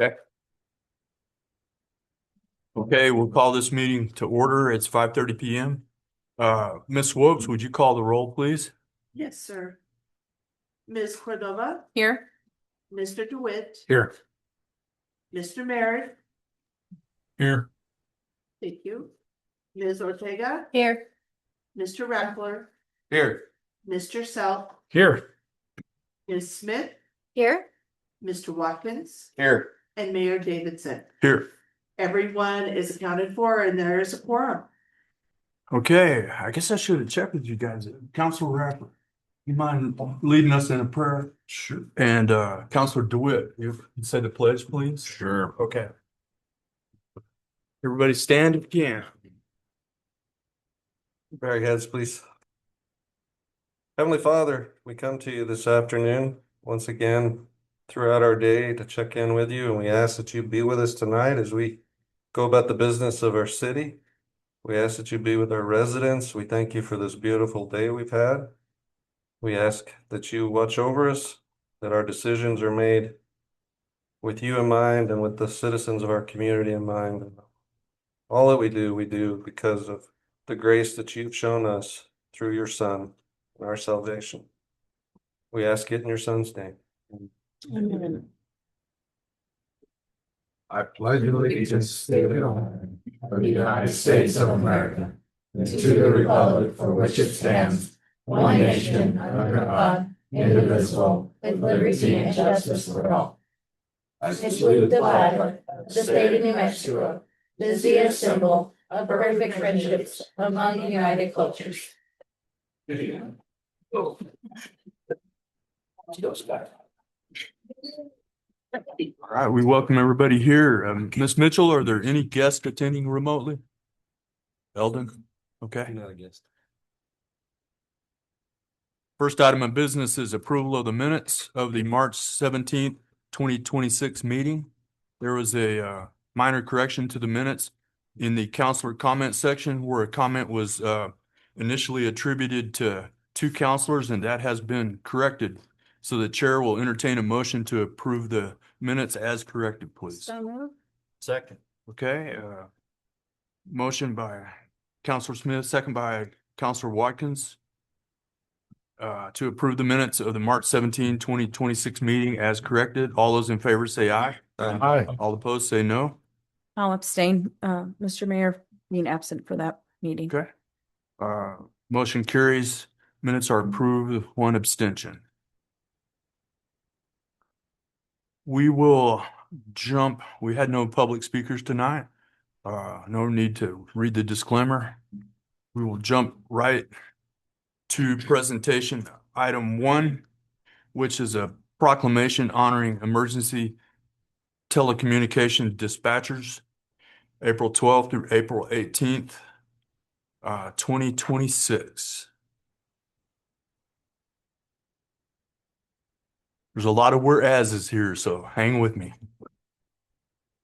Okay. Okay, we'll call this meeting to order. It's 5:30 PM. Ms. Wobes, would you call the roll, please? Yes, sir. Ms. Cordova, Here. Mr. DeWitt, Here. Mr. Merritt, Here. thank you. Ms. Ortega, Here. Mr. Rackler, Here. Mr. South, Here. Ms. Smith, Here. Mr. Watkins, Here. and Mayor Davidson. Here. Everyone is accounted for and there is a quorum. Okay, I guess I should have checked with you guys. Counselor Rackler, you mind leading us in a prayer? Sure. And Counselor DeWitt, you say the pledge, please? Sure. Okay. Everybody stand if you can. Bow your heads, please. Heavenly Father, we come to you this afternoon, once again, throughout our day to check in with you, and we ask that you be with us tonight as we go about the business of our city. We ask that you be with our residents. We thank you for this beautiful day we've had. We ask that you watch over us, that our decisions are made with you in mind and with the citizens of our community in mind. All that we do because of the grace that you've shown us through your Son and our salvation. We ask it in your Son's name. Amen. I pledge allegiance to the flag of the United States of America and to the republic for which it stands, one nation under God, indivisible, with liberty and justice for all. I salute the flag of the state of New Mexico, is the symbol of perfect friendships among united cultures. All right, we welcome everybody here. Ms. Mitchell, are there any guests attending remotely? Eldon? Okay. I'm not a guest. First item of business is approval of the minutes of the March 17th, 2026 meeting. There was a minor correction to the minutes in the counselor comment section where a comment was initially attributed to two counselors, and that has been corrected. So the chair will entertain a motion to approve the minutes as corrected, please. So moved. Second. Okay, motion by Counselor Smith, second by Counselor Watkins. To approve the minutes of the March 17, 2026 meeting as corrected. All those in favor say aye. Aye. All opposed say no. I'll abstain, Mr. Mayor, being absent for that meeting. Okay. Motion carries. Minutes are approved with one abstention. We will jump. We had no public speakers tonight. No need to read the disclaimer. We will jump right to presentation item 1, which is a proclamation honoring emergency telecommunication dispatchers, April 12th through April 18th, 2026. There's a lot of whereases here, so hang with me.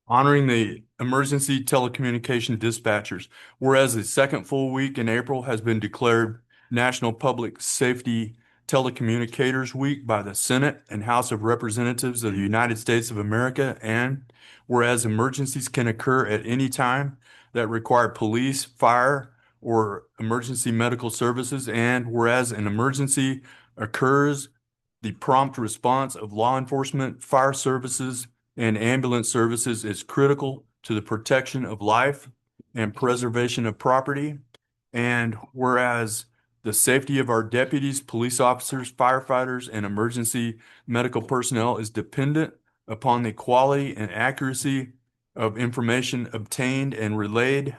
Honoring the emergency telecommunication dispatchers, whereas the second full week in April has been declared National Public Safety Telecommunicators Week by the Senate and House of Representatives of the United States of America, and whereas emergencies can occur at any time that require police, fire, or emergency medical services, and whereas an emergency occurs, the prompt response of law enforcement, fire services, and ambulance services is critical to the protection of life and preservation of property. And whereas the safety of our deputies, police officers, firefighters, and emergency medical personnel is dependent upon the quality and accuracy of information obtained and relayed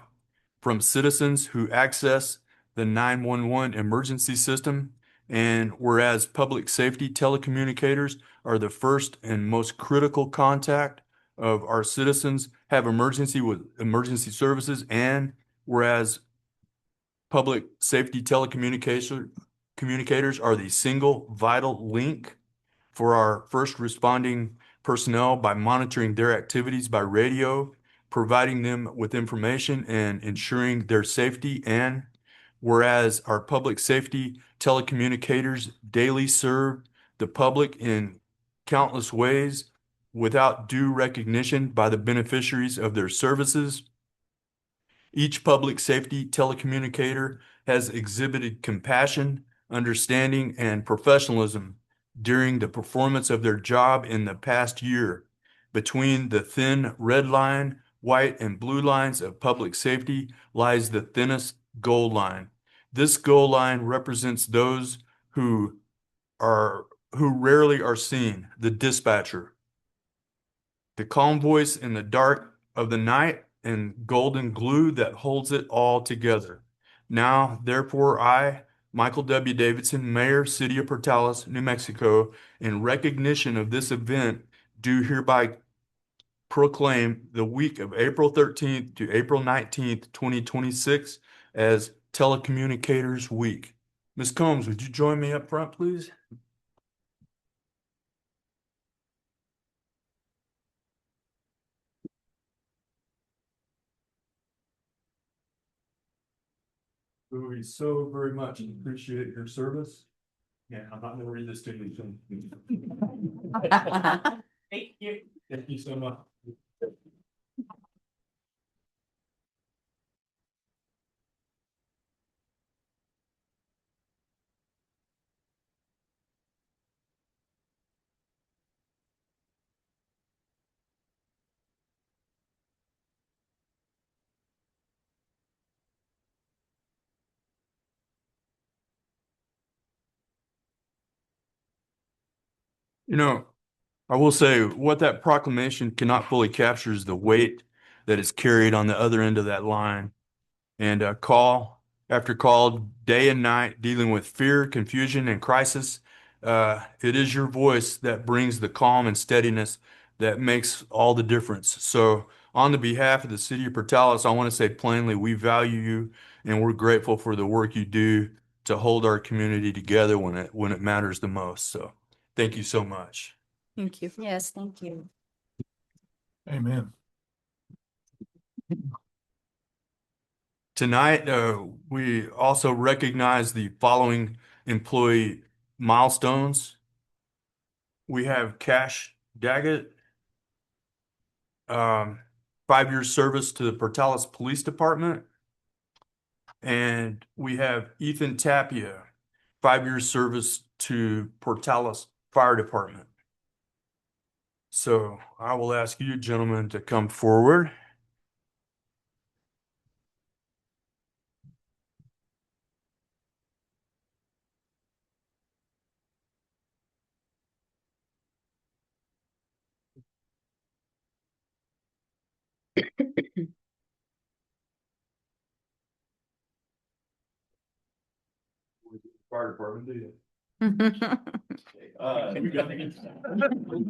from citizens who access the 911 emergency system. And whereas public safety telecommunicators are the first and most critical contact of our citizens have emergency services, and whereas public safety communicators are the single vital link for our first responding personnel by monitoring their activities by radio, providing them with information, and ensuring their safety. And whereas our public safety telecommunicators daily serve the public in countless ways, without due recognition by the beneficiaries of their services. Each public safety telecommunicator has exhibited compassion, understanding, and professionalism during the performance of their job in the past year. Between the thin red line, white, and blue lines of public safety lies the thinnest gold line. This goal line represents those who rarely are seen, the dispatcher. The calm voice in the dark of the night and golden glue that holds it all together. Now, therefore, I, Michael W. Davidson, Mayor, City of Portales, New Mexico, in recognition of this event, do hereby proclaim the week of April 13th to April 19th, 2026 as Telecommunicators Week. Ms. Combs, would you join me up front, please? We so very much appreciate your service. Yeah, I'm not gonna read this to you. Thank you. Thank you so much. You know, I will say what that proclamation cannot fully capture is the weight that is carried on the other end of that line. And call after call, day and night, dealing with fear, confusion, and crisis. It is your voice that brings the calm and steadiness that makes all the difference. So, on the behalf of the City of Portales, I want to say plainly, we value you and we're grateful for the work you do to hold our community together when it matters the most. So, thank you so much. Thank you. Yes, thank you. Amen. Tonight, we also recognize the following employee milestones. We have Cash Daggett, 5 year service to the Portales Police Department. And we have Ethan Tapia, 5 year service to Portales Fire Department. So I will ask you gentlemen to come forward. Fire Department, do you?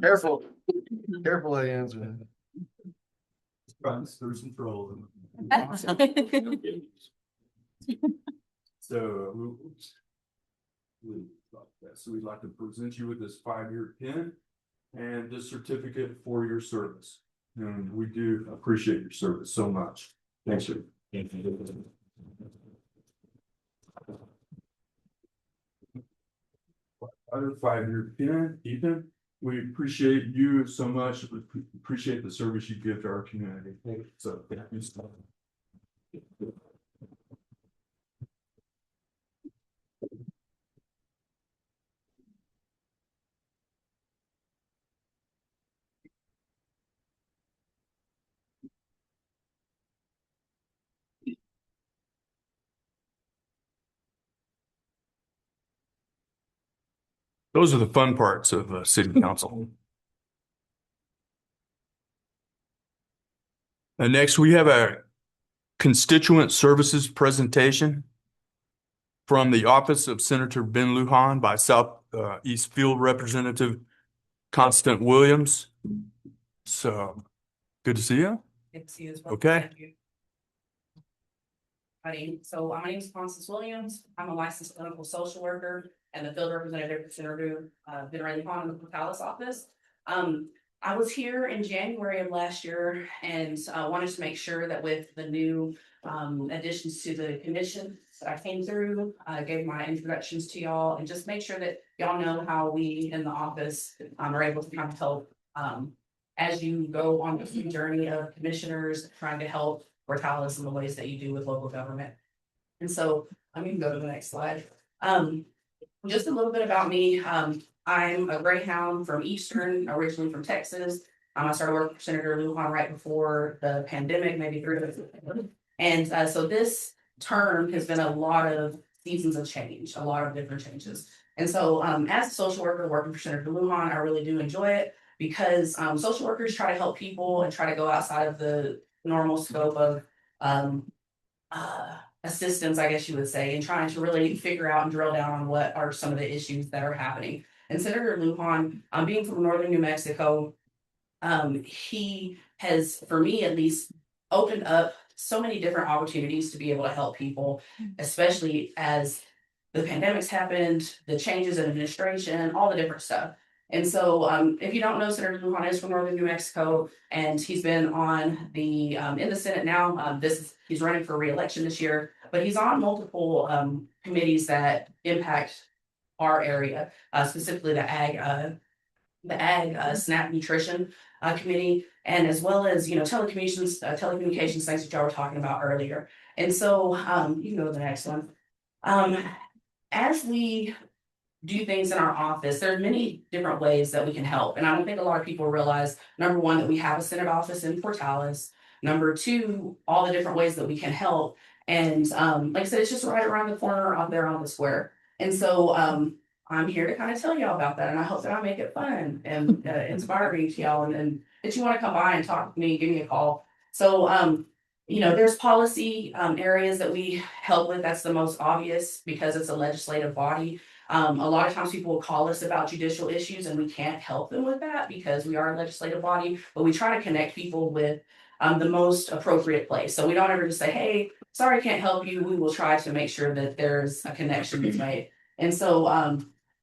Careful. Careful, I answer. There's some trolls. So, we'd like to present you with this 5 year pin and this certificate for your service. And we do appreciate your service so much. Thanks, sir. Other 5 year pin, Ethan, we appreciate you so much. We appreciate the service you give to our community. So, thank you so much. Those are the fun parts of city council. And next, we have a constituent services presentation from the office of Senator Ben Lujan by South East Field Representative Constant Williams. So, good to see you. Good to see you as well. Okay. Thank you. My name is Constance Williams. I'm a licensed clinical social worker and the field representative for Senator Ben Lujan in the Portales office. I was here in January of last year and wanted to make sure that with the new additions to the commission that I came through, gave my introductions to y'all and just make sure that y'all know how we in the office are able to kind of help as you go on this journey of commissioners trying to help Portales in the ways that you do with local government. And so I'm gonna go to the next slide. Just a little bit about me. I'm a Greyhound from Eastern, originally from Texas. I started working for Senator Lujan right before the pandemic, maybe 3 years ago. And so this term has been a lot of seasons of change, a lot of different changes. And so as a social worker working for Senator Lujan, I really do enjoy it because social workers try to help people and try to go outside of the normal scope of assistance, I guess you would say, and trying to really figure out and drill down on what are some of the issues that are happening. And Senator Lujan, being from northern New Mexico, he has, for me at least, opened up so many different opportunities to be able to help people, especially as the pandemic's happened, the changes in administration, all the different stuff. And so if you don't know, Senator Lujan is from northern New Mexico, and he's been on the in the Senate now. He's running for re-election this year, but he's on multiple committees that impact our area, specifically the ag SNAP nutrition committee, and as well as telecommunications things that y'all were talking about earlier. And so you can go to the next one. As we do things in our office, there are many different ways that we can help. And I don't think a lot of people realize, number one, that we have a Senate office in Portales. Number two, all the different ways that we can help. And like I said, it's just right around the corner out there on the square. And so I'm here to kind of tell y'all about that. And I hope that I make it fun and inspiring to y'all, and that you want to come by and talk to me, give me a call. So there's policy areas that we help with. That's the most obvious because it's a legislative body. A lot of times people will call us about judicial issues and we can't help them with that because we are a legislative body, but we try to connect people with the most appropriate place. So we don't ever just say, hey, sorry, I can't help you. We will try to make sure that there's a connection that's made. And so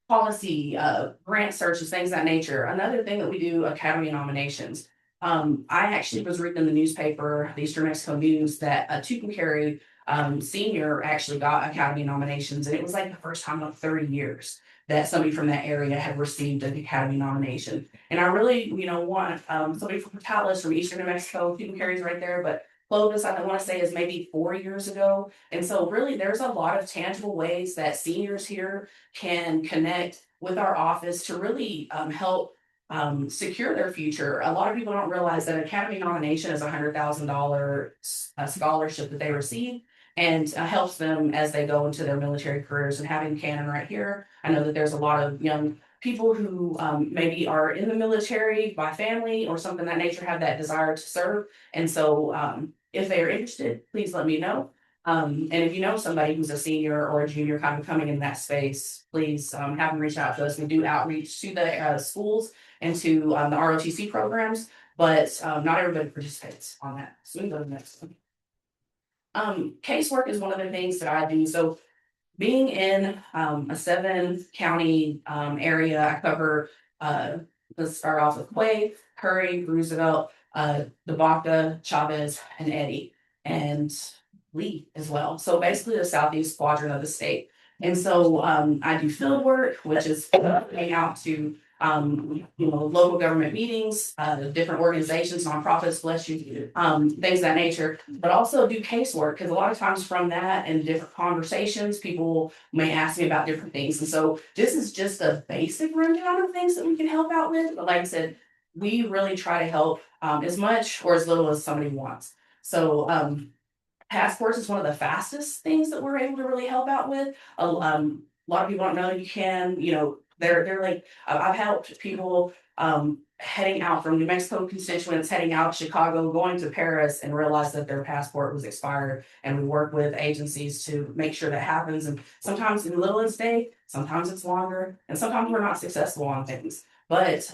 policy, grant searches, things of that nature. Another thing that we do, Academy nominations. I actually was reading in the newspaper, the Eastern Mexico News, that Tucumcari senior actually got Academy nominations, and it was like the first time in 30 years that somebody from that area had received an Academy nomination. And I really, want somebody from Portales, from Eastern New Mexico. Tucumcari's right there, but Clovis, I want to say, is maybe 4 years ago. And so really there's a lot of tangible ways that seniors here can connect with our office to really help secure their future. A lot of people don't realize that Academy nomination is $100,000 scholarship that they receive, and helps them as they go into their military careers. And having Cannon right here, I know that there's a lot of young people who maybe are in the military by family or something of that nature, have that desire to serve. And so if they are interested, please let me know. And if you know somebody who's a senior or a junior kind of coming in that space, please have them reach out to us. We do outreach to the schools and to the ROTC programs, but not everybody participates on that. So we can go to the next one. Casework is one of the things that I do. So being in a 7-county area, I cover, let's start off with Quay, Curry, Roosevelt, Devaca, Chavez, and Eddy, and Lee as well. So basically the southeast quadrant of the state. And so I do field work, which is going out to local government meetings, different organizations, nonprofits, bless you, things of that nature, but also do casework, because a lot of times from that and different conversations, people may ask me about different things. And so this is just a basic rundown of things that we can help out with. But like I said, we really try to help as much or as little as somebody wants. So passports is one of the fastest things that we're able to really help out with. A lot of people don't know you can, they're like, I've helped people heading out from New Mexico constituents, heading out to Chicago, going to Paris, and realize that their passport was expired. And we work with agencies to make sure that happens. And sometimes in little state, sometimes it's longer, and sometimes we're not successful on things, but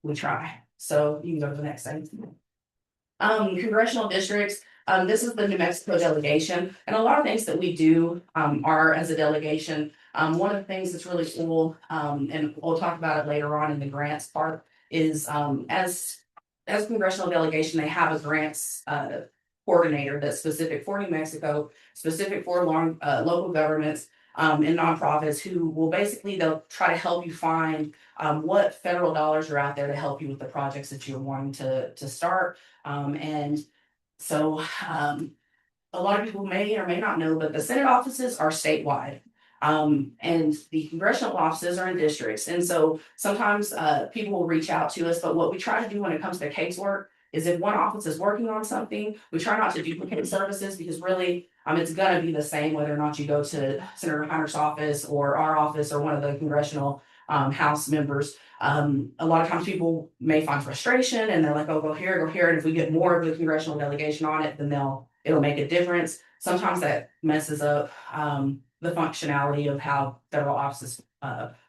we try. So you can go to the next thing. Congressional districts. This is the New Mexico delegation, and a lot of things that we do are as a delegation. One of the things that's really cool, and we'll talk about it later on in the grants part, is as a congressional delegation, they have a grants coordinator that's specific for New Mexico, specific for local governments. and nonprofits who will basically, they'll try to help you find what federal dollars are out there to help you with the projects that you're wanting to start. And so a lot of people may or may not know, but the Senate offices are statewide. And the congressional offices are in districts. And so sometimes people will reach out to us, but what we try to do when it comes to casework is if one office is working on something, we try not to duplicate services because really, it's gonna be the same whether or not you go to Senator Hunter's office or our office or one of the congressional House members. A lot of times people may find frustration and they're like, oh, go here, and if we get more of the congressional delegation on it, then it'll make a difference. Sometimes that messes up the functionality of how federal offices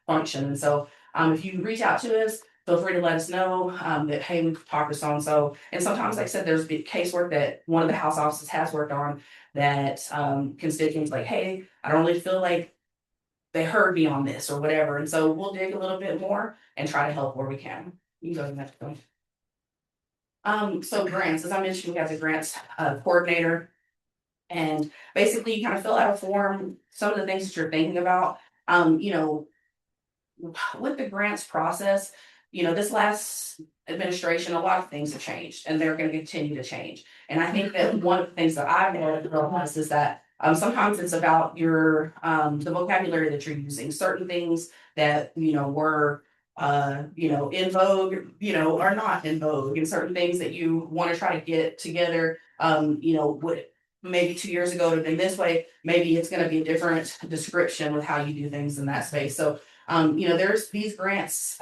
function. And so if you reach out to us, feel free to let us know that, hey, we've talked to so-and-so. And sometimes, like I said, there's casework that one of the House offices has worked on that constituents like, hey, I don't really feel like they heard me on this or whatever. And so we'll dig a little bit more and try to help where we can. You can go to the next one. So grants, as I mentioned, we have the grants coordinator. And basically you kind of fill out a form, some of the things that you're thinking about. With the grants process, this last administration, a lot of things have changed and they're going to continue to change. And I think that one of the things that I've realized is that sometimes it's about your the vocabulary that you're using. Certain things that were in vogue, are not in vogue, and certain things that you want to try to get together, what maybe 2 years ago would have been this way, maybe it's going to be a different description with how you do things in that space. So there's these grants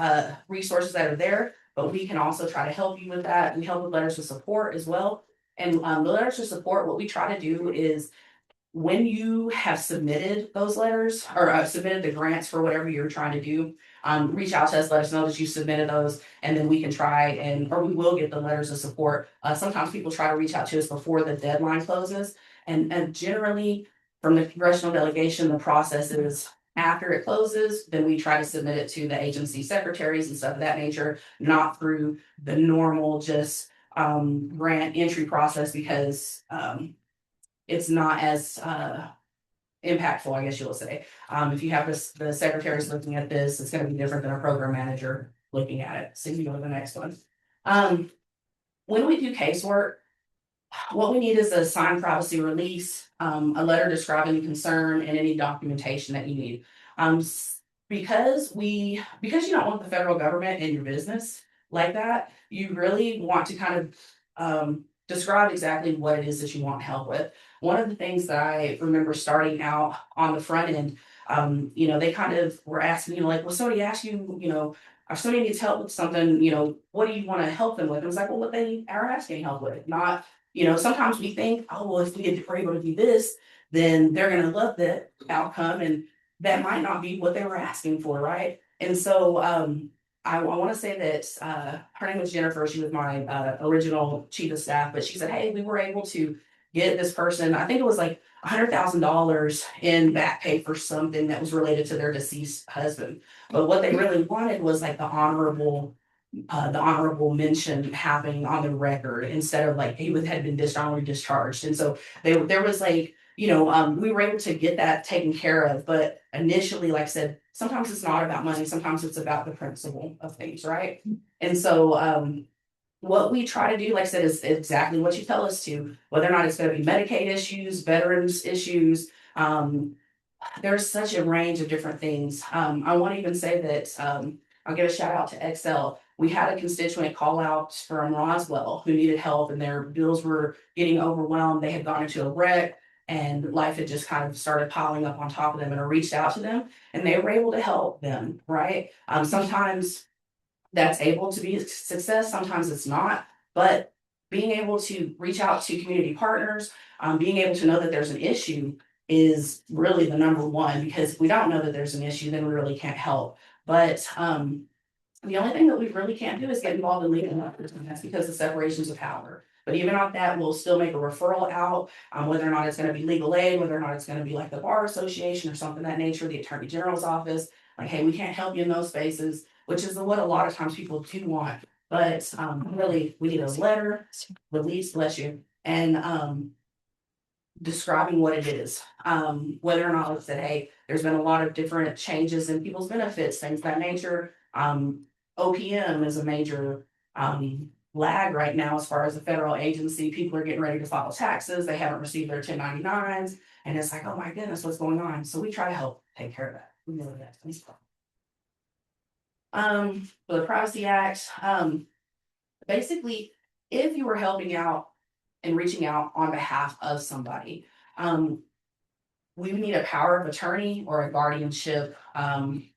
resources that are there, but we can also try to help you with that. We help with letters of support as well. And the letters of support, what we try to do is when you have submitted those letters or submitted the grants for whatever you're trying to do, reach out to us, let us know that you submitted those, and then we can try or we will get the letters of support. Sometimes people try to reach out to us before the deadline closes, and generally from the congressional delegation, the process is after it closes, then we try to submit it to the agency secretaries and stuff of that nature, not through the normal just grant entry process because it's not as impactful, I guess you'll say. If you have the secretaries looking at this, it's going to be different than a program manager looking at it. So you go to the next one. When we do casework, what we need is a signed privacy release, a letter describing the concern, and any documentation that you need. Because you don't want the federal government in your business like that, you really want to kind of describe exactly what it is that you want help with. One of the things that I remember starting out on the front end, they kind of were asking me like, well, somebody asked you, if somebody needs help with something, what do you want to help them with? I was like, well, what they are asking help with, not, sometimes we think, oh, well, if we're able to do this, then they're going to love the outcome. And that might not be what they were asking for, right? And so I want to say that her name was Jennifer. She was my original chief of staff, but she said, hey, we were able to get this person, I think it was like $100,000 in back pay for something that was related to their deceased husband. But what they really wanted was like the honorable mention happening on the record instead of like he had been dishonorably discharged. And so there was like, we were able to get that taken care of. But initially, like I said, sometimes it's not about money. Sometimes it's about the principle of things, right? And so what we try to do, like I said, is exactly what you tell us to, whether or not it's going to be Medicaid issues, veterans issues. There's such a range of different things. I want to even say that I'll give a shout out to Excel. We had a constituent call out from Roswell who needed help and their bills were getting overwhelmed. They had gone into a wreck and life had just kind of started piling up on top of them, and I reached out to them and they were able to help them, right? Sometimes that's able to be a success, sometimes it's not, but being able to reach out to community partners, being able to know that there's an issue is really the number one, because if we don't know that there's an issue, then we really can't help. But the only thing that we really can't do is get involved in legal matters, and that's because of separations of power. But even on that, we'll still make a referral out, whether or not it's going to be legal aid, whether or not it's going to be like the bar association or something of that nature, the attorney general's office, like, hey, we can't help you in those spaces, which is what a lot of times people do want. But really, we need a letter, release, bless you, and describing what it is. Whether or not, like I said, hey, there's been a lot of different changes in people's benefits, things of that nature. OPM is a major lag right now as far as the federal agency. People are getting ready to file taxes. They haven't received their 1099s. And it's like, oh my goodness, what's going on? So we try to help take care of that. We know that. For the Privacy Act, basically, if you were helping out and reaching out on behalf of somebody, we would need a power of attorney or a guardianship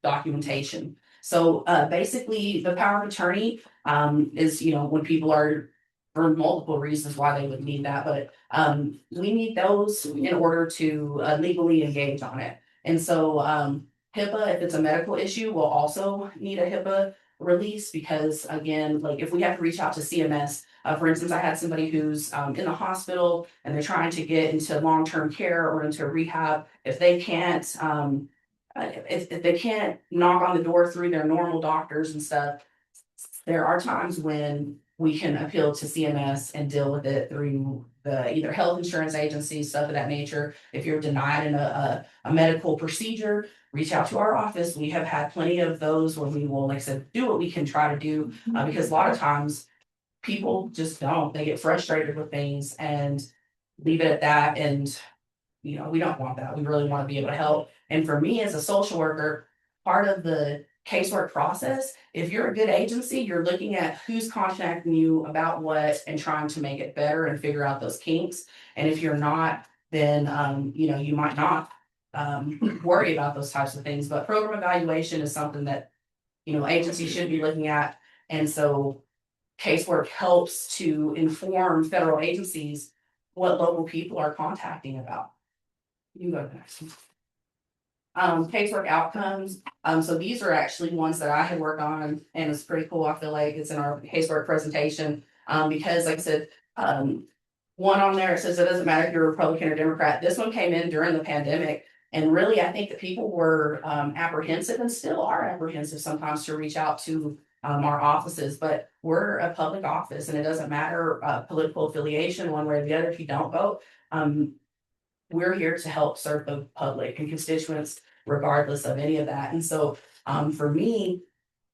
documentation. So basically, the power of attorney is, when people are, for multiple reasons why they would need that, but we need those in order to legally engage on it. And so HIPAA, if it's a medical issue, will also need a HIPAA release, because again, like if we have to reach out to CMS, for instance, I had somebody who's in the hospital and they're trying to get into long-term care or into rehab. If they can't, if they can't knock on the door through their normal doctors and stuff, there are times when we can appeal to CMS and deal with it through the either health insurance agencies, stuff of that nature. If you're denied in a medical procedure, reach out to our office. We have had plenty of those where we will, like I said, do what we can try to do, because a lot of times people just don't. They get frustrated with things and leave it at that. And we don't want that. We really want to be able to help. And for me as a social worker, part of the casework process, if you're a good agency, you're looking at who's contacting you about what and trying to make it better and figure out those kinks. And if you're not, then you might not worry about those types of things. But program evaluation is something that agencies should be looking at. And so casework helps to inform federal agencies what local people are contacting about. You can go to the next one. Casework outcomes. So these are actually ones that I had worked on, and it's pretty cool. I feel like it's in our casework presentation. Because like I said, one on there, it says it doesn't matter if you're a Republican or Democrat. This one came in during the pandemic. And really, I think that people were apprehensive and still are apprehensive sometimes to reach out to our offices, but we're a public office and it doesn't matter political affiliation one way or the other. If you don't vote, we're here to help serve the public and constituents regardless of any of that. And so for me,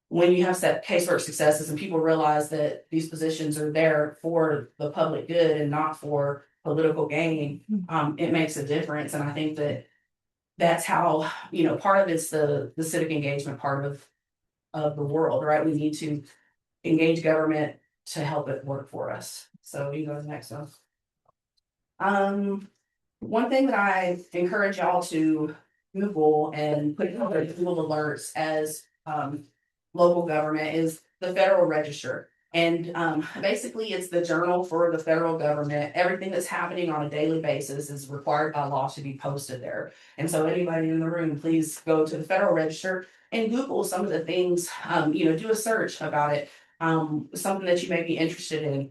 when you have set casework successes and people realize that these positions are there for the public good and not for political gain, it makes a difference. And I think that that's how, part of it's the civic engagement part of the world, right? We need to engage government to help it work for us. So you go to the next one. One thing that I encourage y'all to Google and put in their Google alerts as local government is the Federal Register. And basically it's the journal for the federal government. Everything that's happening on a daily basis is required by law to be posted there. And so anybody in the room, please go to the Federal Register and Google some of the things, do a search about it, something that you may be interested in,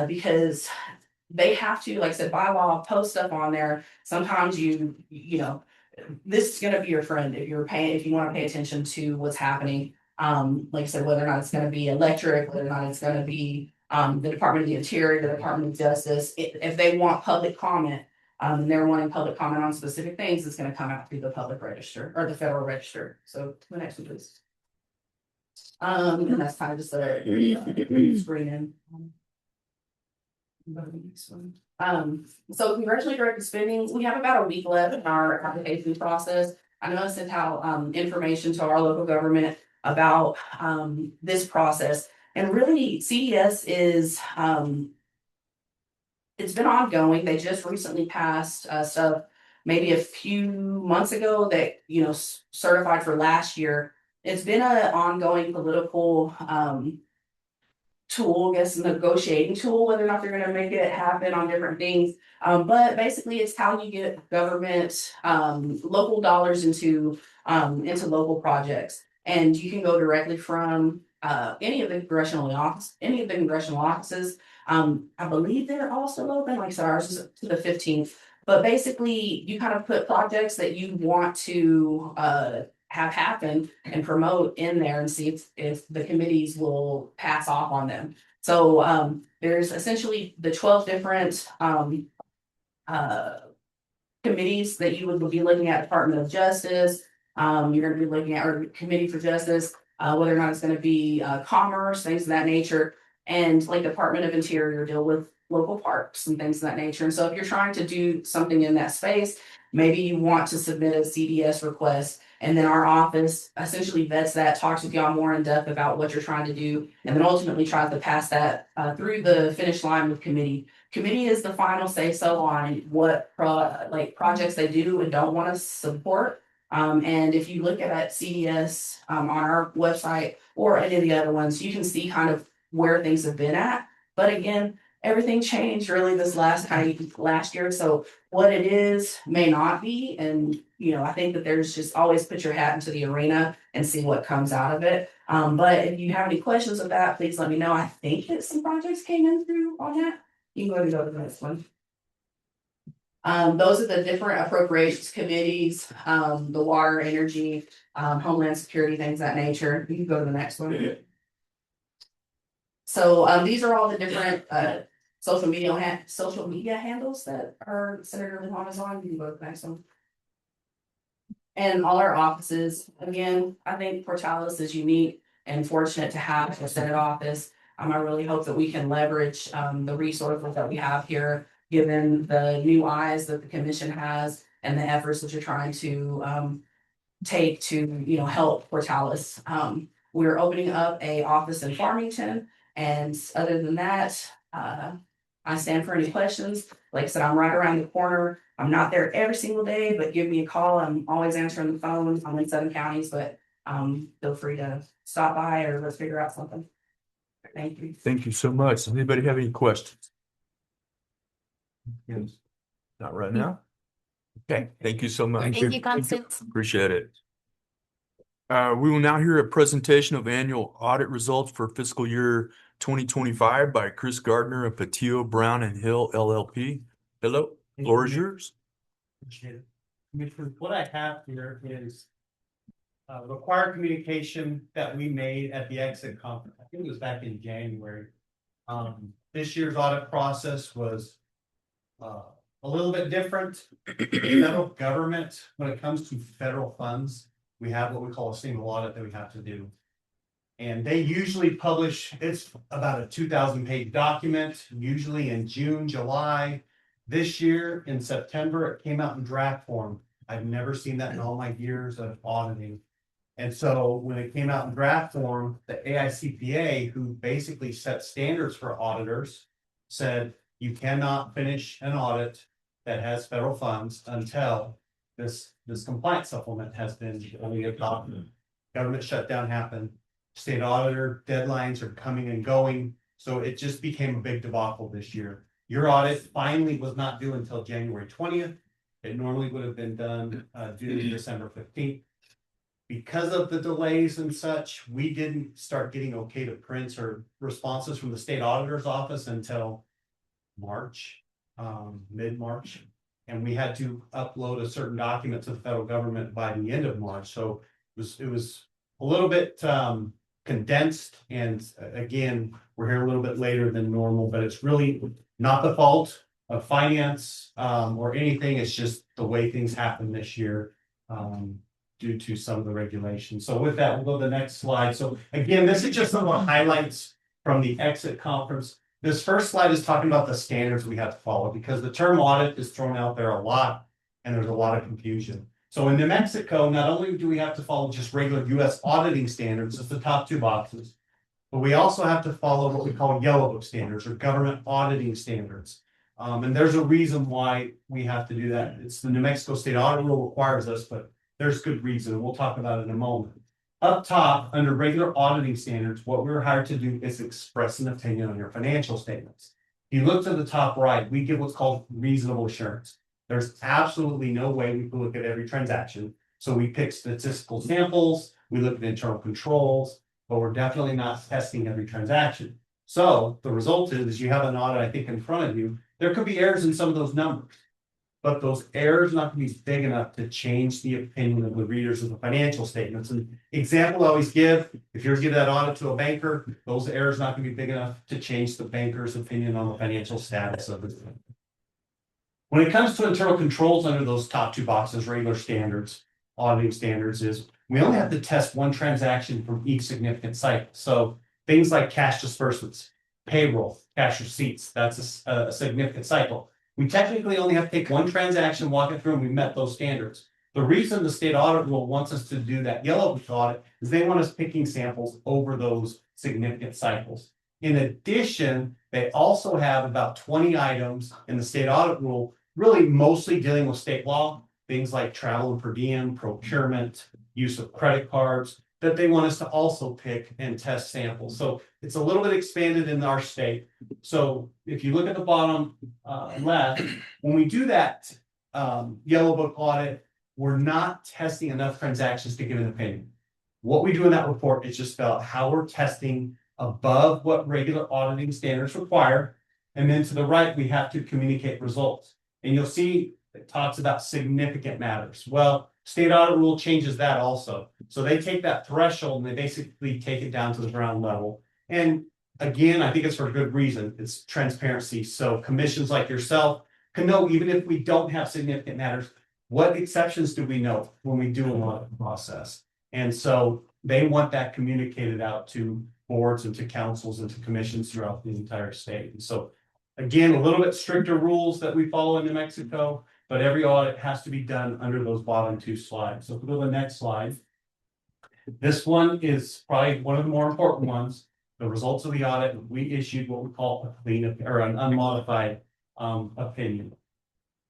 because they have to, like I said, by law, post stuff on there. Sometimes this is going to be your friend if you want to pay attention to what's happening. Like I said, whether or not it's going to be electric, whether or not it's going to be the Department of the Interior, the Department of Justice. If they want public comment, and they're wanting public comment on specific things, it's going to come out through the public register or the Federal Register. So the next one, please. And that's kind of just a screening. So congressionally directed spending, we have about a week left in our application process. I know I sent out information to our local government about this process, and really CDS is it's been ongoing. They just recently passed stuff maybe a few months ago that certified for last year. It's been an ongoing political tool, I guess, negotiating tool, whether or not they're going to make it happen on different things. But basically it's how you get government local dollars into local projects. And you can go directly from any of the congressional offices. I believe they're also open, like I said, ours is to the 15th. But basically you kind of put projects that you want to have happen and promote in there and see if the committees will pass off on them. So there's essentially the 12 different committees that you would be looking at: Department of Justice. You're gonna be looking at, or Committee for Justice, whether or not it's gonna be commerce, things of that nature. And like Department of Interior deal with local parks and things of that nature. And so if you're trying to do something in that space, maybe you want to submit a CDS request. And then our office essentially vets that, talks with y'all more in depth about what you're trying to do, and then ultimately tries to pass that through the finish line with committee. Committee is the final say so on what projects they do and don't want to support. And if you look at CDS on our website or any of the other ones, you can see kind of where things have been at. But again, everything changed really this last year. So what it is may not be. And, I think that there's just always put your hat into the arena and see what comes out of it. But if you have any questions of that, please let me know. I think that some projects came in through on that. You can go ahead and go to the next one. Those are the different appropriations committees, the water, energy, homeland security, things of that nature. You can go to the next one. So these are all the different social media handles that our Senator Lehman is on. You can go to the next one. And all our offices, again, I think Portales is unique and fortunate to have a Senate office. I really hope that we can leverage the resources that we have here, given the new eyes that the commission has and the efforts that you're trying to take to, help Portales. We're opening up a office in Farmington. And other than that, I stand for any questions. Like I said, I'm right around the corner. I'm not there every single day, but give me a call. I'm always answering the phone. I'm in 7 counties, but feel free to stop by or let's figure out something. Thank you. Thank you so much. Does anybody have any questions? Yes. Not right now? Okay, thank you so much. Thank you, Constance. Appreciate it. We will now hear a presentation of annual audit results for fiscal year 2025 by Chris Gardner of Patillo, Brown and Hill LLP. Hello, floor is yours. Appreciate it. Commissioner, what I have here is required communication that we made at the exit conference. I think it was back in January. This year's audit process was a little bit different. Federal government, when it comes to federal funds, we have what we call a single audit that we have to do. And they usually publish, it's about a 2,000-page document, usually in June, July. This year in September, it came out in draft form. I've never seen that in all my years of auditing. And so when it came out in draft form, the AICPA, who basically set standards for auditors, said you cannot finish an audit that has federal funds until this compliance supplement has been adopted. Government shutdown happened. State auditor deadlines are coming and going. So it just became a big debacle this year. Your audit finally was not due until January 20th. It normally would have been done due December 15th. Because of the delays and such, we didn't start getting okay to prints or responses from the state auditor's office until March, mid-March. And we had to upload a certain document to the federal government by the end of March. So it was a little bit condensed. And again, we're here a little bit later than normal, but it's really not the fault of finance or anything. It's just the way things happen this year due to some of the regulations. So with that, we'll go to the next slide. So again, this is just some of the highlights from the exit conference. This first slide is talking about the standards we have to follow because the term audit is thrown out there a lot and there's a lot of confusion. So in New Mexico, not only do we have to follow just regular US auditing standards, it's the top 2 boxes, but we also have to follow what we call Yellow Book standards or government auditing standards. And there's a reason why we have to do that. It's the New Mexico State Audit Rule requires us, but there's good reason. We'll talk about it in a moment. Up top, under regular auditing standards, what we're hired to do is express an opinion on your financial statements. If you look to the top right, we give what's called reasonable assurance. There's absolutely no way we can look at every transaction. So we pick statistical samples, we look at internal controls, but we're definitely not testing every transaction. So the result is you have an audit, I think, in front of you. There could be errors in some of those numbers, but those errors not going to be big enough to change the opinion of the readers of the financial statements. And example I always give, if you're giving that audit to a banker, those errors not going to be big enough to change the banker's opinion on the financial status of it. When it comes to internal controls under those top two boxes, regular standards, auditing standards is, we only have to test one transaction from each significant cycle. So things like cash disbursements, payroll, cash receipts, that's a significant cycle. We technically only have to take one transaction, walk it through, and we met those standards. The reason the state audit rule wants us to do that yellow book audit is they want us picking samples over those significant cycles. In addition, they also have about 20 items in the state audit rule, really mostly dealing with state law, things like travel and per diem, procurement, use of credit cards, that they want us to also pick and test samples. So it's a little bit expanded in our state. So if you look at the bottom left, when we do that yellow book audit, we're not testing enough transactions to give an opinion. What we do in that report is just spell out how we're testing above what regular auditing standards require. And then to the right, we have to communicate results. And you'll see it talks about significant matters. Well, state audit rule changes that also. So they take that threshold and they basically take it down to the ground level. And again, I think it's for a good reason. It's transparency. So commissions like yourself can know, even if we don't have significant matters, what exceptions do we know when we do an audit process? And so they want that communicated out to boards and to councils and to commissions throughout the entire state. And so again, a little bit stricter rules that we follow in New Mexico, but every audit has to be done under those bottom two slides. So if we go to the next slide. This one is probably one of the more important ones. The results of the audit, we issued what we call a clean or an unmodified opinion.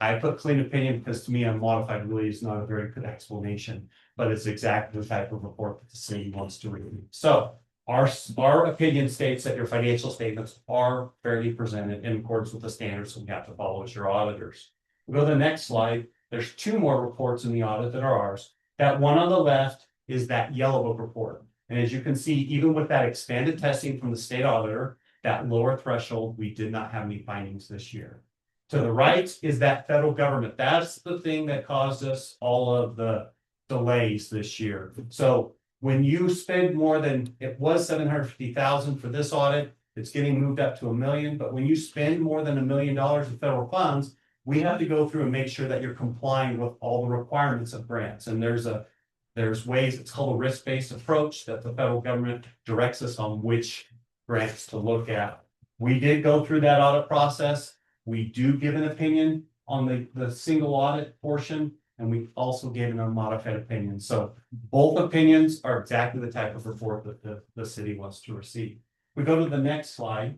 I put clean opinion because to me, unmodified really is not a very good explanation, but it's exactly the type of report that the city wants to read. So our opinion states that your financial statements are fairly presented in accordance with the standards we have to follow as your auditors. We go to the next slide. There's two more reports in the audit that are ours. That one on the left is that yellow book report. And as you can see, even with that expanded testing from the state auditor, that lower threshold, we did not have any findings this year. To the right is that federal government. That's the thing that caused us all of the delays this year. So when you spend more than, it was 750,000 for this audit, it's getting moved up to $1 million. But when you spend more than $1 million in federal funds, we have to go through and make sure that you're complying with all the requirements of grants. And there's ways, it's called a risk-based approach that the federal government directs us on which grants to look at. We did go through that audit process. We do give an opinion on the single audit portion, and we also gave an unmodified opinion. So both opinions are exactly the type of report that the city wants to receive. We go to the next slide.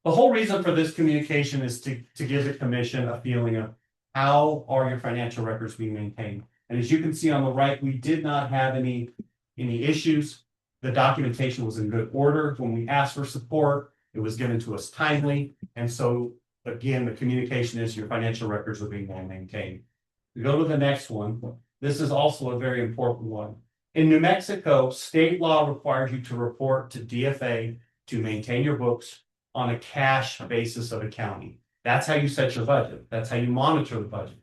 The whole reason for this communication is to give the commission a feeling of how are your financial records being maintained. And as you can see on the right, we did not have any issues. The documentation was in good order. When we asked for support, it was given to us timely. And so again, the communication is your financial records are being well maintained. We go to the next one. This is also a very important one. In New Mexico, state law requires you to report to DFA to maintain your books on a cash basis of accounting. That's how you set your budget. That's how you monitor the budget.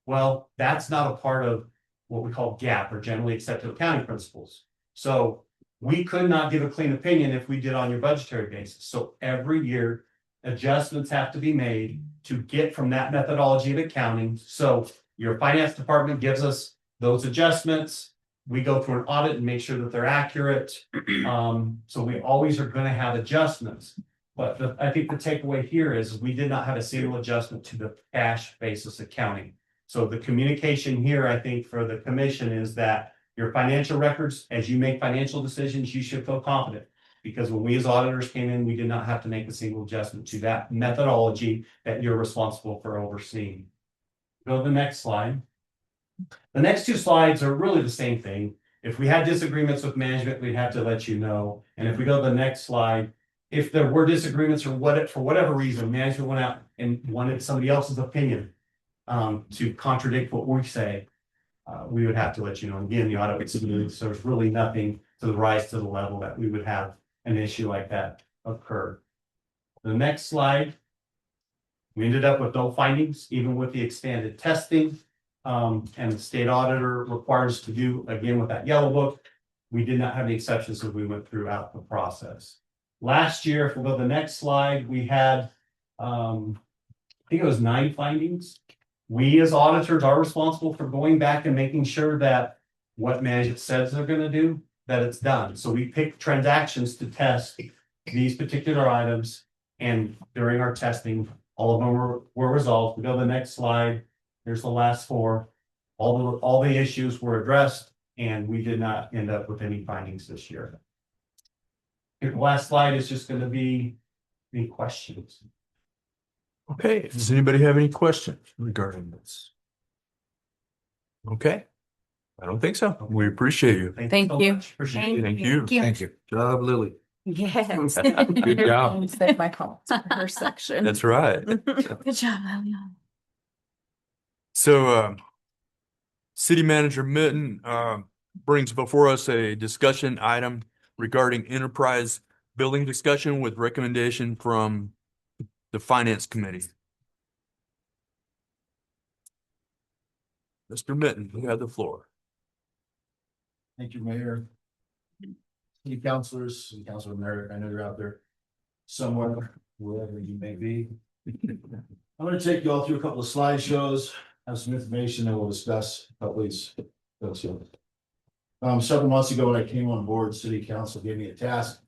Well, that's not a part of what we call GAAP or generally accepted accounting principles. So we could not give a clean opinion if we did on your budgetary basis. So every year, adjustments have to be made to get from that methodology of accounting. So your finance department gives us those adjustments. We go through an audit and make sure that they're accurate. So we always are going to have adjustments. But I think the takeaway here is we did not have a single adjustment to the cash basis accounting. So the communication here, I think, for the commission is that your financial records, as you make financial decisions, you should feel confident. Because when we as auditors came in, we did not have to make a single adjustment to that methodology that you're responsible for overseeing. Go to the next slide. The next two slides are really the same thing. If we had disagreements with management, we'd have to let you know. And if we go to the next slide, if there were disagreements or for whatever reason, management went out and wanted somebody else's opinion to contradict what we say, we would have to let you know. And again, the audit would submit, so there's really nothing to rise to the level that we would have an issue like that occur. The next slide, we ended up with no findings, even with the expanded testing. And the state auditor requires to do, again, with that yellow book, we did not have any exceptions as we went throughout the process. Last year, if we go to the next slide, we had think it was 9 findings. We as auditors are responsible for going back and making sure that what management says they're gonna do, that it's done. So we pick transactions to test these particular items. And during our testing, all of them were resolved. We go to the next slide. Here's the last 4. All the issues were addressed and we did not end up with any findings this year. The last slide is just gonna be any questions. Okay, does anybody have any questions regarding this? Okay, I don't think so. We appreciate you. Thank so you. much. Appreciate it. Thank you. Thank you. Job, Lily. Yes. Good job. Save my comments for her section. That's right. Good job, Eliana. So, City Manager Mitten, brings before us a discussion item regarding enterprise building discussion with recommendation from the Finance Committee. Mr. Mitten, you have the floor. Thank you, Mayor. City councilors, City Councilor Merrick, I know you're out there somewhere, wherever you may be. I'm gonna take you all through a couple of slideshows, have some information that we'll discuss, please. Several months ago, when I came on board, City Council gave me a task.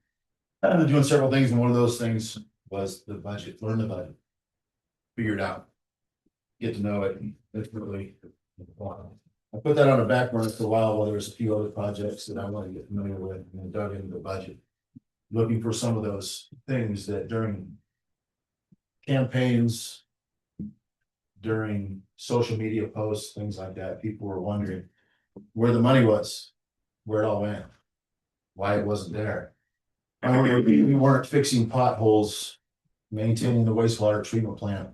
I've been doing several things, and one of those things was the budget, learn the budget. Figure it out. Get to know it, it's really. I put that on the back burner for a while there was a few other projects that I want to get familiar with and then dug into the budget. Looking for some of those things that during campaigns, during social media posts, things like that, people were wondering where the money was, where it all went, why it wasn't there. We weren't fixing potholes, maintaining the wastewater treatment plant,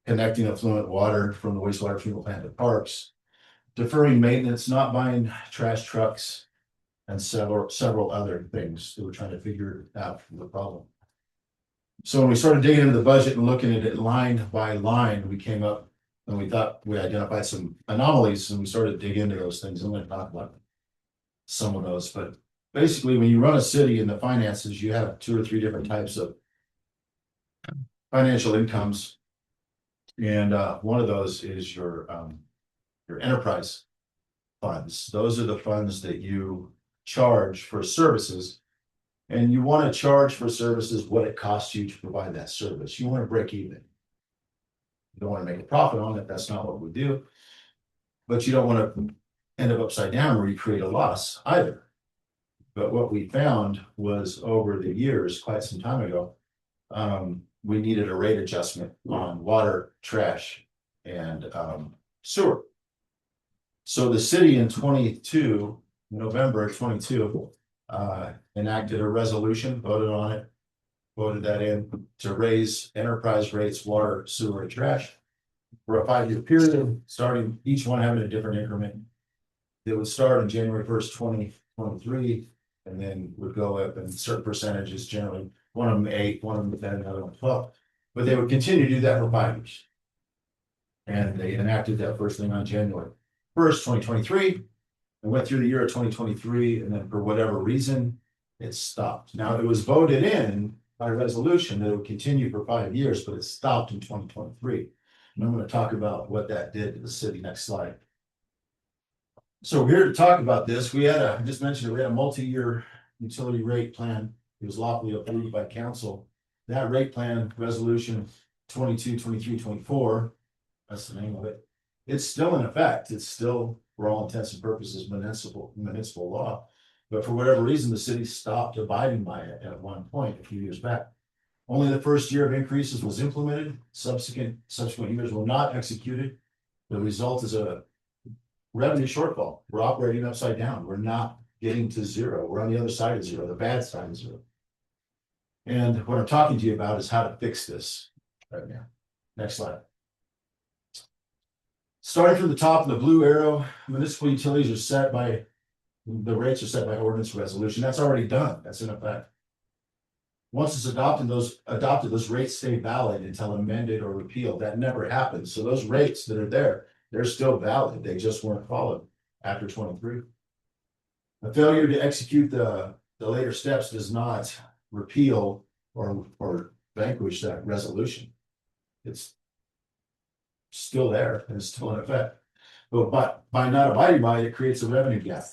connecting affluent water from the wastewater treatment plant to parks, deferring maintenance, not buying trash trucks, and several other things that we're trying to figure out the problem. So when we started digging into the budget and looking at it line by line, we came up and we thought we identified some anomalies and we started to dig into those things. I'm going to talk about some of those, but basically when you run a city in the finances, you have 2 or 3 different types of financial incomes. And one of those is your enterprise funds. Those are the funds that you charge for services. And you want to charge for services what it costs you to provide that service. You want to break even. You don't want to make a profit on it. That's not what we do. But you don't want to end up upside down where you create a loss either. But what we found was over the years, quite some time ago, we needed a rate adjustment on water, trash, and sewer. So the city in November 22, enacted a resolution, voted on it, voted that in to raise enterprise rates, water, sewer, and trash for a 5-year period, starting each one having a different increment. It would start on January 1st, 2023, and then would go up in certain percentages, generally one of them 8, one of them 10, another one 12. But they would continue to do that for 5 years. And they enacted that first thing on January 1st, 2023. And went through the year of 2023, and then for whatever reason, it stopped. Now, it was voted in by resolution that it would continue for 5 years, but it stopped in 2023. And I'm going to talk about what that did to the city. Next slide. So we're here to talk about this. I just mentioned it, we had a multi-year utility rate plan. It was lawfully approved by council. That rate plan, resolution 22, 23, 24, that's the name of it. It's still in effect. It's still, for all intents and purposes, municipal law. But for whatever reason, the city stopped abiding by it at one point a few years back. Only the first year of increases was implemented. Subsequent years were not executed. The result is a revenue shortfall. We're operating upside down. We're not getting to zero. We're on the other side of zero, the bad side of zero. And what I'm talking to you about is how to fix this right now. Next slide. Starting from the top, the blue arrow, municipal utilities are set by, the rates are set by ordinance resolution. That's already done. That's in effect. Once it's adopted, those rates stay valid until amended or repealed. That never happens. So those rates that are there, they're still valid. They just weren't followed after 23. A failure to execute the later steps does not repeal or vanquish that resolution. It's still there and it's still in effect. But by not abiding by it, it creates a revenue gap.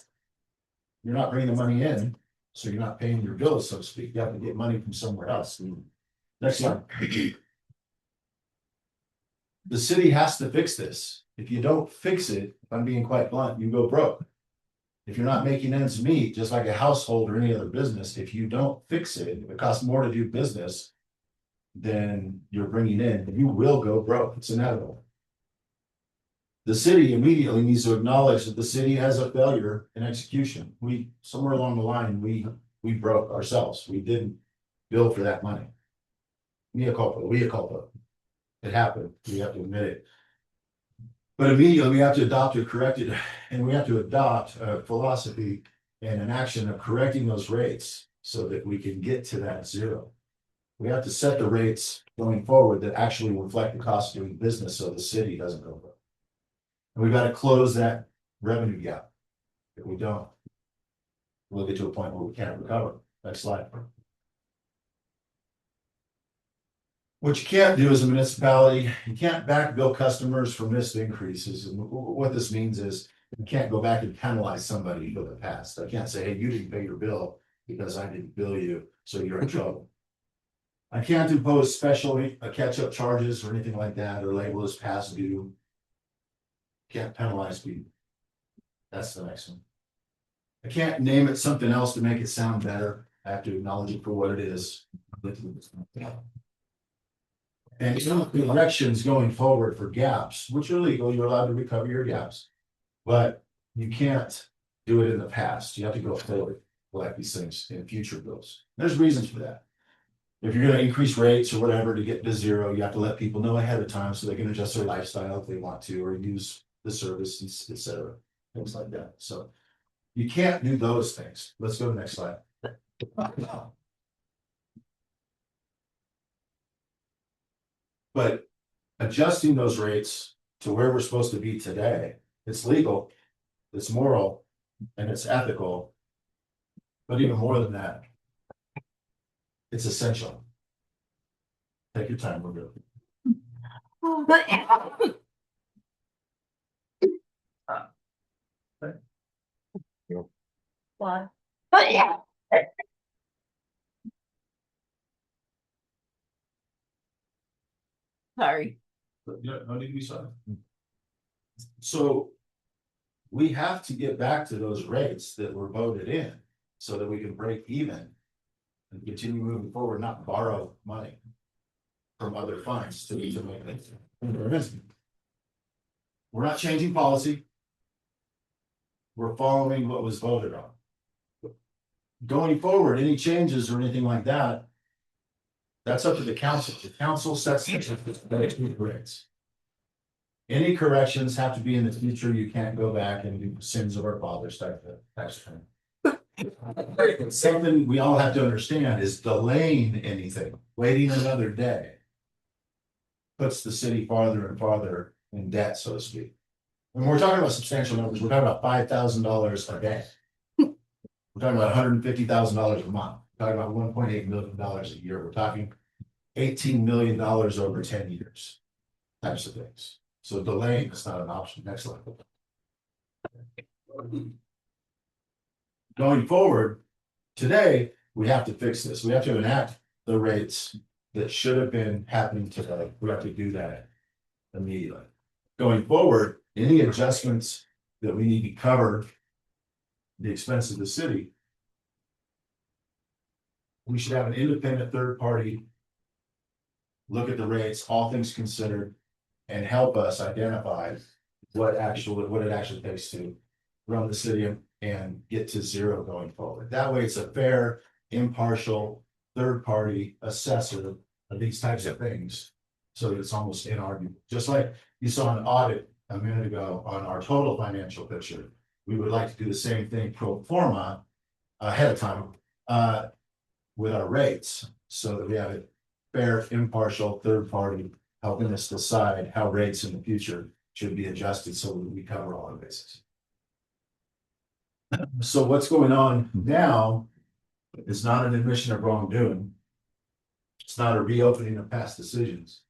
You're not bringing the money in, so you're not paying your bills, so to speak. You have to get money from somewhere else. Next slide. The city has to fix this. If you don't fix it, if I'm being quite blunt, you go broke. If you're not making ends meet, just like a household or any other business, if you don't fix it, if it costs more to do business than you're bringing in, you will go broke. It's inevitable. The city immediately needs to acknowledge that the city has a failure in execution. Somewhere along the line, we broke ourselves. We didn't bill for that money. Mea culpa. It happened. We have to admit it. But immediately we have to adopt or correct it, and we have to adopt a philosophy and an action of correcting those rates so that we can get to that zero. We have to set the rates going forward that actually reflect the cost of doing business so the city doesn't go broke. And we've got to close that revenue gap. If we don't, we'll get to a point where we can't recover. Next slide. What you can't do as a municipality, you can't back bill customers for missed increases. And what this means is you can't go back and penalize somebody for the past. I can't say, hey, you didn't pay your bill because I didn't bill you, so you're in trouble. I can't impose special catch-up charges or anything like that, or label as past due. Can't penalize people. That's the next one. I can't name it something else to make it sound better. I have to acknowledge it for what it is. And some elections going forward for gaps, which are legal, you're allowed to recover your gaps. But you can't do it in the past. You have to go forward, like these things in future bills. There's reasons for that. If you're gonna increase rates or whatever to get to zero, you have to let people know ahead of time so they can adjust their lifestyle if they want to, or use the service, et cetera, things like that. So you can't do those things. Let's go to the next slide. But adjusting those rates to where we're supposed to be today, it's legal, it's moral, and it's ethical. But even more than that, it's essential. Take your time, we're good. Why? Sorry. But yeah, no need to be sorry. So we have to get back to those rates that were voted in so that we can break even and continue moving forward, not borrow money from other funds to make it. We're not changing policy. We're following what was voted on. Going forward, any changes or anything like that, that's up to the council. The council sets the rates. Any corrections have to be in the future. You can't go back and do sins of our fathers type of thing. Something we all have to understand is delaying anything, waiting another day, puts the city farther and farther in debt, so to speak. When we're talking about substantial numbers, we're talking about $5,000 a day. We're talking about $150,000 a month. We're talking about $1.8 million a year. We're talking $18 million over 10 years. Types of things. So delaying is not an option. Next slide. Going forward, today, we have to fix this. We have to enact the rates that should have been happening today. We have to do that immediately. Going forward, any adjustments that we need to cover the expense of the city, we should have an independent third party look at the rates, all things considered, and help us identify what it actually takes to run the city and get to zero going forward. That way it's a fair, impartial, third party assessor of these types of things. So it's almost inarguable. Just like you saw an audit a minute ago on our total financial picture, we would like to do the same thing pro forma ahead of time with our rates, so that we have a fair, impartial third party helping us decide how rates in the future should be adjusted so that we cover all our bases. So what's going on now is not an admission of wrongdoing. It's not a reopening of past decisions.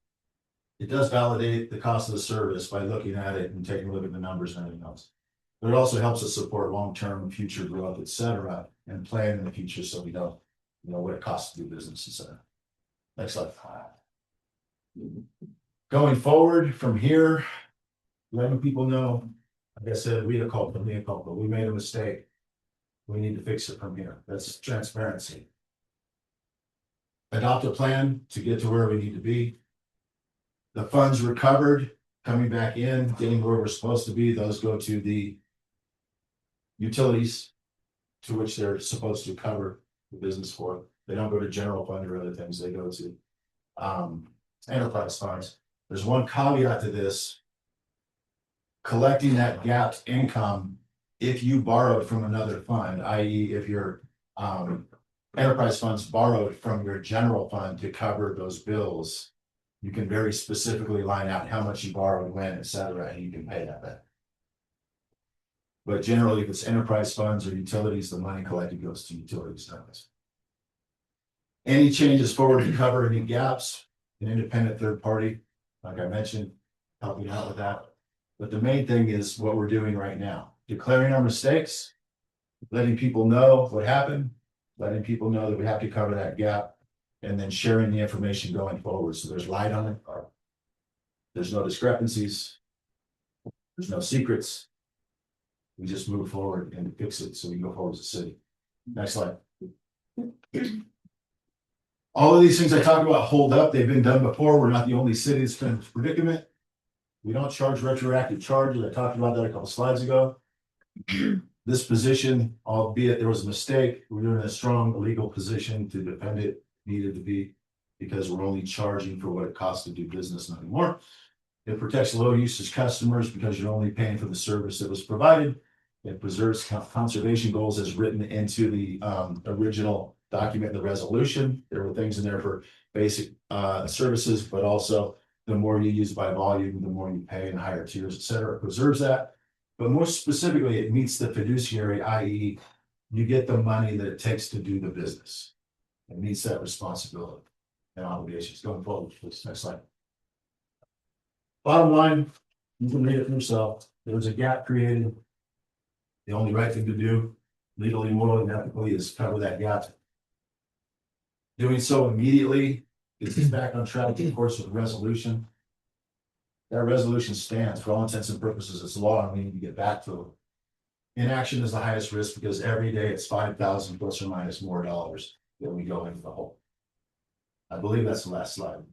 it does validate the cost of the service by looking at it and taking a look at the numbers and everything else. But it also helps us support long-term future growth, et cetera, and plan in the future so we know, what it costs to do business, et cetera. Next slide. Going forward from here, letting people know, like I said, we mea culpa, we made a mistake. We need to fix it from here. That's transparency. Adopt a plan to get to where we need to be. The funds recovered, coming back in, getting where we're supposed to be, those go to the utilities to which they're supposed to cover the business for. They don't go to general fund or other things, they go to enterprise funds. There's one caveat to this. Collecting that gapped income, if you borrowed from another fund, i.e. if your enterprise funds borrowed from your general fund to cover those bills, you can very specifically line out how much you borrowed, when, et cetera, and you can pay that back. But generally, if it's enterprise funds or utilities, the money collected goes to utilities. Any changes forward to cover any gaps, an independent third party, like I mentioned, helping out with that. But the main thing is what we're doing right now, declaring our mistakes, letting people know what happened, letting people know that we have to cover that gap, and then sharing the information going forward. So there's light on it. There's no discrepancies. There's no secrets. We just move forward and fix it so we can go forward as a city. Next slide. All of these things I talked about hold up. They've been done before. We're not the only city that's been in this predicament. We don't charge retroactive charges. I talked about that a couple slides ago. This position, albeit there was a mistake, we're in a strong legal position to defend it, needed to be, because we're only charging for what it costs to do business, not anymore. It protects low usage customers because you're only paying for the service that was provided. It preserves conservation goals as written into the original document, the resolution. There were things in there for basic services, but also the more you use by volume, the more you pay in higher tiers, et cetera. It preserves that. But more specifically, it meets the fiduciary, i.e. you get the money that it takes to do the business. It meets that responsibility and obligations going forward. Please, next slide. Bottom line, you can read it for yourself. There was a gap created. The only right thing to do, legally, morally, and ethically, is cover that gap. Doing so immediately gets us back on track, of course, with resolution. That resolution stands for all intents and purposes. It's law, and we need to get back to it. Inaction is the highest risk because every day it's 5,000 plus or minus more dollars that we go into the hole. I believe that's the last slide.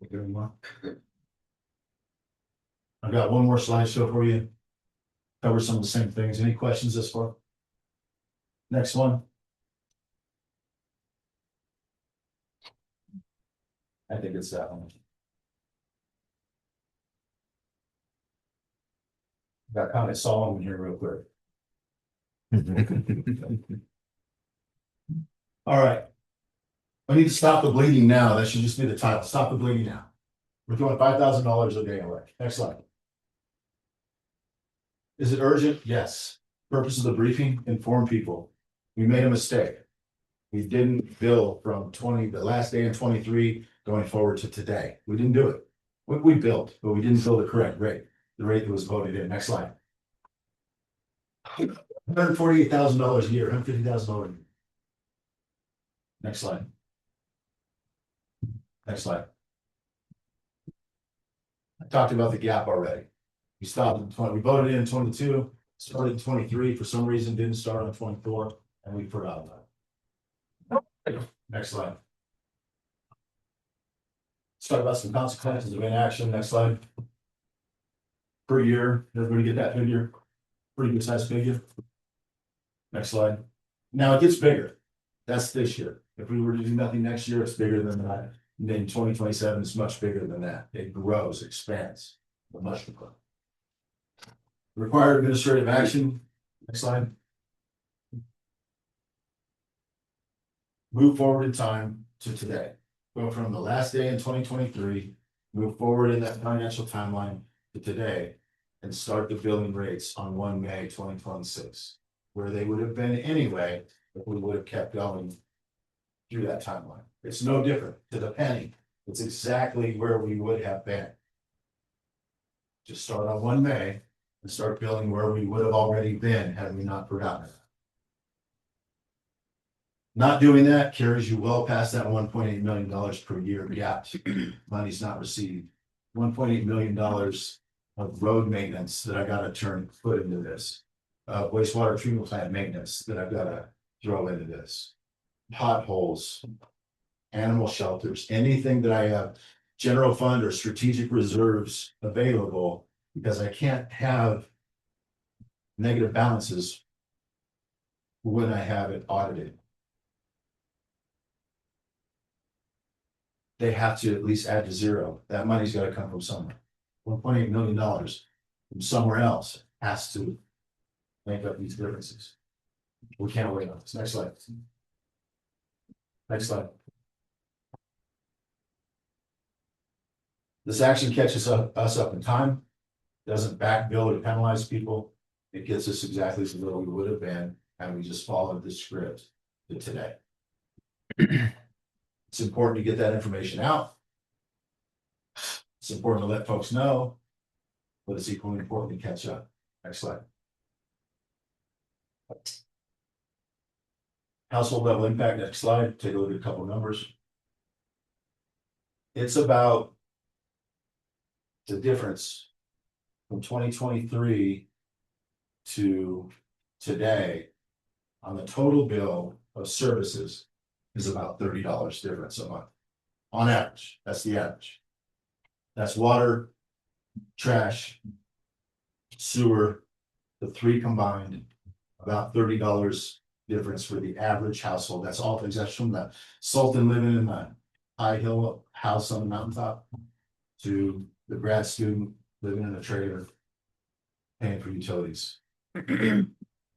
I've got one more slideshow for you. Cover some of the same things. Any questions this far? Next one. I think it's that one. Got Connie Solomon here real quick. All right. I need to stop the bleeding now. That should just be the title. Stop the bleeding now. We're throwing $5,000 a day away. Next slide. Is it urgent? Yes. Purpose of the briefing, inform people. We made a mistake. We didn't bill from the last day in 23 going forward to today. We didn't do it. We billed, but we didn't bill the correct rate. The rate that was voted in. Next slide. $148,000 a year, $150,000 a year. Next slide. Next slide. I talked about the gap already. We stopped in 20, we voted in 22, started in 23, for some reason didn't start on 24, and we forgot about it. Next slide. Let's talk about some consequences of inaction. Next slide. Per year, everybody get that figure? Pretty good size figure. Next slide. Now it gets bigger. That's this year. If we were to do nothing next year, it's bigger than that. And then 2027 is much bigger than that. It grows, expands. Much bigger. Required administrative action. Next slide. Move forward in time to today. Go from the last day in 2023, move forward in that financial timeline to today, and start the billing rates on 1 May 2026, where they would have been anyway if we would have kept going through that timeline. It's no different to the penny. It's exactly where we would have been. Just start on 1 May and start building where we would have already been had we not forgotten it. Not doing that carries you well past that $1.8 million per year gap. Money's not received. $1.8 million of road maintenance that I gotta put into this. Wastewater treatment plant maintenance that I've gotta throw into this. Potholes, animal shelters, anything that I have general fund or strategic reserves available, because I can't have negative balances when I have it audited. They have to at least add to zero. That money's gotta come from somewhere. $1.8 million from somewhere else has to make up these differences. We can't wait on this. Next slide. Next slide. This action catches us up in time, doesn't back bill or penalize people. It gets us exactly to where we would have been, and we just followed the script to today. It's important to get that information out. It's important to let folks know, but it's equally important to catch up. Next slide. Household level impact, next slide, take a look at a couple of numbers. It's about the difference from 2023 to today on the total bill of services is about $30 difference a month. On average, that's the average. That's water, trash, sewer, the three combined, about $30 difference for the average household. That's all things. That's from the Sultan living in the high hill house on the mountaintop to the grad student living in a trailer paying for utilities.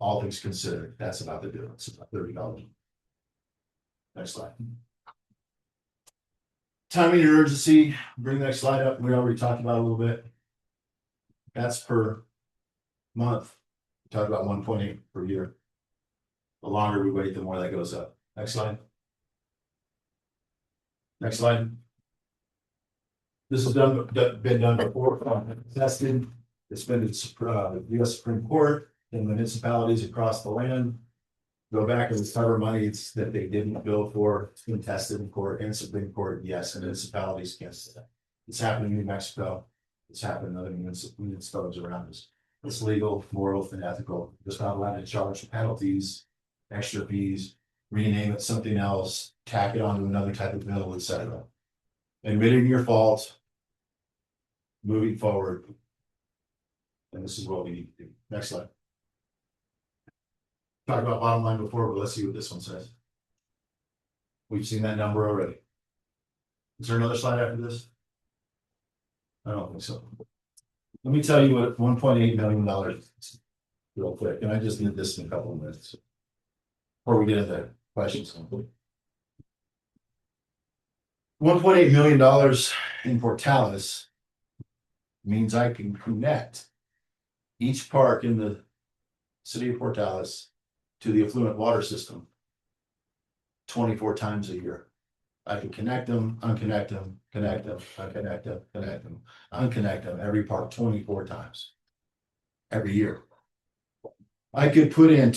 All things considered, that's about the difference, about $30. Next slide. Timing and urgency, bring the next slide up. We already talked about it a little bit. That's per month. We talked about 1.8 per year. The longer we wait, the more that goes up. Next slide. Next slide. This has been done before, tested. It's been in the US Supreme Court in municipalities across the land. Go back and recover monies that they didn't bill for. It's been tested in court and Supreme Court, yes, and municipalities against it. It's happening in New Mexico. It's happening in other municipalities around us. It's legal, moral, and ethical. Just not allowed to charge penalties, extra fees, rename it something else, tack it onto another type of bill, etc. Admitting your fault, moving forward. And this is what we need to do. Next slide. Talked about bottom line before, but let's see what this one says. We've seen that number already. Is there another slide after this? I don't think so. Let me tell you what $1.8 million is real quick, and I just need this in a couple of minutes before we get into questions. $1.8 million in Portales means I can connect each park in the city of Portales to the affluent water system 24 times a year. I can connect them, unconnect them, connect them, unconnect them, connect them, unconnect them, every park 24 times every year. I could put in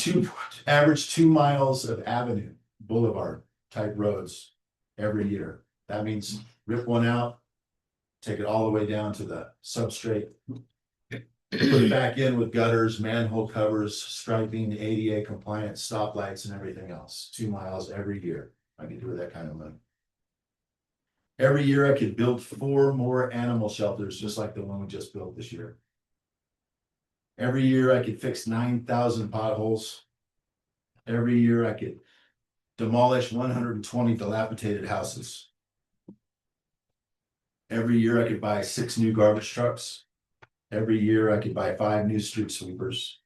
average 2 miles of avenue, boulevard type roads every year. That means rip one out, take it all the way down to the substrate, put it back in with gutters, manhole covers, striping, ADA compliant stoplights and everything else. 2 miles every year. I can do that kind of money. Every year I could build 4 more animal shelters, just like the one we just built this year. Every year I could fix 9,000 potholes. Every year I could demolish 120 dilapidated houses. Every year I could buy 6 new garbage trucks. Every year I could buy 5 new street sweepers.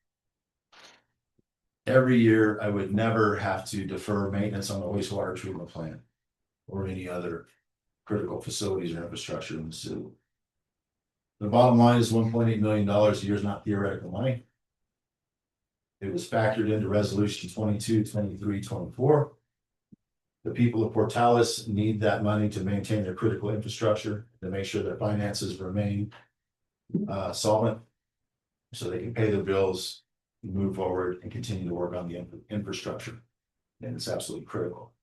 Every year I would never have to defer maintenance on the wastewater treatment plant or any other critical facilities or infrastructure in the city. The bottom line is $1.8 million a year is not theoretical money. It was factored into resolution 22, 23, 24. The people of Portales need that money to maintain their critical infrastructure, to make sure their finances remain solvent. So they can pay their bills, move forward and continue to work on the infrastructure. And it's absolutely critical.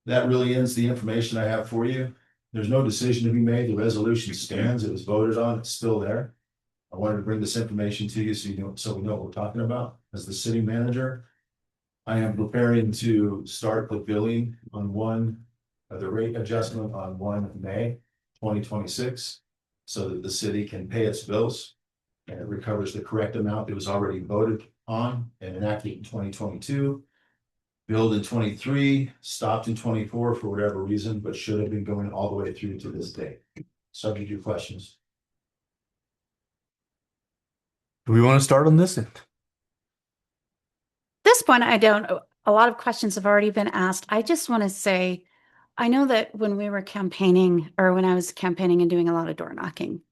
That really ends the information I have for you. There's no decision to be made. The resolution stands. It was voted on. It's still there. I wanted to bring this information to you so you know, so we know what we're talking about. As the city manager, I am preparing to start the billing on the rate adjustment on 1 May 2026, so that the city can pay its bills and it recovers the correct amount that was already voted on and enacted in 2022. Billed in 23, stopped in 24 for whatever reason, but should have been going all the way through to this day. Subject to your questions. Do we want to start on this end? This point, I don't, a lot of questions have already been asked. I just want to say, I know that when we were campaigning, or when I was campaigning and doing a lot of door knocking,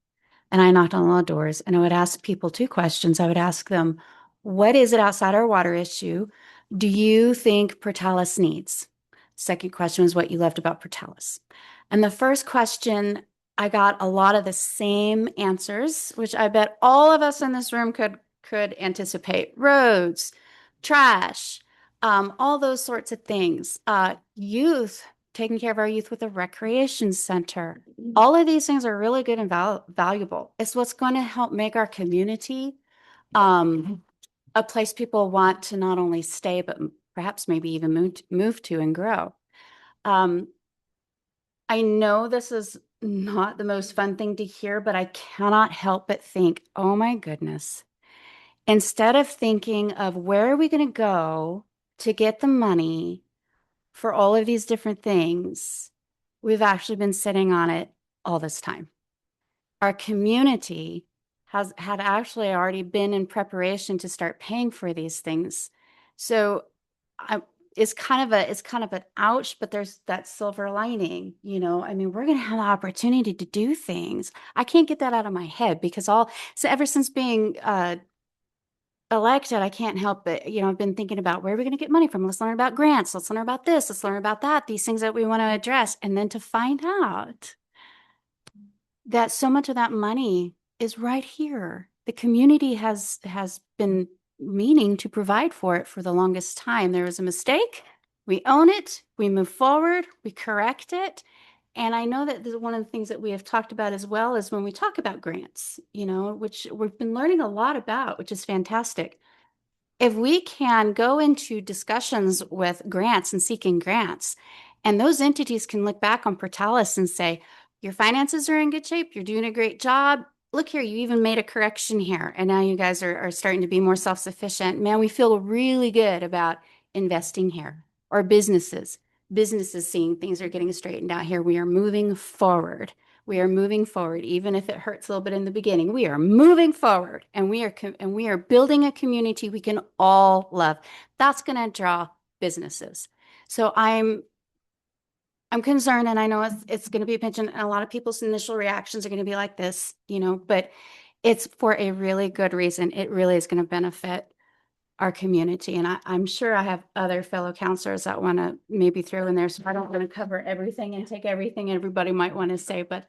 and I knocked on a lot of doors, and I would ask people 2 questions. I would ask them, what is it outside our water issue do you think Portales needs? Second question was what you loved about Portales. And the first question, I got a lot of the same answers, which I bet all of us in this room could anticipate. Roads, trash, all those sorts of things. Youth, taking care of our youth with a recreation center. All of these things are really good and valuable. It's what's going to help make our community a place people want to not only stay, but perhaps maybe even move to and grow. I know this is not the most fun thing to hear, but I cannot help but think, oh my goodness, instead of thinking of where are we going to go to get the money for all of these different things, we've actually been sitting on it all this time. Our community had actually already been in preparation to start paying for these things. So it's kind of an ouch, but there's that silver lining, you know. I mean, we're going to have the opportunity to do things. I can't get that out of my head because ever since being elected, I can't help but, you know, I've been thinking about where are we going to get money from? Let's learn about grants. Let's learn about this. Let's learn about that. These things that we want to address. And then to find out that so much of that money is right here. The community has been meaning to provide for it for the longest time. There was a mistake. We own it. We move forward. We correct it. And I know that one of the things that we have talked about as well is when we talk about grants, you know, which we've been learning a lot about, which is fantastic. If we can go into discussions with grants and seeking grants, and those entities can look back on Portales and say, your finances are in good shape. You're doing a great job. Look here, you even made a correction here. And now you guys are starting to be more self-sufficient. Man, we feel really good about investing here. Or businesses seeing things are getting straightened out here. We are moving forward. We are moving forward, even if it hurts a little bit in the beginning. We are moving forward, and we are building a community we can all love. That's going to draw businesses. So I'm concerned, and I know it's going to be a pinch, and a lot of people's initial reactions are going to be like this, you know, but it's for a really good reason. It really is going to benefit our community. And I'm sure I have other fellow counselors that want to maybe throw in there. So I don't want to cover everything and take everything everybody might want to say, but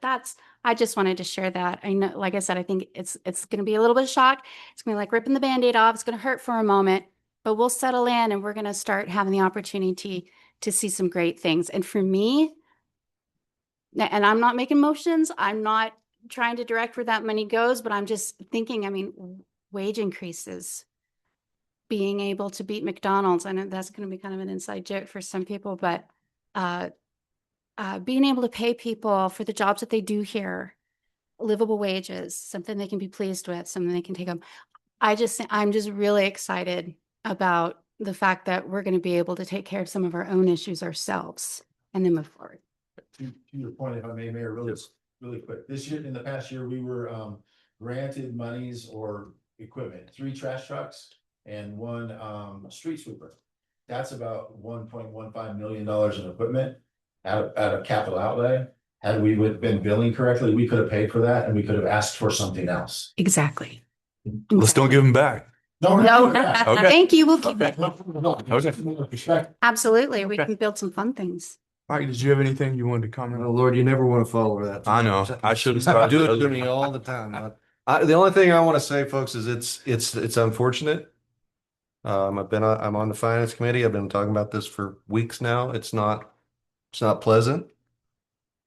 I just wanted to share that. I know, like I said, I think it's going to be a little bit of shock. It's going to be like ripping the Band-Aid off. It's going to hurt for a moment, but we'll settle in and we're going to start having the opportunity to see some great things. And for me, and I'm not making motions, I'm not trying to direct where that money goes, but I'm just thinking, I mean, wage increases, being able to beat McDonald's. I know that's going to be kind of an inside joke for some people, but being able to pay people for the jobs that they do here, livable wages, something they can be pleased with, something they can take home. I'm just really excited about the fact that we're going to be able to take care of some of our own issues ourselves and then move forward. To your point, if I may, Mayor, really quick. This year, in the past year, we were granted monies or equipment, 3 trash trucks and 1 street sweeper. That's about $1.15 million in equipment out of capital outlay. Had we been billing correctly, we could have paid for that and we could have asked for something else. Exactly. Let's don't give them back. No, Okay. thank you. We'll keep it. Okay. Respect. Absolutely. We can build some fun things. Mike, did you have anything you wanted to comment Oh, on? Lord, you never want to follow that. I know. I should have You started. do it to me all the time. The only thing I want to say, folks, is it's unfortunate. I'm on the finance committee. I've been talking about this for weeks now. It's not pleasant,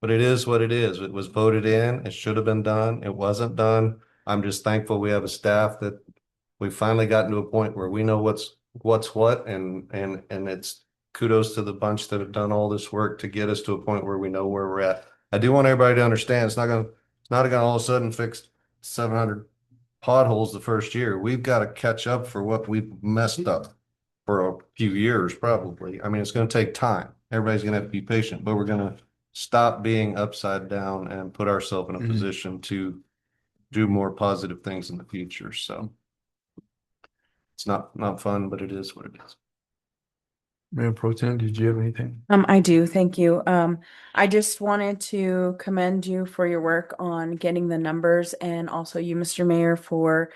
but it is what it is. It was voted in. It should have been done. It wasn't done. I'm just thankful we have a staff that we've finally gotten to a point where we know what's what, and it's kudos to the bunch that have done all this work to get us to a point where we know where we're at. I do want everybody to understand it's not gonna all of a sudden fix 700 potholes the first year. We've got to catch up for what we've messed up for a few years, probably. I mean, it's going to take time. Everybody's going to have to be patient, but we're going to stop being upside down and put ourselves in a Mhm. position to do more positive things in the future. So it's not fun, but it is what it is. Mayor Pro Tem, did you have anything? I do, thank you. I just wanted to commend you for your work on getting the numbers and also you, Mr. Mayor, for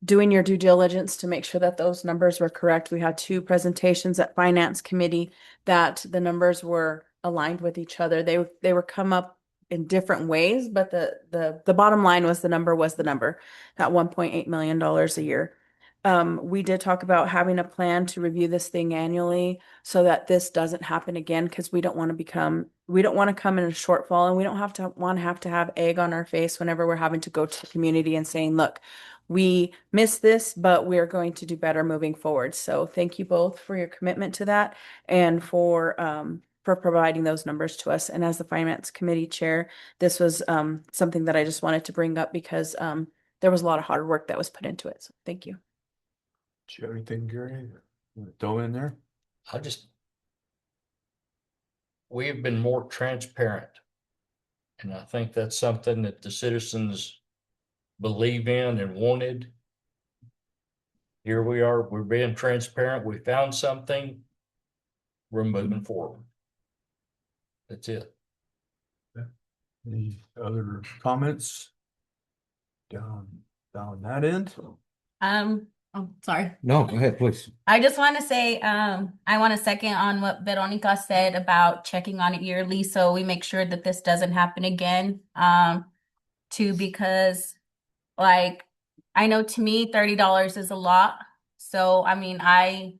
doing your due diligence to make sure that those numbers were correct. We had two presentations at Finance Committee that the numbers were aligned with each other. They were come up in different ways, but the bottom line was the number, that $1.8 million a year. We did talk about having a plan to review this thing annually so that this doesn't happen again, because we don't want to come in a shortfall, and we don't have to have egg on our face whenever we're having to go to the community and saying, look, we missed this, but we're going to do better moving forward. So thank you both for your commitment to that and for providing those numbers to us. And as the Finance Committee Chair, this was something that I just wanted to bring up because there was a lot of hard work that was put into it. So thank you. Do you have anything, Gary? Throw in there? We've been more transparent. And I think that's something that the citizens believe in and wanted. Here we are, we're being transparent. We found something. We're moving forward. That's it. Any other comments? Down that end? Oh, sorry. No, go ahead, please. I just want to say, I want to second on what Veronica said about checking on it yearly, so we make sure that this doesn't happen again. Too, because like, I know to me, $30 is a lot. So, I mean, I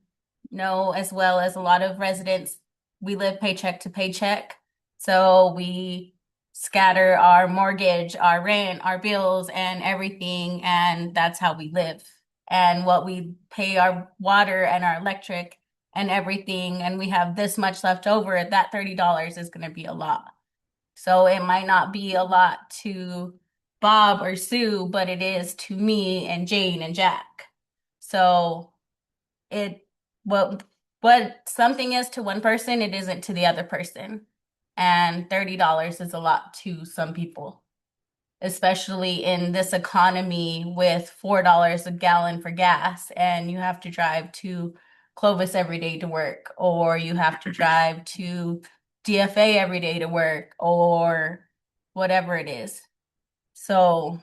know as well as a lot of residents, we live paycheck to paycheck. So we scatter our mortgage, our rent, our bills and everything. And that's how we live. And what we pay our water and our electric and everything. And we have this much left over, that $30 is going to be a lot. So it might not be a lot to Bob or Sue, but it is to me and Jane and Jack. So what something is to one person, it isn't to the other person. And $30 is a lot to some people, especially in this economy with $4 a gallon for gas, and you have to drive to Clovis every day to work, or you have to drive to DFA every day to work, or whatever it is. So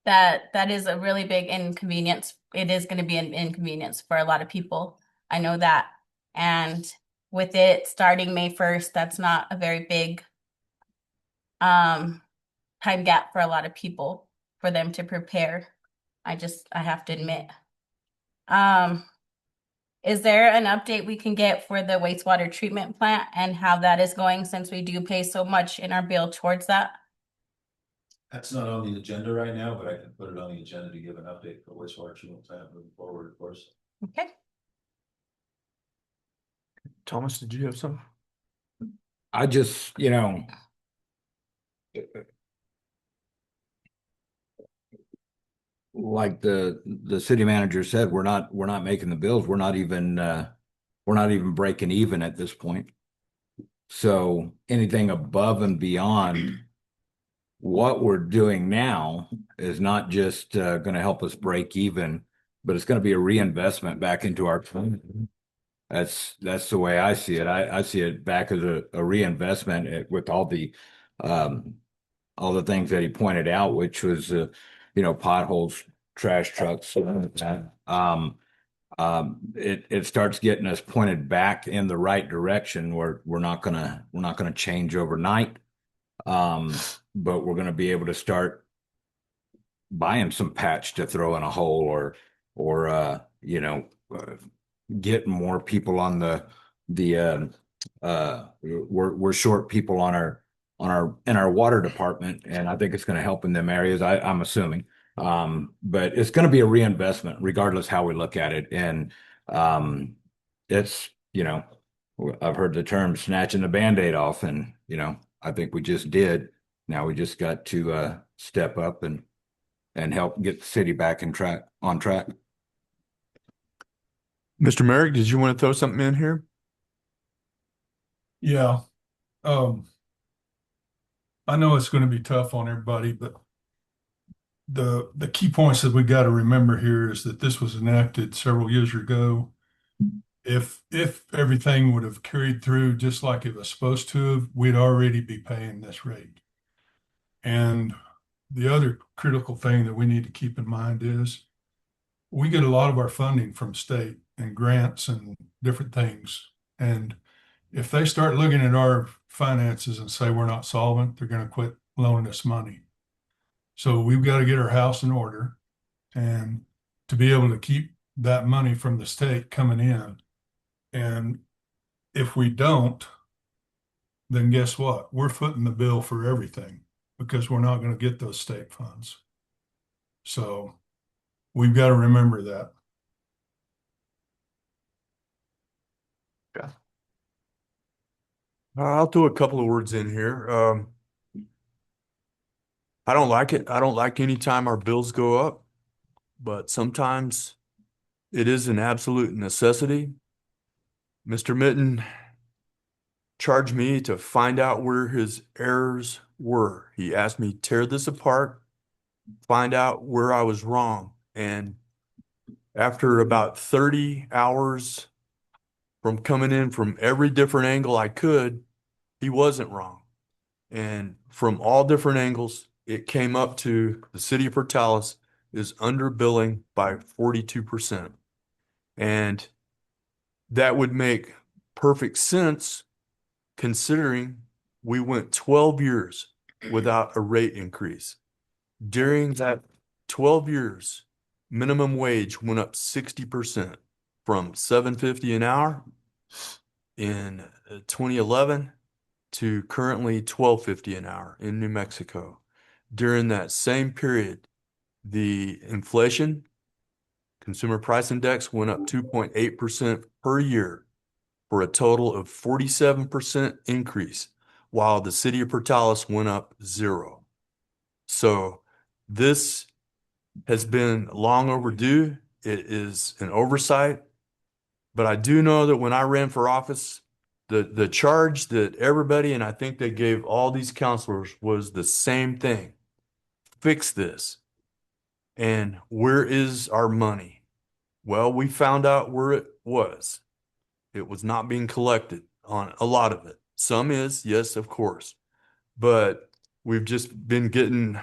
that is a really big inconvenience. It is going to be an inconvenience for a lot of people. I know that. And with it starting May 1st, that's not a very big time gap for a lot of people for them to prepare. I have to admit. Is there an update we can get for the wastewater treatment plant and how that is going, since we do pay so much in our bill towards that? That's not on the agenda right now, but I can put it on the agenda to give an update for wastewater treatment plant moving forward, of course. Okay. Thomas, did you have something? I just, like the city manager said, we're not making the bills. We're not even breaking even at this point. So anything above and beyond what we're doing now is not just going to help us break even, but it's going to be a reinvestment back into our community. That's the way I see it. I see it back as a reinvestment with all the things that he pointed out, which was potholes, trash trucks. it starts getting us pointed back in the right direction where we're not gonna change overnight. But we're gonna be able to start buying some patch to throw in a hole or get more people on we're short people on in our water department, and I think it's going to help in them areas. I'm assuming, but it's going to be a reinvestment regardless how we look at it, and it's I've heard the term snatching the Band-Aid off, and I think we just did. Now we just got to step up and help get the city back on track. Mr. Merrick, did you want to throw something in here? Yeah. I know it's going to be tough on everybody, but the key points that we got to remember here is that this was enacted several years ago. If everything would have carried through just like it was supposed to have, we'd already be paying this rate. And the other critical thing that we need to keep in mind is we get a lot of our funding from state and grants and different things. And if they start looking at our finances and say we're not solvent, they're going to quit loaning us money. So we've got to get our house in order and to be able to keep that money from the state coming in. And if we don't, then guess what? We're footing the bill for everything because we're not going to get those state funds. So we've got to remember that. Yeah. I'll throw a couple of words in here. I don't like it. I don't like any time our bills go up, but sometimes it is an absolute necessity. Mr. Mitten charged me to find out where his errors were. He asked me, tear this apart, find out where I was wrong. And after about 30 hours from coming in from every different angle I could, he wasn't wrong. And from all different angles, it came up to the city of Portales is underbilling by 42%. And that would make perfect sense considering we went 12 years without a rate increase. During that 12 years, minimum wage went up 60% from $7.50 an hour in 2011 to currently $12.50 an hour in New Mexico. During that same period, the inflation, consumer price index went up 2.8% per year for a total of 47% increase, while the city of Portales went up 0. So this has been long overdue. It is an oversight, but I do know that when I ran for office, the charge that everybody, and I think they gave all these counselors, was the same thing. Fix this. And where is our money? Well, we found out where it was. It was not being collected on a lot of it. Some is, yes, of course. But we've just been getting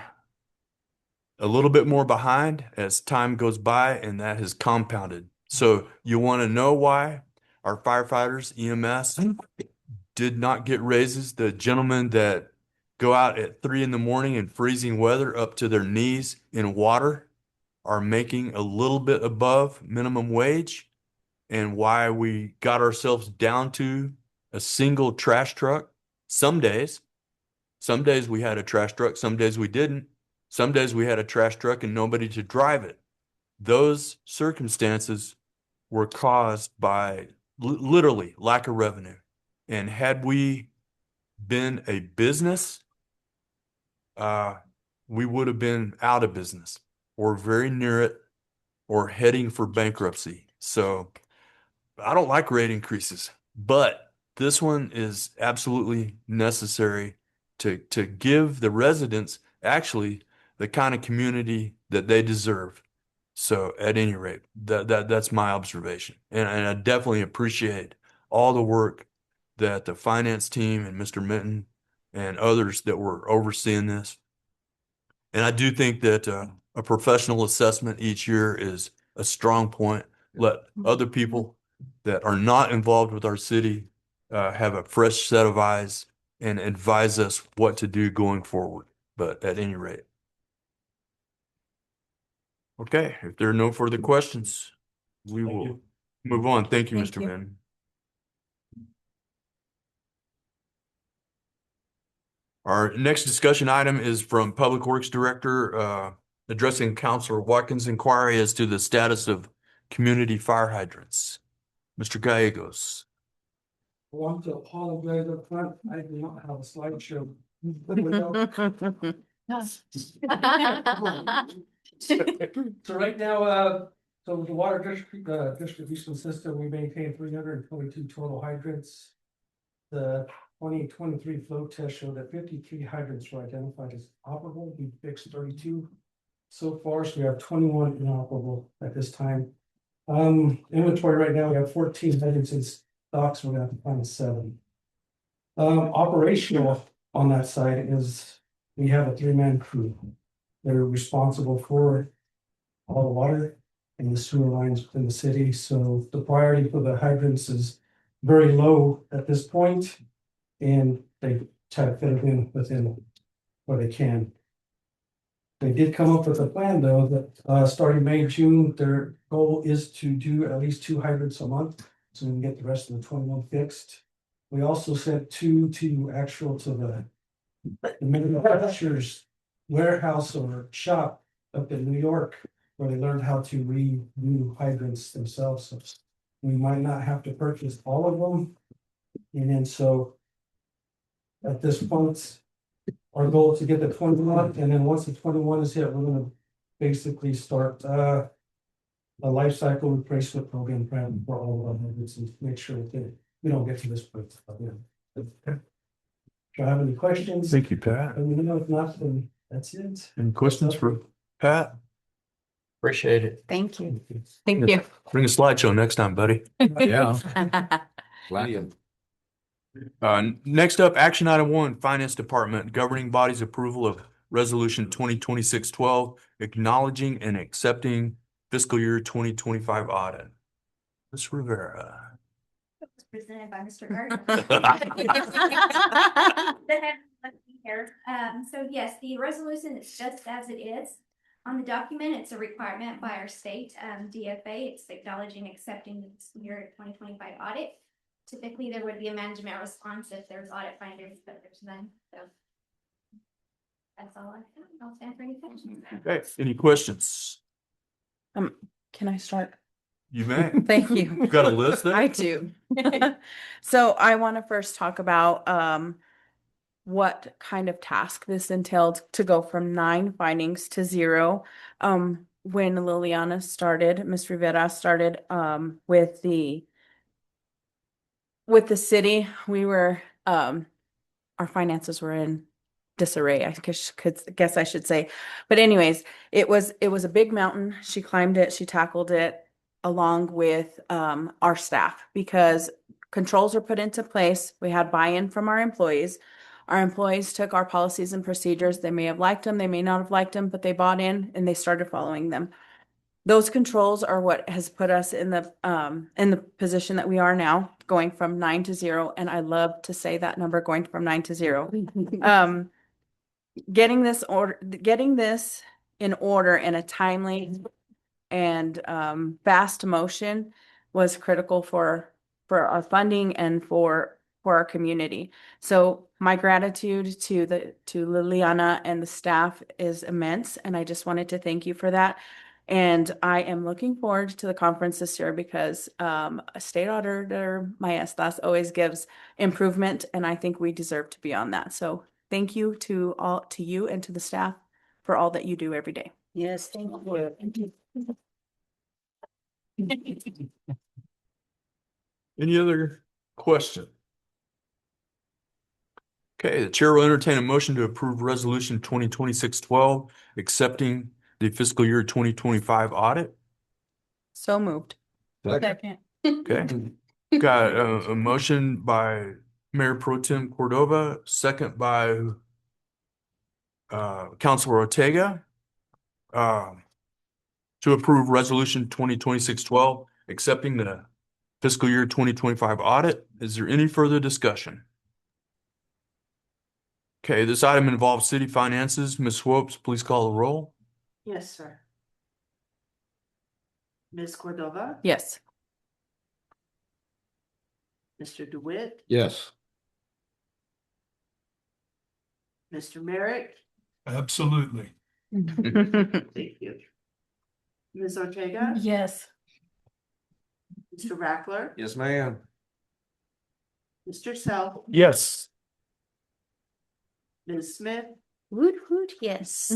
a little bit more behind as time goes by, and that has compounded. So you want to know why our firefighters, EMS, did not get raises? The gentlemen that go out at 3 in the morning in freezing weather up to their knees in water are making a little bit above minimum wage, and why we got ourselves down to a single trash truck. Some days we had a trash truck, some days we didn't. Some days we had a trash truck and nobody to drive it. Those circumstances were caused by literally lack of revenue. And had we been a business, we would have been out of business or very near it or heading for bankruptcy. So I don't like rate increases, but this one is absolutely necessary to give the residents actually the kind of community that they deserve. So at any rate, that's my observation. And I definitely appreciate all the work that the finance team and Mr. Mitten and others that were overseeing this. And I do think that a professional assessment each year is a strong point let other people that are not involved with our city have a fresh set of eyes and advise us what to do going forward. But at any rate. Okay, if there are no further questions, we will move on. Thank you, Thank Mr. you. Mann. Our next discussion item is from Public Works Director, addressing Councilor Watkins' inquiry as to the status of community fire hydrants. Mr. Gallegos. I want to apologize up front. I do not have a slideshow. So right now, so the water distribution system, we maintain 322 total hydrants. The 2023 flow test showed that 53 hydrants were identified as operable. We fixed 32 so far, so we have 21 inoperable at this time. Inventory right now, we have 14 hydrants in stocks. We're gonna have to find 7. Operational on that side is we have a 3-man crew. They're responsible for all the water and the sewer lines within the city. So the priority for the hydrants is very low at this point, and they try to fit it in within where they can. They did come up with a plan though that starting May, June, their goal is to do at least 2 hydrants a month, so we can get the rest of the 21 fixed. We also sent 2 to the manufacturer's warehouse or shop up in New York, where they learned how to redo hydrants themselves. So we might not have to purchase all of them. And then so at this point, our goal is to get the 21, and then once the 21 is hit, we're gonna basically start a life cycle replacement program plan for all of our hydrants and make sure that we don't get to this point. Do I have any questions? Thank you, Pat. And you know, if not, then that's it. Any questions for Pat? Appreciate it. Thank you. Thank you. Bring a slideshow next time, buddy. Yeah. Next up, action item 1, Finance Department, governing body's approval of resolution 2026-12, acknowledging and accepting fiscal year 2025 audit. Ms. Rivera. Presented by Mr. Gardner. Here. So yes, the resolution is just as it is. On the document, it's a requirement by our state DFA. It's acknowledging accepting the year 2025 audit. Typically, there would be a management response if there's audit findings, but there's none. So that's all I have. I'll stand for any questions. Okay, any questions? Can I start? You may. Thank you. You got a list there? I do. So I want to first talk about what kind of task this entailed to go from 9 findings to 0. When Liliana started, Ms. Rivera started with the city, we were our finances were in disarray, I guess I should say. But anyways, it was a big mountain. She climbed it, she tackled it along with our staff, because controls were put into place. We had buy-in from our employees. Our employees took our policies and procedures. They may have liked them, they may not have liked them, but they bought in and they started following them. Those controls are what has put us in the position that we are now, going from 9 to 0. And I love to say that number, going from 9 to 0. Getting this in order in a timely and fast motion was critical for our funding and for our community. So my gratitude to Liliana and the staff is immense, and I just wanted to thank you for that. And I am looking forward to the conference this year, because a state auditor, Maestas, always gives improvement, and I think we deserve to be on that. So thank you to you and to the staff for all that you do every day. Yes, thank you. Thank you. Any other question? Okay, the chair will entertain a motion to approve resolution 2026-12, accepting the fiscal year 2025 audit. So moved. Second. Okay, got a motion by Mayor Pro Tem Cordova, second by Councilor Ortega, to approve resolution 2026-12, accepting the fiscal year 2025 audit. Is there any further discussion? Okay, this item involves city finances. Ms. Swopes, please call the roll. Yes, sir. Ms. Cordova? Yes. Mr. DeWitt? Yes. Mr. Merrick? Absolutely. Thank you. Ms. Ortega? Yes. Mr. Rackler? Yes, ma'am. Mr. Self? Yes. Ms. Smith? Woot woot, yes.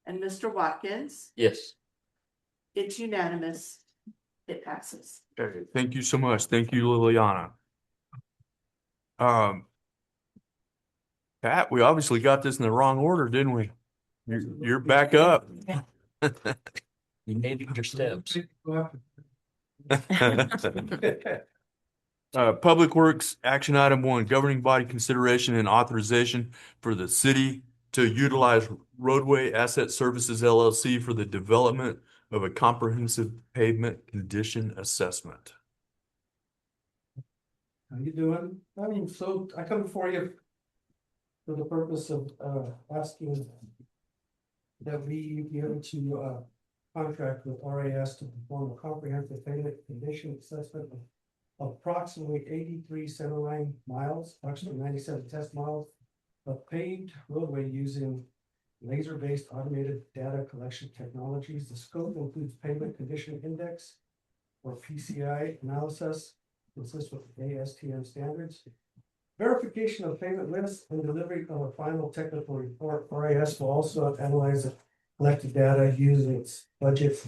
And Mr. Watkins? Yes. It's unanimous. It passes. Okay, thank you so much. Thank you, Liliana. Pat, we obviously got this in the wrong order, didn't we? You're back up. You made your steps. Public Works Action Item 1, governing body consideration and authorization for the city to utilize Roadway Asset Services LLC for the development of a comprehensive pavement condition assessment. How you doing? So I come before you for the purpose of asking that we be able to contract with RAS to perform a comprehensive pavement condition assessment of approximately 83 centerline miles, approximately 97 test miles of paved roadway using laser-based automated data collection technologies. The scope includes pavement condition index or PCI analysis, consistent with ASTM standards. Verification of payment lists and delivery of a final technical report. RAS will also analyze the collected data using its budget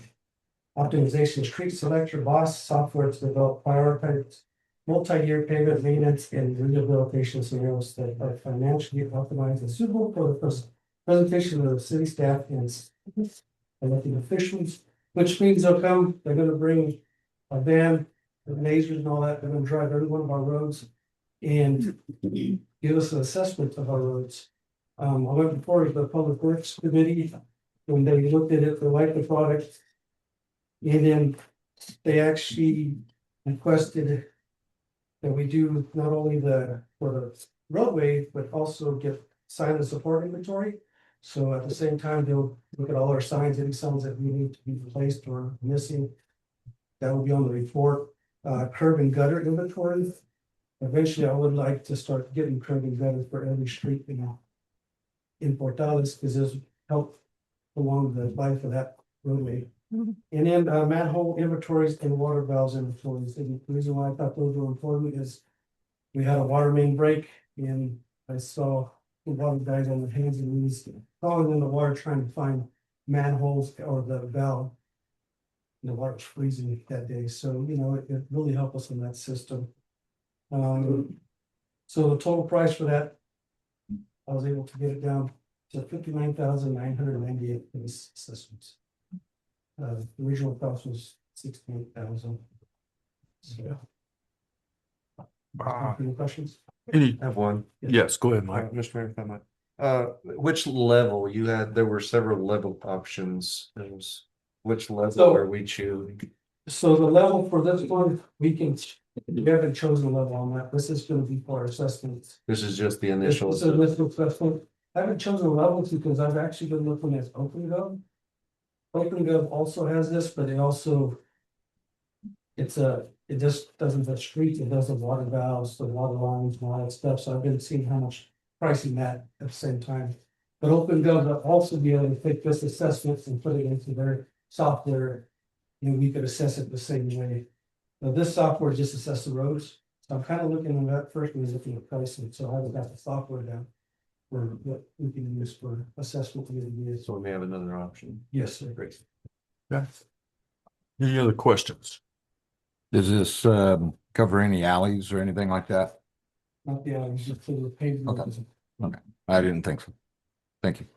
optimization street selector BOSS software to develop prioritized multi-year payment maintenance and rehabilitation scenarios that are financially optimized and suitable for the presentation of the city staff and elected officials, which means they're gonna bring a van with lasers and all that. They're gonna drive every one of our roads and give us an assessment of our roads. I went before the Public Works Committee, when they looked at it, they liked the product. And then they actually requested that we do not only for the roadway, but also get sign and support inventory. So at the same time, they'll look at all our signs, any signs that we need to be replaced or missing. That will be on the report. Curb and gutter inventory. Eventually, I would like to start getting curb and gutter for every street, in Portales, because there's help along the life of that roadway. And then manhole inventories and water valves inventories. And the reason why I thought those were important is we had a water main break and I saw the water guys on their hands and knees falling in the water trying to find manholes or the valve. The water was freezing that day, so it really helped us in that system. So the total price for that, I was able to get it down to $59,998 for this systems. The original cost was $68,000. So. Any questions? Any, I have one. yes, go ahead, Mike. Mr. Mayor, if I might. Which level you had? There were several level options. Which level are we choosing? So the level for this one, we haven't chosen a level on that. This is gonna be for our assessments. This is just the initial. This is initial assessment. I haven't chosen levels because I've actually been looking at OpenGov. OpenGov also has this, but it also. It just doesn't the streets, it does the water valves, the water lines and all that stuff. So I've been seeing how much pricing that at the same time. But OpenGov will also be able to take this assessment and put it into their software. And we could assess it the same way. Now this software just assesses the roads. So I'm kind of looking at that first, was looking at pricing. So I haven't got the software down for what we can use for assessment. So we may have another option. Yes, sir. Great. Any other questions? Does this cover any alleys or anything like that? Not the alleys, just for the pavement. Okay. I didn't think so. Thank you.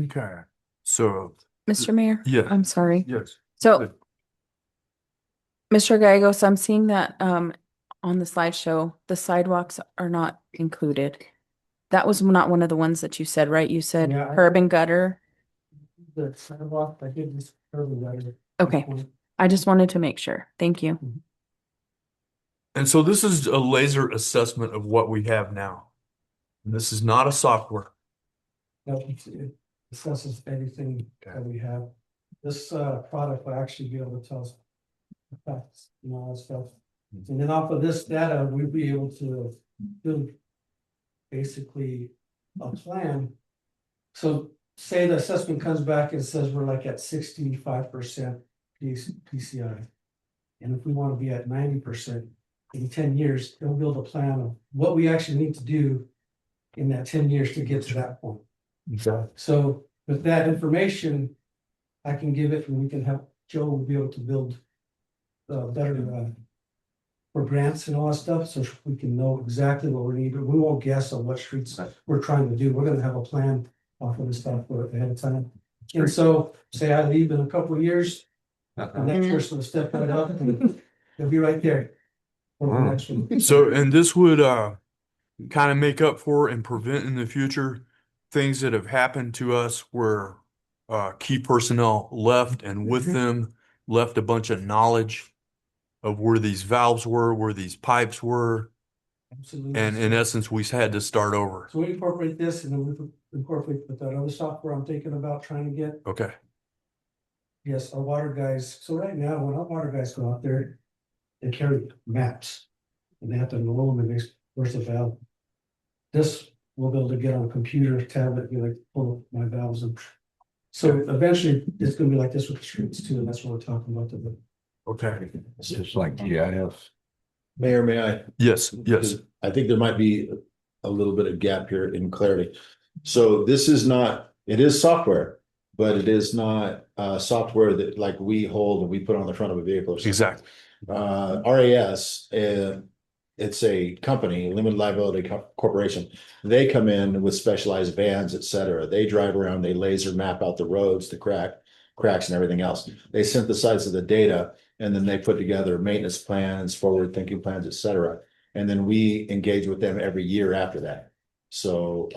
Okay, so, Mr. Mayor? yeah. I'm sorry. Yes. So, Mr. Gallegos, I'm seeing that on the slideshow, the sidewalks are not included. That was not one of the ones that you said, right? You said Yeah. curb and gutter. the sidewalk, I did this earlier. letter. Okay, I just wanted to make sure. Thank you. And so this is a laser assessment of what we have now. This is not a software. No, it assesses everything that we have. This product will actually be able to tell us the facts and all that stuff. And then off of this data, we'll be able to build basically a plan. So say the assessment comes back and says we're like at 65% PCI. And if we want to be at 90% in 10 years, they'll build a plan of what we actually need to do in that 10 years to get to that point. Okay. So with that information, I can give it and we can help Joe will be able to build better for grants and all that stuff, so we can know exactly what we need. We won't guess on what streets we're trying to do. We're gonna have a plan off of the stuff ahead of time. And so say I leave in a couple of years, the next person will step right up and they'll be right there. For the next one. So, and this would kind of make up for and prevent in the future things that have happened to us where key personnel left and with them left a bunch of knowledge of where these valves were, where these pipes were, Absolutely. and in essence, we had to start over. So we incorporate this and then we incorporate with that other software I'm thinking about trying to get. Okay. Yes, our water guys, so right now, when our water guys go out there, they carry maps. And they have to know them and where's the valve. This we'll be able to get on a computer, tablet, be like, pull my valves and. So eventually, it's gonna be like this with the streets too, and that's what we're talking about today. Okay. It's just like GIS. Mayor, may I? Yes, yes. I think there might be a little bit of gap here in clarity. So this is not, it is software, but it is not software that like we hold and we put on the front of a vehicle. Or something. Exactly. RAS, it's a company, limited liability corporation. They come in with specialized vans, et cetera. They drive around, they laser map out the roads, the cracks and everything else. They synthesize the data and then they put together maintenance plans, forward thinking plans, et cetera. And then we engage with them every year after that. So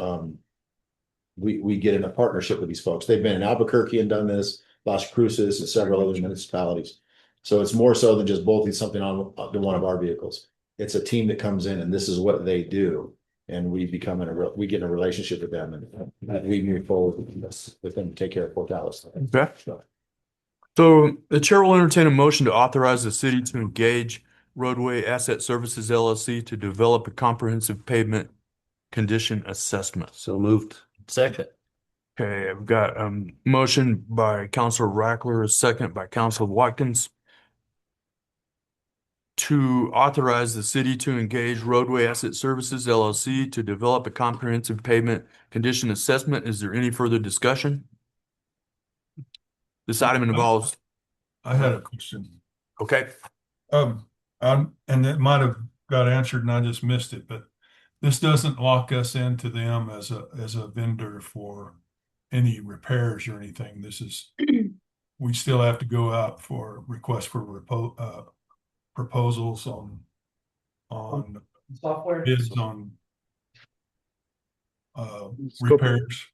we get in a partnership with these folks. They've been in Albuquerque and done this, Las Cruces and several other municipalities. So it's more so than just bolting something on to one of our vehicles. It's a team that comes in and this is what they do. And we become we get in a relationship with them and we move forward with them to take care of Fort Dallas. Okay. So the chair will entertain a motion to authorize the city to engage Roadway Asset Services LLC to develop a comprehensive pavement condition assessment. So moved. Second. Okay, I've got a motion by Councilor Rackler, a second by Councilor Watkins to authorize the city to engage Roadway Asset Services LLC to develop a comprehensive pavement condition assessment. Is there any further discussion? This item involves, I had a question. okay, And it might have got answered and I just missed it, but this doesn't lock us into them as a vendor for any repairs or anything. This is, we still have to go out for requests for proposals on Software. bids on Scope. repairs.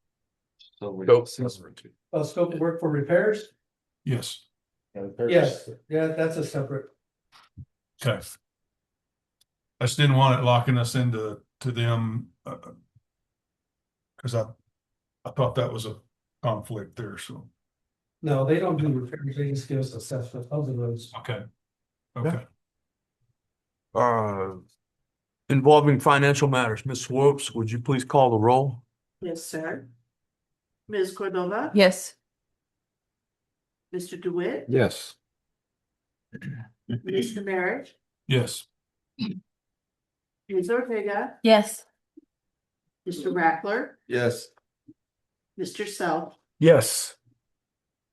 Scope of work for repairs? Yes. Yes, yeah, that's a separate. Okay. I just didn't want it locking us into them, because I thought that was a conflict there, so, No, they don't do repairs, they just give us assessment of the roads. okay. Okay. involving financial matters. Ms. Swopes, would you please call the roll? Yes, sir. Ms. Cordova? Yes. Mr. DeWitt? Yes. Mr. Merritt? Yes. Ms. Ortega? Yes. Mr. Rackler? Yes. Mr. Self? Yes.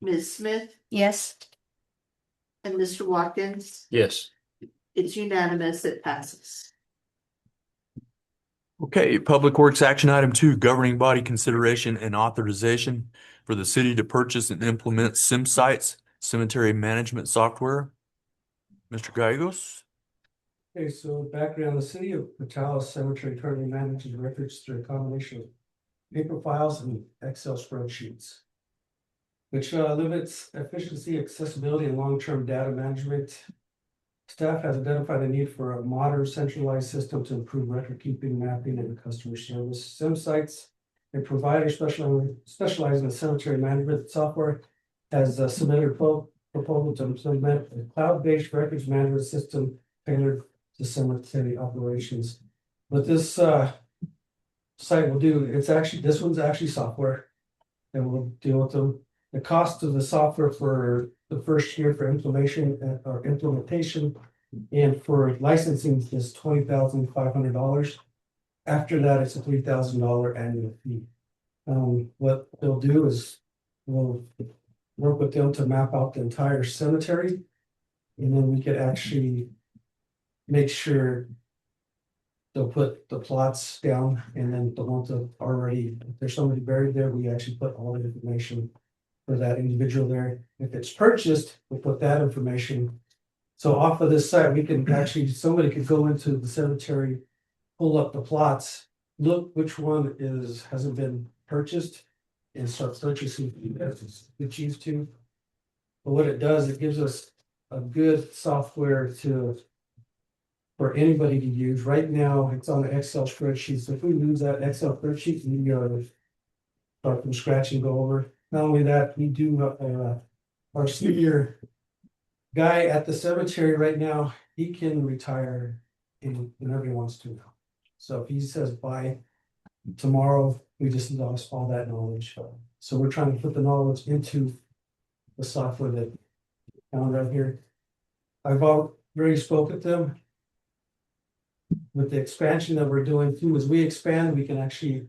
Ms. Smith? Yes. And Mr. Watkins? Yes. It's unanimous, it passes. Okay, Public Works Action Item 2, governing body consideration and authorization for the city to purchase and implement SimSites cemetery management software. Mr. Gallegos? Okay, so background, the city of Portales Cemetery currently manages records through a combination of paper files and Excel spreadsheets. which limits efficiency, accessibility, and long-term data management. Staff has identified a need for a modern centralized system to improve record keeping, mapping, and customer service. SimSites, a provider specializing in cemetery management software, has submitted a proposal to implement a cloud-based records management system tailored to cemetery operations. What this site will do, this one's actually software, and we'll deal with them. The cost of the software for the first year for implementation and for licensing is $20,500. After that, it's a $3,000 annual fee. What they'll do is we'll work with them to map out the entire cemetery, and then we could actually make sure they'll put the plots down, and then the ones that already, if there's somebody buried there, we actually put all the information for that individual there. If it's purchased, we'll put that information. So off of this site, we can actually, somebody could go into the cemetery, pull up the plots, look which one hasn't been purchased, and start purchasing if we choose to. But what it does, it gives us a good software for anybody to use. Right now, it's on the Excel spreadsheet. So if we lose that Excel spreadsheet, we gotta start from scratch and go over. Not only that, we do our senior guy at the cemetery right now, he can retire whenever he wants to. So if he says bye tomorrow, we just lost all that knowledge. So we're trying to put the knowledge into the software that I found right here. I've already spoke with them. With the expansion that we're doing too, as we expand, we can actually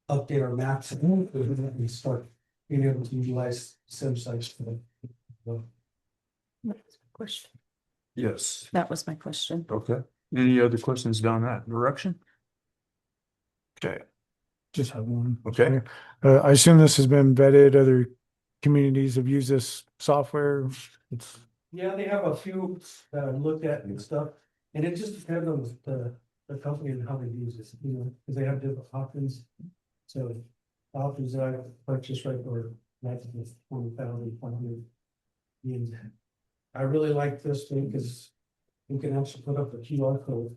update our maps and start being able to utilize SimSites for the Question. Yes. That was my question. Okay. Any other questions down that direction? Okay. Just have one. Okay. I assume this has been vetted, other communities have used this software. It's Yeah, they have a few that I've looked at and stuff, and it just depends on the company and how they use it, because they have different options. So options that I purchased right for $20,500. And I really like this thing because you can actually put up a QR code.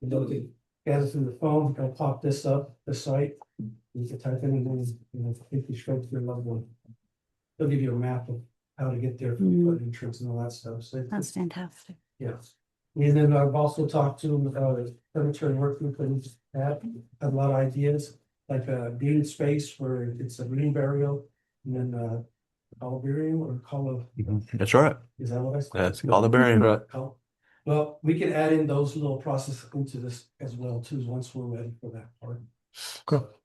You know, it has in the phone, it'll pop this up, the site. You can type in and then take you straight to your loved one. They'll give you a map of how to get there from the entrance and all that stuff. So That's fantastic. yes. And then I've also talked to them about a cemetery work group and had a lot of ideas, like a green space where it's a green burial and then columbarium or That's right. is that what I said? That's columbarium, right? Well, we can add in those little processes into this as well too, once we're ready for that part.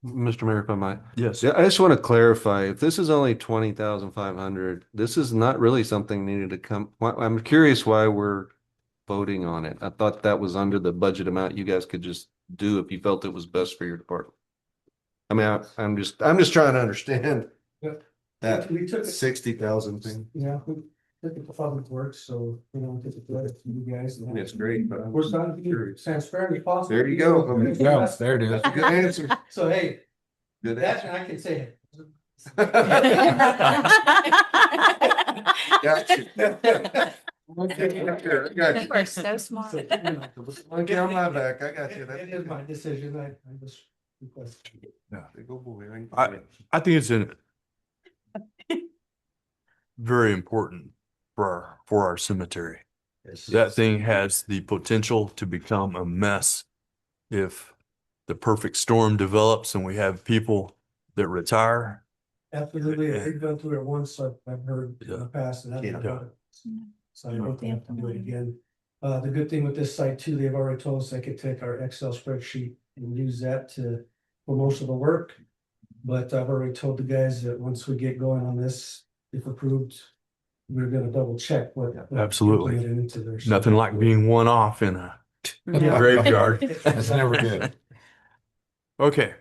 Mr. Mayor, if I might. Yes. Yeah, I just want to clarify, if this is only 20,500, this is not really something needed to come. I'm curious why we're voting on it. I thought that was under the budget amount you guys could just do if you felt it was best for your department. I mean, I'm just trying to understand Yep. that We took it, 60,000 thing. yeah, we took it to public works, so we don't get the credit to you guys. And it's great, but I'm We're trying to be curious. transparent as possible. There you go. I mean, Yeah, there it is. That's a good answer. So hey, Good that answer. I can say. Got you. You are so smart. One get on my back. I got you. It is my decision. I just request. Big old boy. I think it's very important for our cemetery. That thing has the potential to become a mess if the perfect storm develops and we have people that retire. Absolutely, they've gone through it once, so I've heard in the past, and that's Yeah. about it. So I don't have to do it again. The good thing with this site too, they've already told us they could take our Excel spreadsheet and use that for most of the work. But I've already told the guys that once we get going on this, if approved, we're gonna double check what. Absolutely. implemented into their Nothing like being one off in a Yeah. graveyard. That's never good. Okay.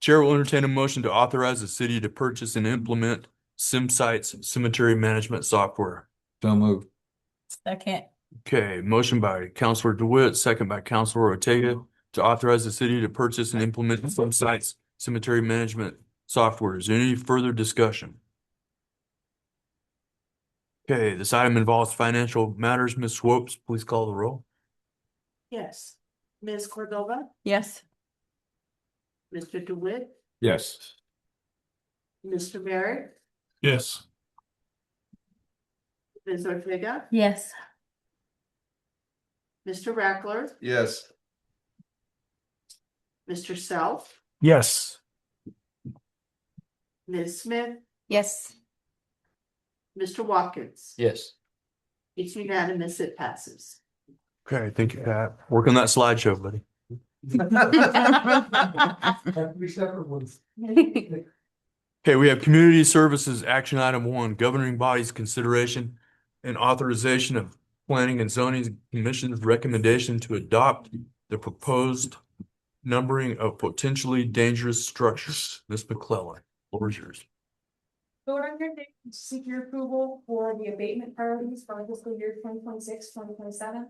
Chair will entertain a motion to authorize the city to purchase and implement SimSites cemetery management software. So moved. Second. Okay, motion by Counselor DeWitt, second by Counselor Ortega to authorize the city to purchase and implement SimSites cemetery management software. Is there any further discussion? Okay, this item involves financial matters. Ms. Swopes, please call the roll. Yes. Ms. Cordova, Yes. Mr. DeWitt, Yes. Mr. Barrett, Yes. Ms. Ortega, Yes. Mr. Rackler, Yes. Mr. Self, Yes. Ms. Smith, Yes. Mr. Watkins. Yes. It's unanimous, it passes. Okay, thank you, Pat. Work on that slideshow, buddy. Three separate ones. Okay, we have community services action item 1, governing bodies consideration and authorization of planning and zoning commission's recommendation to adopt the proposed numbering of potentially dangerous structures. Ms. McClellan, floor is yours. So what I'm here to seek your approval for the abatement priorities for fiscal year 2026-2027.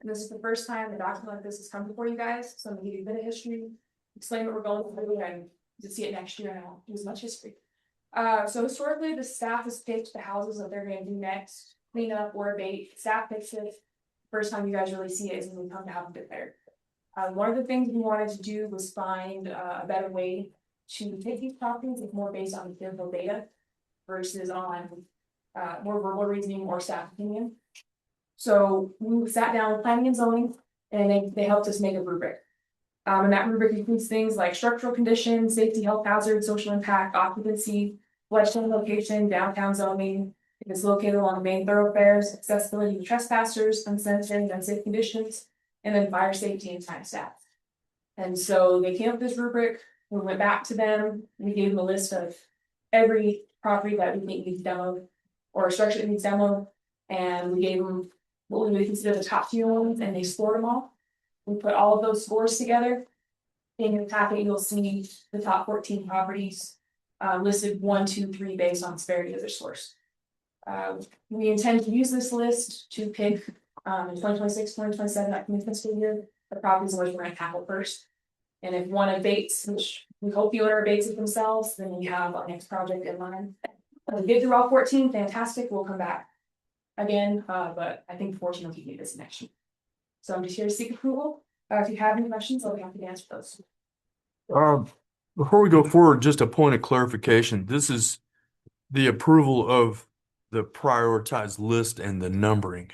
And this is the first time the document like this has come before you guys, so I'm gonna give you a bit of history, explain what we're going through, and to see it next year, and I won't do as much history. So historically, the staff has picked the houses that they're gonna do next, clean up or abate. Staff picks it. First time you guys really see it is when we come to have them there. One of the things we wanted to do was find a better way to take these properties with more based on physical data versus on more verbal reasoning or staff opinion. So we sat down with planning and zoning, and they helped us make a rubric. And that rubric includes things like structural conditions, safety, health hazard, social impact, occupancy, floodplain location, downtown zoning, if it's located along main thoroughfares, accessibility to trespassers, unsanitary and unsafe conditions, and then fire safety and time staff. And so they came up with this rubric, we went back to them, we gave them a list of every property that we think needs demoed, or a structure that needs demoed, and we gave them what we would consider the top tier ones, and they scored them all. We put all of those scores together. In your packet, you'll see the top 14 properties listed 1, 2, 3 based on severity of their scores. We intend to use this list to pick in 2026, 2027, that coming fiscal year, the properties in which we're gonna tackle first. And if one abates, which we hope the owner abates it themselves, then we have our next project in line. If we get through all 14, fantastic, we'll come back again, but I think 14 will keep you this next year. So I'm just here to seek approval. If you have any questions, I'll be happy to answer those. Before we go forward, just a point of clarification. This is the approval of the prioritized list and the numbering.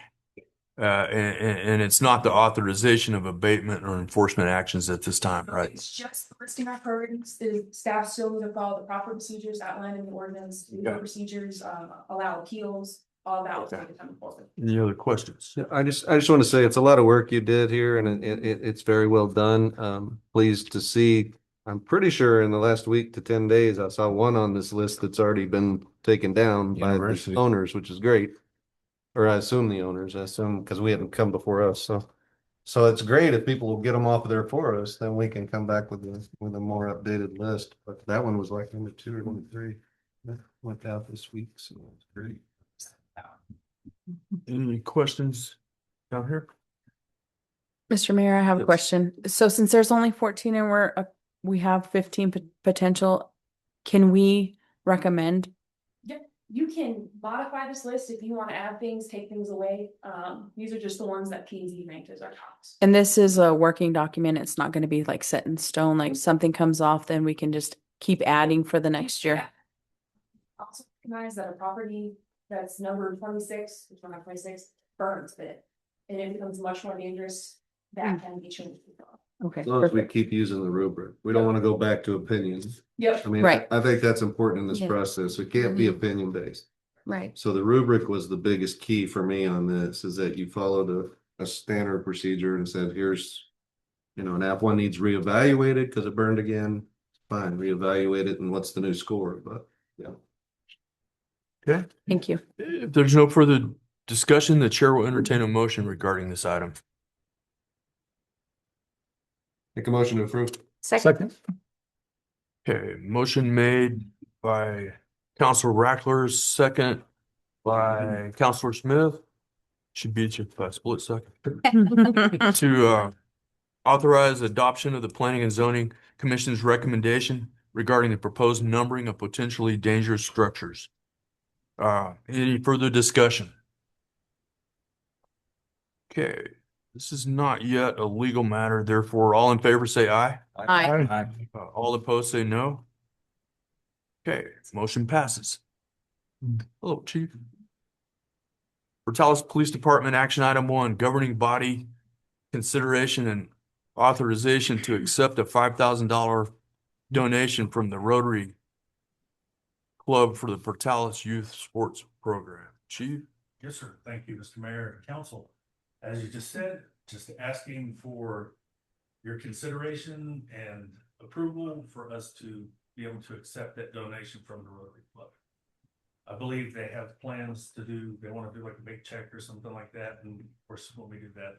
And it's not the authorization of abatement or enforcement actions at this time, right? It's just listing our priorities. The staff still need to follow the proper procedures outlined in the ordinance, legal procedures, allow appeals, all that was going to come forward. Any other questions? Yeah, I just want to say it's a lot of work you did here, and it's very well done. Pleased to see. I'm pretty sure in the last week to 10 days, I saw one on this list that's already been taken down by the University. owners, which is great. Or I assume the owners, because we haven't come before us, so it's great if people will get them off of there for us, then we can come back with a more updated list. But that one was like number 2 or number 3. That went out this week, so it's great. Any questions down here? Mr. Mayor, I have a Yes. question. So since there's only 14 and we have 15 potential, can we recommend? You can modify this list if you want to add things, take things away. These are just the ones that P and Z ranked as our tops. And this is a working document. It's not going to be like set in stone, like something comes off, then we can just keep adding for the next year. Also recognize that a property that's numbered 26, which one 26, burns it. And it becomes much more dangerous. That can be changed. Okay. As long as we perfect. keep using the rubric, we don't want to go back to opinions. Yep. I mean, Right. I think that's important in this Yeah. process. It can't be opinion based. Right. So the rubric was the biggest key for me on this, is that you followed a standard procedure and said, here's, an app one needs reevaluated because it burned again. Fine, reevaluate it, and what's the new score? But yeah. Okay. Thank you. If there's no further discussion, the chair will entertain a motion regarding this item. Make a motion to approve. Second. Okay, motion made by Counselor Rackler, second by Counselor Smith. Should beat you by a split second. To authorize adoption of the Planning and Zoning Commission's recommendation regarding the proposed numbering of potentially dangerous structures. Any further discussion? Okay, this is not yet a legal matter, therefore all in favor say aye. Aye. All opposed say no. Okay, motion passes. Hello, Chief. Portales Police Department, action item 1, governing body consideration and authorization to accept a $5,000 donation from the Rotary Club for the Portales Youth Sports Program. Chief? Yes, sir. Thank you, Mr. Mayor and Council. As you just said, just asking for your consideration and approval for us to be able to accept that donation from the Rotary Club. I believe they have plans to do, they want to do like a big check or something like that. And of course, when we do that,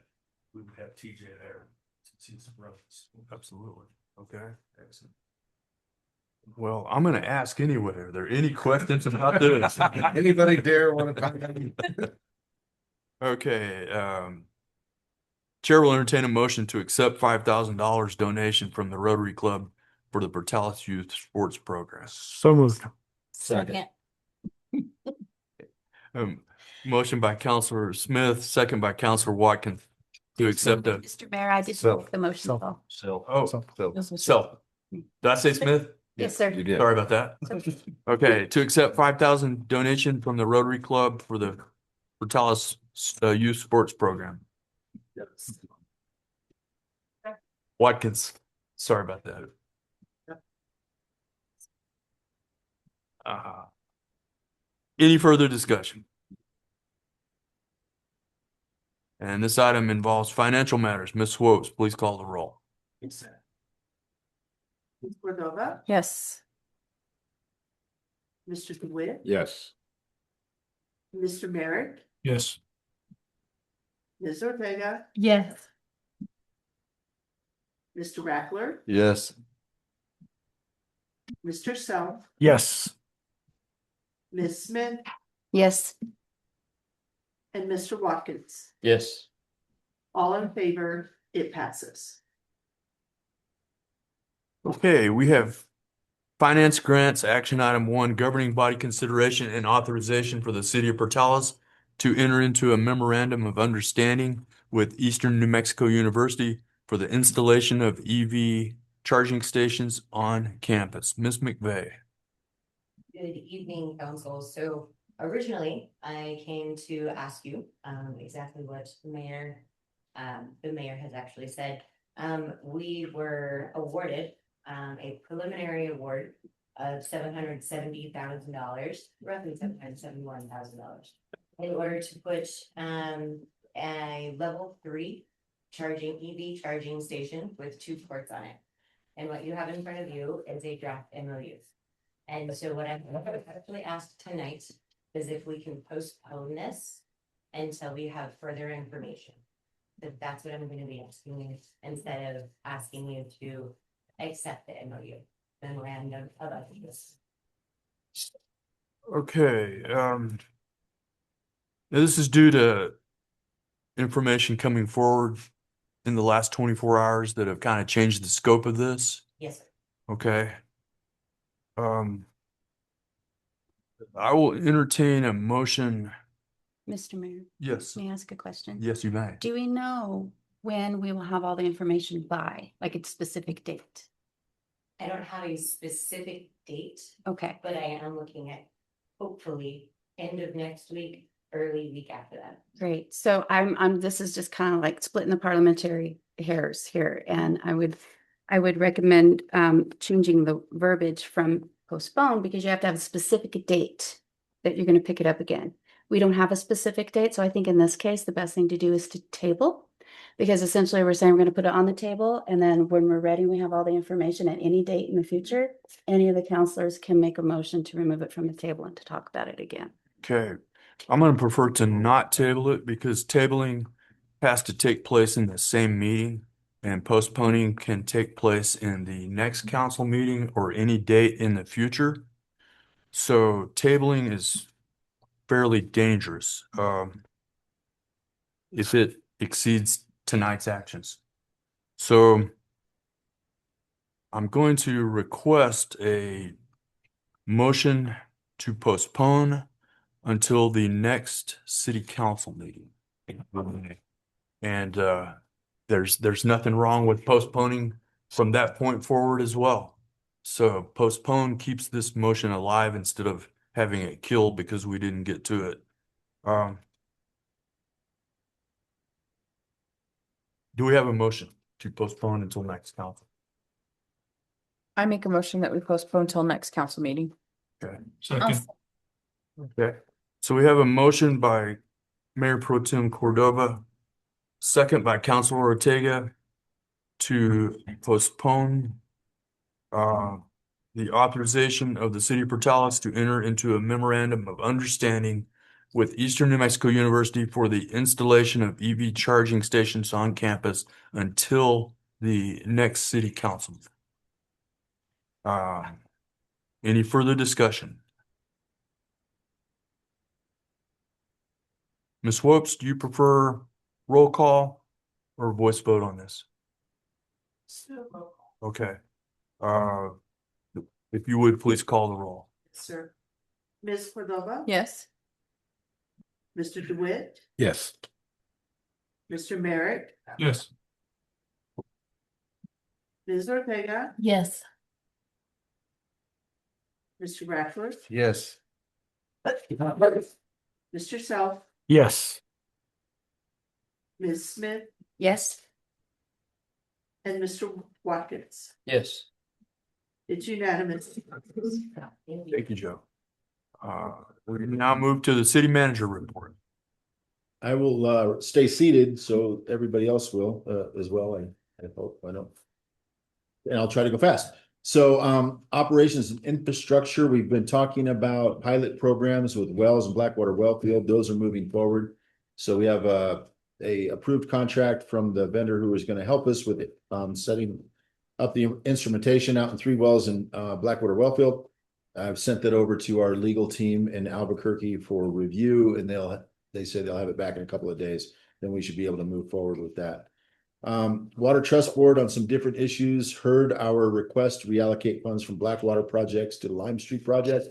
we would have TJ there. Since he's from Absolutely. Okay, excellent. Well, I'm gonna ask anyway. Are there any questions about this? Anybody dare want to talk about it? Okay, Chair will entertain a motion to accept $5,000 donation from the Rotary Club for the Portales Youth Sports Program. So moved. Second. Motion by Counselor Smith, second by Counselor Watkins to accept a, Mr. Mayor, I did So- make the motion. so- though. so, did I say Smith? Yes, sir. You did. Sorry about that. Okay, to accept 5,000 donation from the Rotary Club for the Portales Youth Sports Program. Watkins, sorry about that. Any further discussion? And this item involves financial matters. Ms. Swopes, please call the roll. Ms. Cordova, Yes. Mr. DeWitt, Yes. Mr. Merrick, Yes. Ms. Ortega, Yes. Mr. Rackler, Yes. Mr. Self, Yes. Ms. Smith, Yes. and Mr. Watkins. Yes. All in favor, it passes. Okay, we have finance grants, action item 1, governing body consideration and authorization for the city of Portales to enter into a memorandum of understanding with Eastern New Mexico University for the installation of EV charging stations on campus. Ms. McVeigh. Good evening, council. So originally, I came to ask you exactly what the mayor has actually said. We were awarded a preliminary award of $770,000, roughly $771,000, in order to put a level 3 EV charging station with 2 ports on it. And what you have in front of you is a draft MOU. And so what I've actually asked tonight is if we can postpone this until we have further information. That's what I'm going to be asking you, instead of asking you to accept the MOU, memorandum of understanding. Okay, this is due to information coming forward in the last 24 hours that have kind of changed the scope of this. Yes, sir. Okay. I will entertain a motion. Mr. Mayor, Yes, may I ask a question? yes, you may. Do we know when we will have all the information by, like a specific date? I don't have a specific date, Okay, but I am looking at hopefully end of next week, early week after that. great. So this is just kind of like splitting the parliamentary hairs here. And I would recommend changing the verbiage from postpone, because you have to have a specific date that you're going to pick it up again. We don't have a specific date. So I think in this case, the best thing to do is to table, because essentially we're saying we're going to put it on the table. And then when we're ready, we have all the information at any date in the future. Any of the counselors can make a motion to remove it from the table and to talk about it again. Okay, I'm going to prefer to not table it because tabling has to take place in the same meeting and postponing can take place in the next council meeting or any date in the future. So tabling is fairly dangerous if it exceeds tonight's actions. So I'm going to request a motion to postpone until the next city council meeting. And there's nothing wrong with postponing from that point forward as well. So postpone keeps this motion alive instead of having it killed because we didn't get to it. Do we have a motion to postpone until next council? I make a motion that we postpone till next council meeting. Okay. Second. Okay. So we have a motion by Mayor Pro Tem Cordova, second by Councilor Ortega to postpone the authorization of the city of Portales to enter into a memorandum of understanding with Eastern New Mexico University for the installation of EV charging stations on campus until the next city council. Any further discussion? Ms. Whoops, do you prefer roll call or voice vote on this? Okay. If you would, please call the roll. Sir. Ms. Cordova? Yes. Mr. DeWitt? Yes. Mr. Merrick? Yes. Ms. Ortega? Yes. Mr. Bradford? Yes. Mr. Self? Yes. Ms. Smith? Yes. And Mr. Watkins? Yes. It's unanimous. Thank you, Joe. We can now move to the city manager report. I will stay seated, so everybody else will as well. I hope I don't. And I'll try to go fast. So operations and infrastructure, we've been talking about pilot programs with Wells and Blackwater Wellfield. Those are moving forward. So we have a approved contract from the vendor who is going to help us with setting up the instrumentation out in 3 wells in Blackwater Wellfield. I've sent that over to our legal team in Albuquerque for review, and they say they'll have it back in a couple of days. Then we should be able to move forward with that. Water Trust Board on some different issues heard our request to reallocate funds from Blackwater projects to the Lime Street project.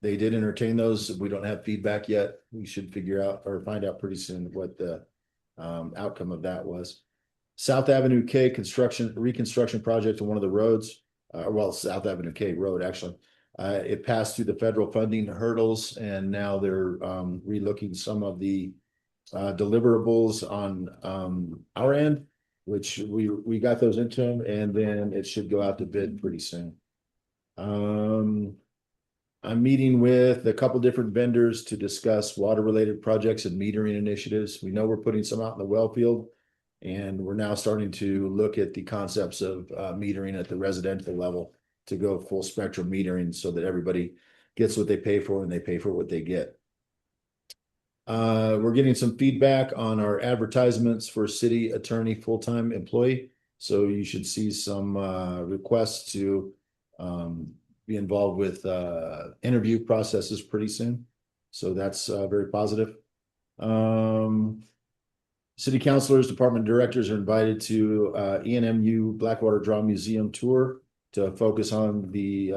They did entertain those. We don't have feedback yet. We should figure out or find out pretty soon what the outcome of that was. South Avenue K reconstruction project on one of the roads, South Avenue K road, actually. It passed through the federal funding hurdles, and now they're relooking some of the deliverables on our end, which we got those into them, and then it should go out to bid pretty soon. I'm meeting with a couple different vendors to discuss water-related projects and metering initiatives. We know we're putting some out in the well field, and we're now starting to look at the concepts of metering at the residential level to go full spectrum metering so that everybody gets what they pay for and they pay for what they get. We're getting some feedback on our advertisements for city attorney full-time employee. So you should see some requests to be involved with interview processes pretty soon. So that's very positive. City councilors, department directors are invited to ENMU Blackwater Draw Museum tour to focus on the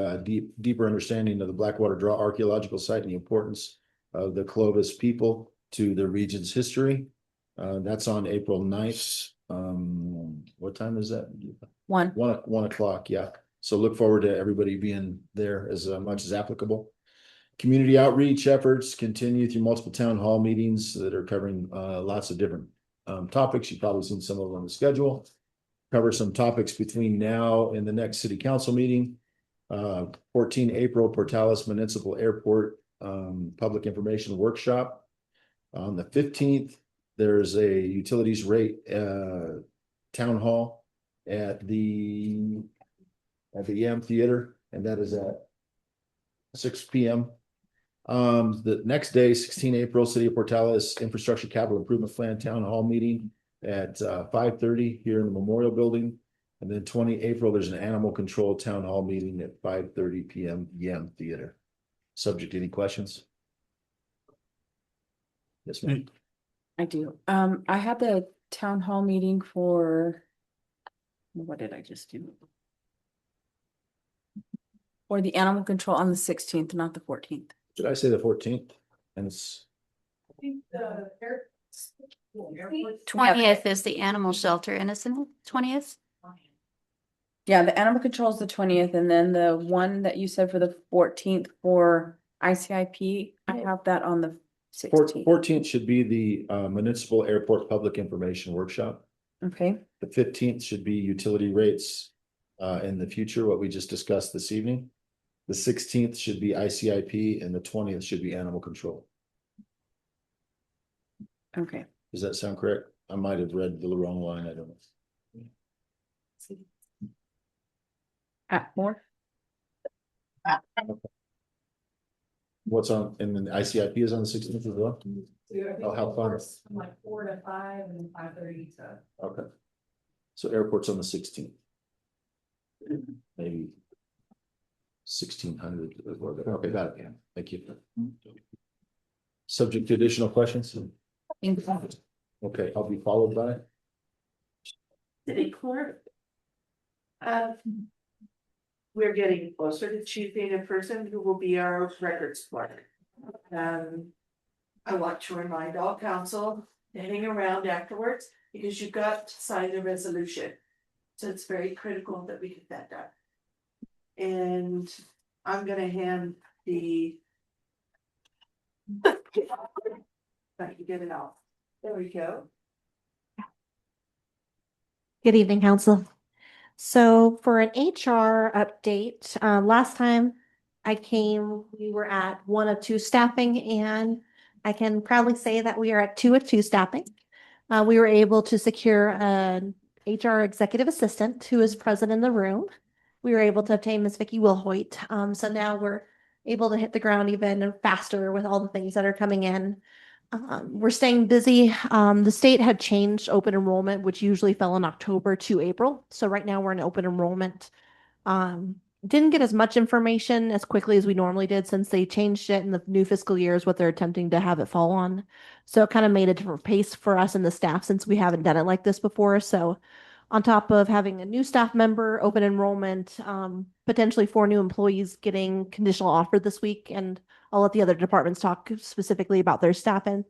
deeper understanding of the Blackwater Draw archaeological site and the importance of the Clovis people to the region's history. That's on April 9th. What time is that? 1 o'clock, yeah. So look forward to everybody being there as much as applicable. Community outreach efforts continue through multiple town hall meetings that are covering lots of different topics. You've probably seen some of them on the schedule. Cover some topics between now and the next city council meeting. 14 April, Portales Municipal Airport public information workshop. On the 15th, there's a utilities rate town hall at the amphitheater, and that is at 6 p.m. The next day, 16 April, City of Portales Infrastructure Capital Improvement Plan Town Hall meeting at 5:30 here in the Memorial Building. And then 20 April, there's an animal control town hall meeting at 5:30 p.m. Yam Theater. Subject to any questions? Yes, ma'am. I do. I had the town hall meeting for, what did I just do? Or the animal control on the 16th, not the 14th. Did I say the 14th? And it's, 20th is the animal shelter, innocent, 20th? Yeah, the animal control is the 20th, and then the one that you said for the 14th for ICIP, I have that on the 16th. 14th should be the municipal airport public information workshop. Okay, The 15th should be utility rates in the future, what we just discussed this evening. The 16th should be ICIP and the 20th should be animal control. okay. Does that sound correct? I might have read the wrong line, I don't know. More? What's on, and then the ICIP is on the 16th as well? Oh, how fun. From like 4 to 5 and 5:30 to. Okay. So airport's on the 16th. Maybe 1600. Okay, got it. Yeah, thank you. Subject to additional questions? Okay, I'll be followed by. City clerk. We're getting closer to choosing a person who will be our records clerk. I want to remind all council to hang around afterwards because you've got to sign the resolution. So it's very critical that we get that done. And I'm gonna hand the. Let you get it off. There we go. Good evening, council. So for an HR update, last time I came, we were at 1 of 2 staffing, and I can proudly say that we are at 2 of 2 staffing. We were able to secure an HR executive assistant who is present in the room. We were able to obtain Ms. Vicki Wilhoit. So now we're able to hit the ground even faster with all the things that are coming in. We're staying busy. The state had changed open enrollment, which usually fell in October to April. So right now we're in open enrollment. Didn't get as much information as quickly as we normally did since they changed it in the new fiscal year is what they're attempting to have it fall on. So it kind of made a different pace for us and the staff since we haven't done it like this before. So on top of having a new staff member, open enrollment, potentially 4 new employees getting conditional offer this week, and I'll let the other departments talk specifically about their staffing.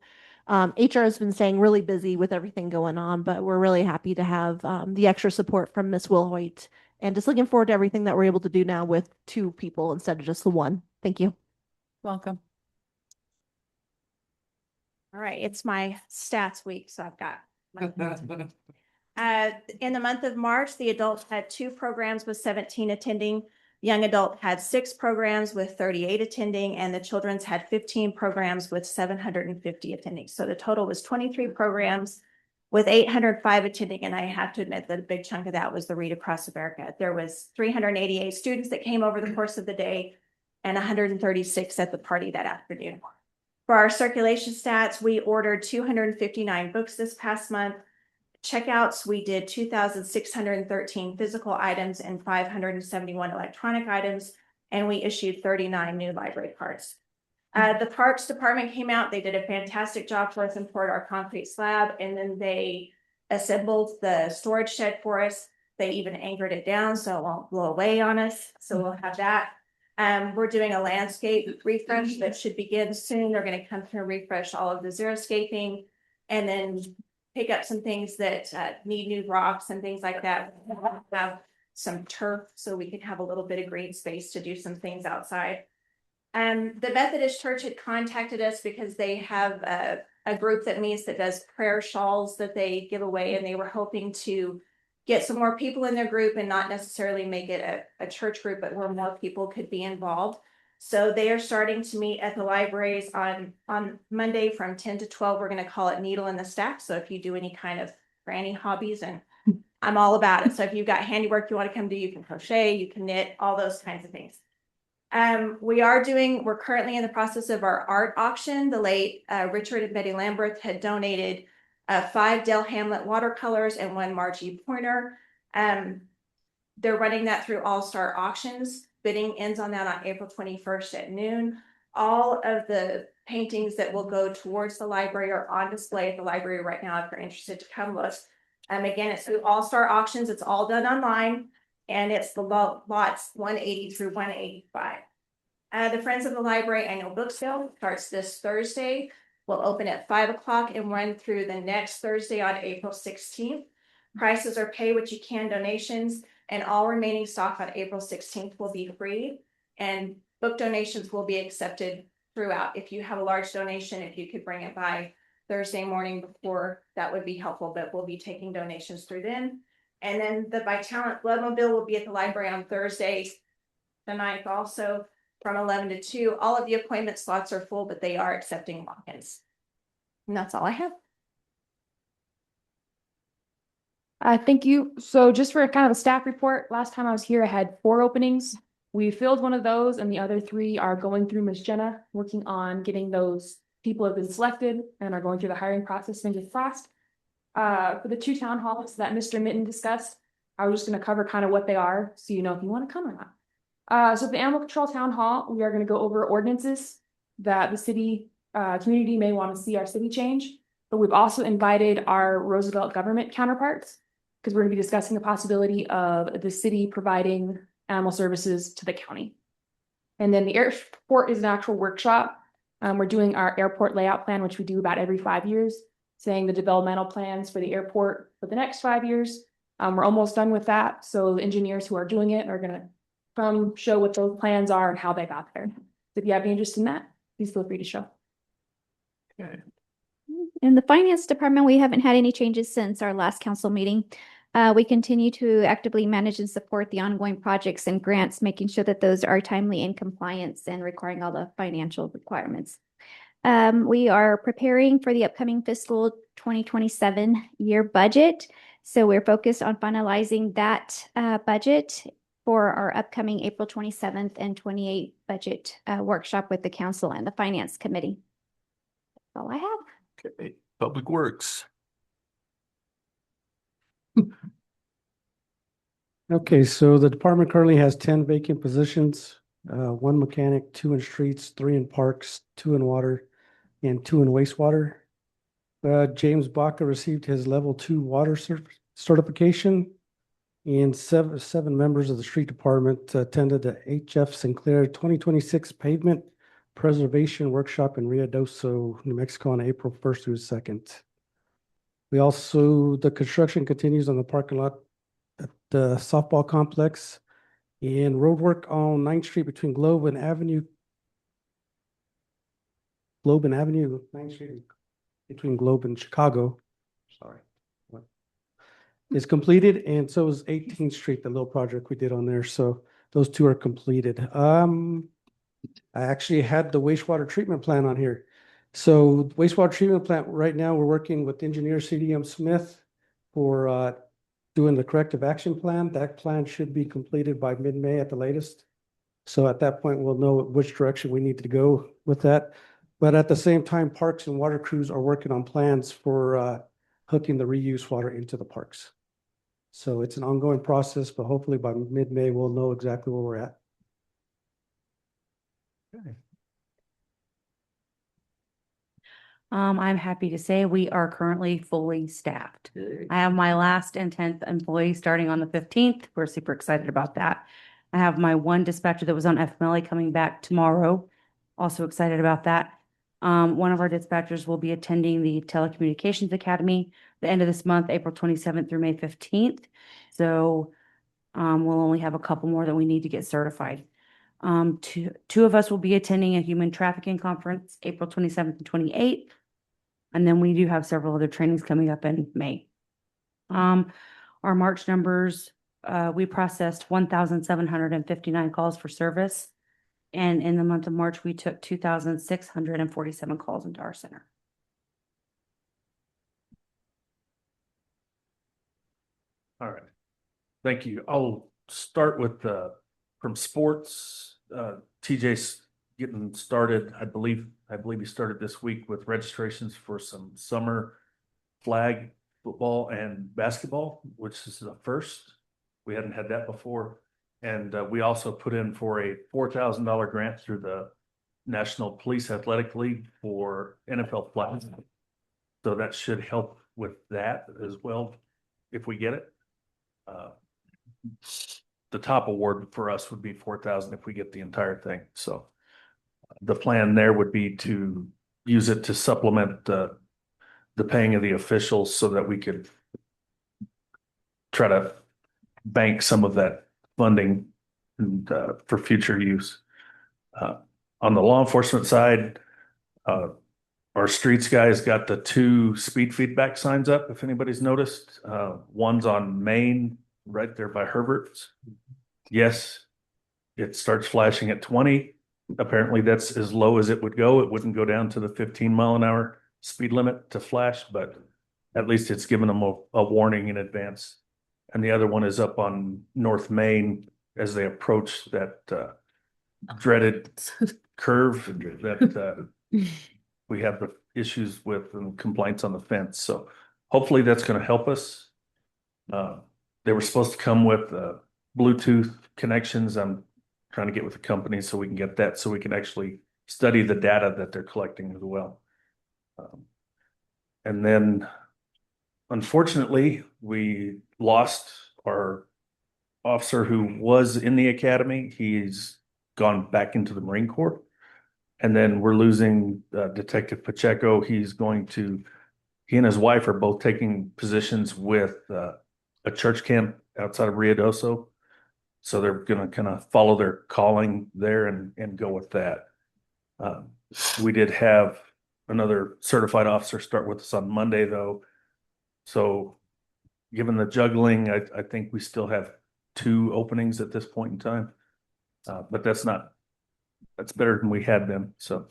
HR has been staying really busy with everything going on, but we're really happy to have the extra support from Ms. Wilhoit, and just looking forward to everything that we're able to do now with 2 people instead of just the 1. Thank you. Welcome. All right, it's my stats week, so I've got. In the month of March, the adults had 2 programs with 17 attending. Young adult had 6 programs with 38 attending, and the children's had 15 programs with 750 attending. So the total was 23 programs with 805 attending. And I have to admit that a big chunk of that was the Read Across America. There was 388 students that came over the course of the day and 136 at the party that afternoon. For our circulation stats, we ordered 259 books this past month. Checkouts, we did 2,613 physical items and 571 electronic items, and we issued 39 new library cards. The Parks Department came out, they did a fantastic job for us and poured our concrete slab, and then they assembled the storage shed for us. They even anchored it down so it won't blow away on us, so we'll have that. We're doing a landscape refresh that should begin soon. They're going to come through and refresh all of the xeriscaping, and then pick up some things that need new rocks and things like that. We'll have some turf so we can have a little bit of green space to do some things outside. The Methodist Church had contacted us because they have a group that meets that does prayer shawls that they give away, and they were hoping to get some more people in their group and not necessarily make it a church group, but where more people could be involved. So they are starting to meet at the libraries on Monday from 10 to 12. We're going to call it Needle in the Stack. So if you do any kind of granny hobbies, and I'm all about it. So if you've got handiwork you want to come do, you can crochet, you can knit, all those kinds of things. We're currently in the process of our art auction. The late Richard and Betty Lambert had donated 5 Dell Hamlet watercolors and 1 Margie Pointer. They're running that through All Star Auctions. Bidding ends on that on April 21st at noon. All of the paintings that will go towards the library are on display at the library right now if you're interested to come look. Again, it's through All Star Auctions. It's all done online. And it's the lots 180 through 185. The Friends of the Library annual book sale starts this Thursday. Will open at 5 o'clock and run through the next Thursday on April 16th. Prices are pay what you can donations, and all remaining stock on April 16th will be free. And book donations will be accepted throughout. If you have a large donation, if you could bring it by Thursday morning before, that would be helpful, but we'll be taking donations through then. And then the By Talent Bloodmobile will be at the library on Thursday, the 9th also, from 11 to 2. All of the appointment slots are full, but they are accepting walk-ins. And that's all I have. Thank you. So just for kind of a staff report, last time I was here, I had 4 openings. We filled one of those and the other 3 are going through Ms. Jenna, working on getting those people who have been selected and are going through the hiring process fingers crossed. For the 2 town halls that Mr. Mitten discussed, I was just going to cover kind of what they are, so you know if you want to come or not. So the Animal Control Town Hall, we are going to go over ordinances that the city community may want to see our city change. But we've also invited our Roosevelt government counterparts, because we're going to be discussing the possibility of the city providing animal services to the county. And then the airport is an actual workshop. We're doing our airport layout plan, which we do about every 5 years, saying the developmental plans for the airport for the next 5 years. We're almost done with that. So the engineers who are doing it are going to come show what those plans are and how they got there. So if you have any interest in that, please feel free to show. Okay. In the finance department, we haven't had any changes since our last council meeting. We continue to actively manage and support the ongoing projects and grants, making sure that those are timely in compliance and requiring all the financial requirements. We are preparing for the upcoming fiscal 2027 year budget. So we're focused on finalizing that budget for our upcoming April 27th and 28th budget workshop with the council and the finance committee. That's all I have. Okay, Public Works. Okay, so the department currently has 10 vacant positions, 1 mechanic, 2 in streets, 3 in parks, 2 in water, and 2 in wastewater. James Baca received his level 2 water certification, and seven members of the street department attended the HF Sinclair 2026 pavement preservation workshop in Ruidoso, New Mexico on April 1st through 2nd. The construction continues on the parking lot at the softball complex, and road work on 9th Street between Globe and Avenue, 9th Street between Globe and Chicago, is completed, and so is 18th Street, the little project we did on there. So those 2 are completed. I actually had the wastewater treatment plant on here. So wastewater treatment plant, right now, we're working with engineer CDM Smith for doing the corrective action plan. That plan should be completed by mid-May at the latest. So at that point, we'll know which direction we need to go with that. But at the same time, parks and water crews are working on plans for hooking the reuse water into the parks. So it's an ongoing process, but hopefully by mid-May, we'll know exactly where we're at. Okay. I'm happy to say we are currently fully staffed. I have my last and 10th employee starting on the 15th. We're super excited about that. I have my 1 dispatcher that was on FMLA coming back tomorrow. Also excited about that. One of our dispatchers will be attending the Telecommunications Academy the end of this month, April 27th through May 15th. So we'll only have a couple more that we need to get certified. Two of us will be attending a human trafficking conference, April 27th and 28th. And then we do have several other trainings coming up in May. Our March numbers, we processed 1,759 calls for service. And in the month of March, we took 2,647 calls into our center. All right. Thank you. I'll start with from sports. TJ's getting started. I believe he started this week with registrations for some summer flag football and basketball, which is the first. We hadn't had that before. And we also put in for a $4,000 grant through the National Police Athletic League for NFL flags. So that should help with that as well if we get it. the top award for us would be 4,000 if we get the entire thing. So the plan there would be to use it to supplement the paying of the officials so that we could try to bank some of that funding and, for future use. On the law enforcement side, our streets guys got the 2 speed feedback signs up, if anybody's noticed. One's on Main, right there by Herbert's. Yes, it starts flashing at 20. Apparently that's as low as it would go. It wouldn't go down to the 15-mile-an-hour speed limit to flash, but at least it's given them a warning in advance. And the other one is up on North Main as they approach that dreaded curve that we have the issues with and complaints on the fence. So hopefully that's going to help us. They were supposed to come with Bluetooth connections. I'm trying to get with the company so we can get that, so we can actually study the data that they're collecting as well. And then unfortunately, we lost our officer who was in the academy. He's gone back into the Marine Corps. And then we're losing Detective Pacheco. He and his wife are both taking positions with a church camp outside of Ruidoso. So they're going to kind of follow their calling there and go with that. We did have another certified officer start with us on Monday, though. So given the juggling, I think we still have 2 openings at this point in time. But that's better than we had been. So,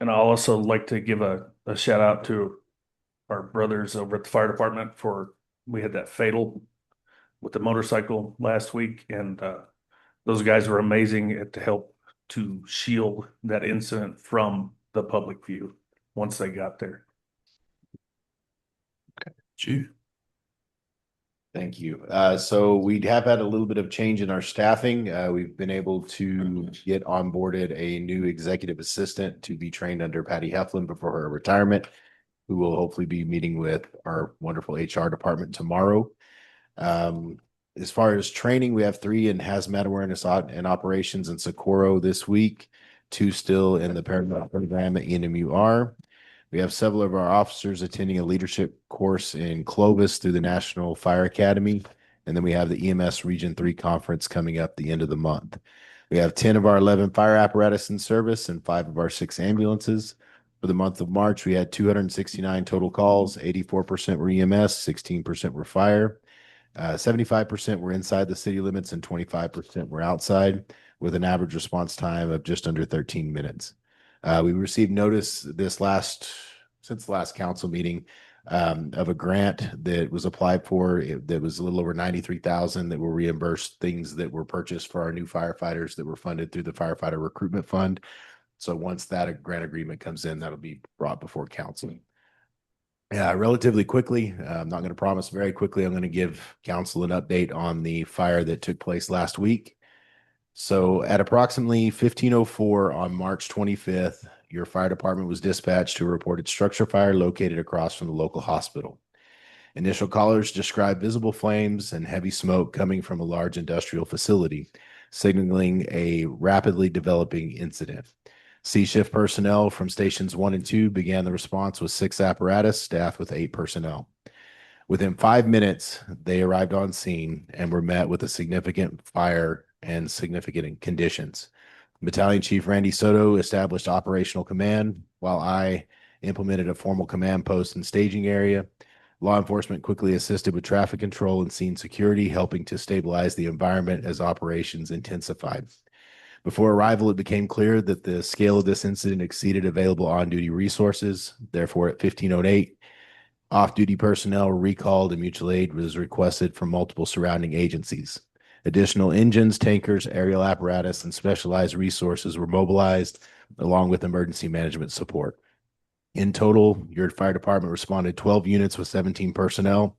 and I'll also like to give a shout out to our brothers over at the fire department we had that fatal with the motorcycle last week, and those guys were amazing to help to shield that incident from the public view once they got there. Okay, Chief. Thank you. So we have had a little bit of change in our staffing. We've been able to get onboarded a new executive assistant to be trained under Patty Heflin before her retirement, who will hopefully be meeting with our wonderful HR department tomorrow. As far as training, we have 3 in hazmat awareness and operations in Socorro this week, 2 still in the paramedic program at ENMUR. We have several of our officers attending a leadership course in Clovis through the National Fire Academy. And then we have the EMS Region 3 conference coming up the end of the month. We have 10 of our 11 fire apparatus in service and 5 of our 6 ambulances. For the month of March, we had 269 total calls, 84% were EMS, 16% were fire. 75% were inside the city limits and 25% were outside, with an average response time of just under 13 minutes. We received notice since the last council meeting of a grant that was applied for. That was a little over $93,000 that will reimburse things that were purchased for our new firefighters that were funded through the Firefighter Recruitment Fund. So once that grant agreement comes in, that'll be brought before council. Relatively quickly, I'm not going to promise very quickly, I'm going to give council an update on the fire that took place last week. So at approximately 15:04 on March 25th, your fire department was dispatched to a reported structure fire located across from the local hospital. Initial callers described visible flames and heavy smoke coming from a large industrial facility, signaling a rapidly developing incident. C-shift personnel from stations 1 and 2 began the response with 6 apparatus, staffed with 8 personnel. Within 5 minutes, they arrived on scene and were met with a significant fire and significant conditions. Battalion Chief Randy Soto established operational command, while I implemented a formal command post and staging area. Law enforcement quickly assisted with traffic control and scene security, helping to stabilize the environment as operations intensified. Before arrival, it became clear that the scale of this incident exceeded available on-duty resources. Therefore, at 15:08, off-duty personnel were recalled and mutual aid was requested from multiple surrounding agencies. Additional engines, tankers, aerial apparatus, and specialized resources were mobilized, along with emergency management support. In total, your fire department responded 12 units with 17 personnel,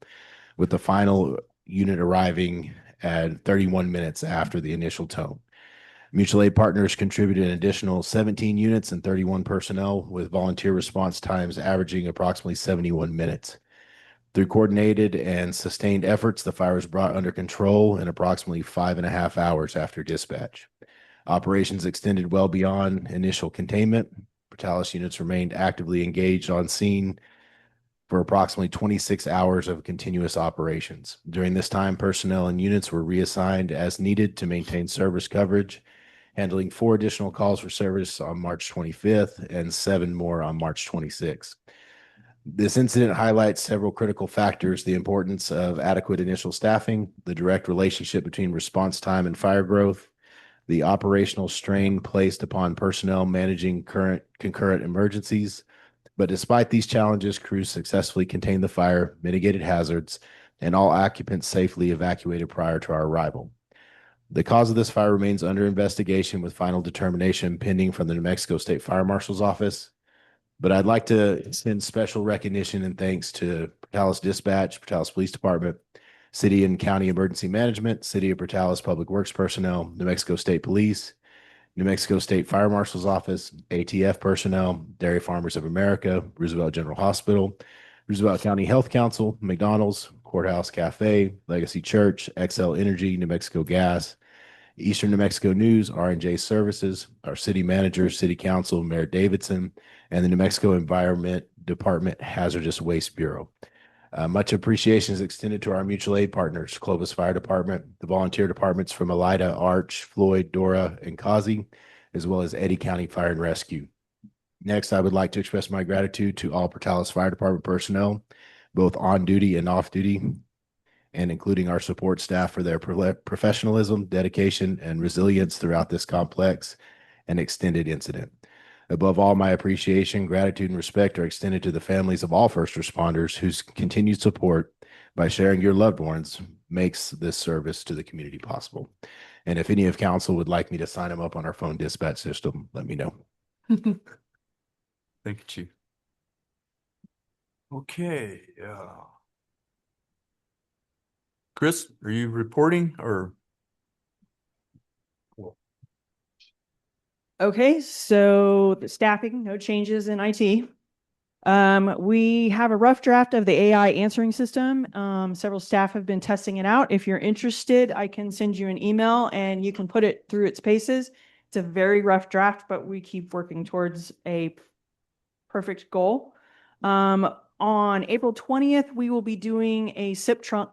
with the final unit arriving at 31 minutes after the initial tow. Mutual aid partners contributed an additional 17 units and 31 personnel, with volunteer response times averaging approximately 71 minutes. Through coordinated and sustained efforts, the fire was brought under control in approximately 5.5 hours after dispatch. Operations extended well beyond initial containment. Portales units remained actively engaged on scene for approximately 26 hours of continuous operations. During this time, personnel and units were reassigned as needed to maintain service coverage, handling 4 additional calls for service on March 25th and 7 more on March 26th. This incident highlights several critical factors: the importance of adequate initial staffing, the direct relationship between response time and fire growth, the operational strain placed upon personnel managing concurrent emergencies. But despite these challenges, crews successfully contained the fire, mitigated hazards, and all occupants safely evacuated prior to our arrival. The cause of this fire remains under investigation, with final determination pending from the New Mexico State Fire Marshal's Office. But I'd like to extend special recognition and thanks to Portales Dispatch, Portales Police Department, City and County Emergency Management, City of Portales Public Works personnel, New Mexico State Police, New Mexico State Fire Marshal's Office, ATF personnel, Dairy Farmers of America, Roosevelt General Hospital, Roosevelt County Health Council, McDonald's, Courthouse Cafe, Legacy Church, XL Energy, New Mexico Gas, Eastern New Mexico News, R&J Services, our city manager, city council, Mayor Davidson, and the New Mexico Environment Department Hazardous Waste Bureau. Much appreciation is extended to our mutual aid partners, Clovis Fire Department, the volunteer departments from Elida, Arch, Floyd, Dora, and Kazi, as well as Eddy County Fire and Rescue. Next, I would like to express my gratitude to all Portales Fire Department personnel, both on duty and off duty, and including our support staff for their professionalism, dedication, and resilience throughout this complex and extended incident. Above all, my appreciation, gratitude, and respect are extended to the families of all first responders whose continued support by sharing your loved ones makes this service to the community possible. And if any of council would like me to sign them up on our phone dispatch system, let me know. Thank you, Chief. Okay, Chris, are you reporting or? Okay, so the staffing, no changes in IT. We have a rough draft of the AI answering system. Several staff have been testing it out. If you're interested, I can send you an email and you can put it through its paces. It's a very rough draft, but we keep working towards a perfect goal. On April 20th, we will be doing a SIP trunk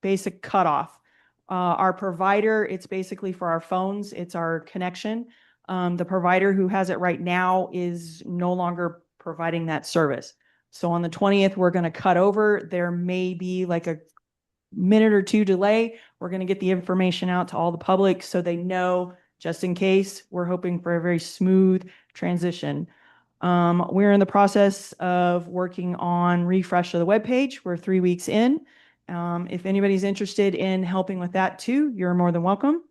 basic cutoff. Our provider, it's basically for our phones, it's our connection. The provider who has it right now is no longer providing that service. So on the 20th, we're going to cut over. There may be like a minute or two delay. We're going to get the information out to all the public so they know, just in case. We're hoping for a very smooth transition. We're in the process of working on refresh of the webpage. We're 3 weeks in. If anybody's interested in helping with that too, you're more than welcome.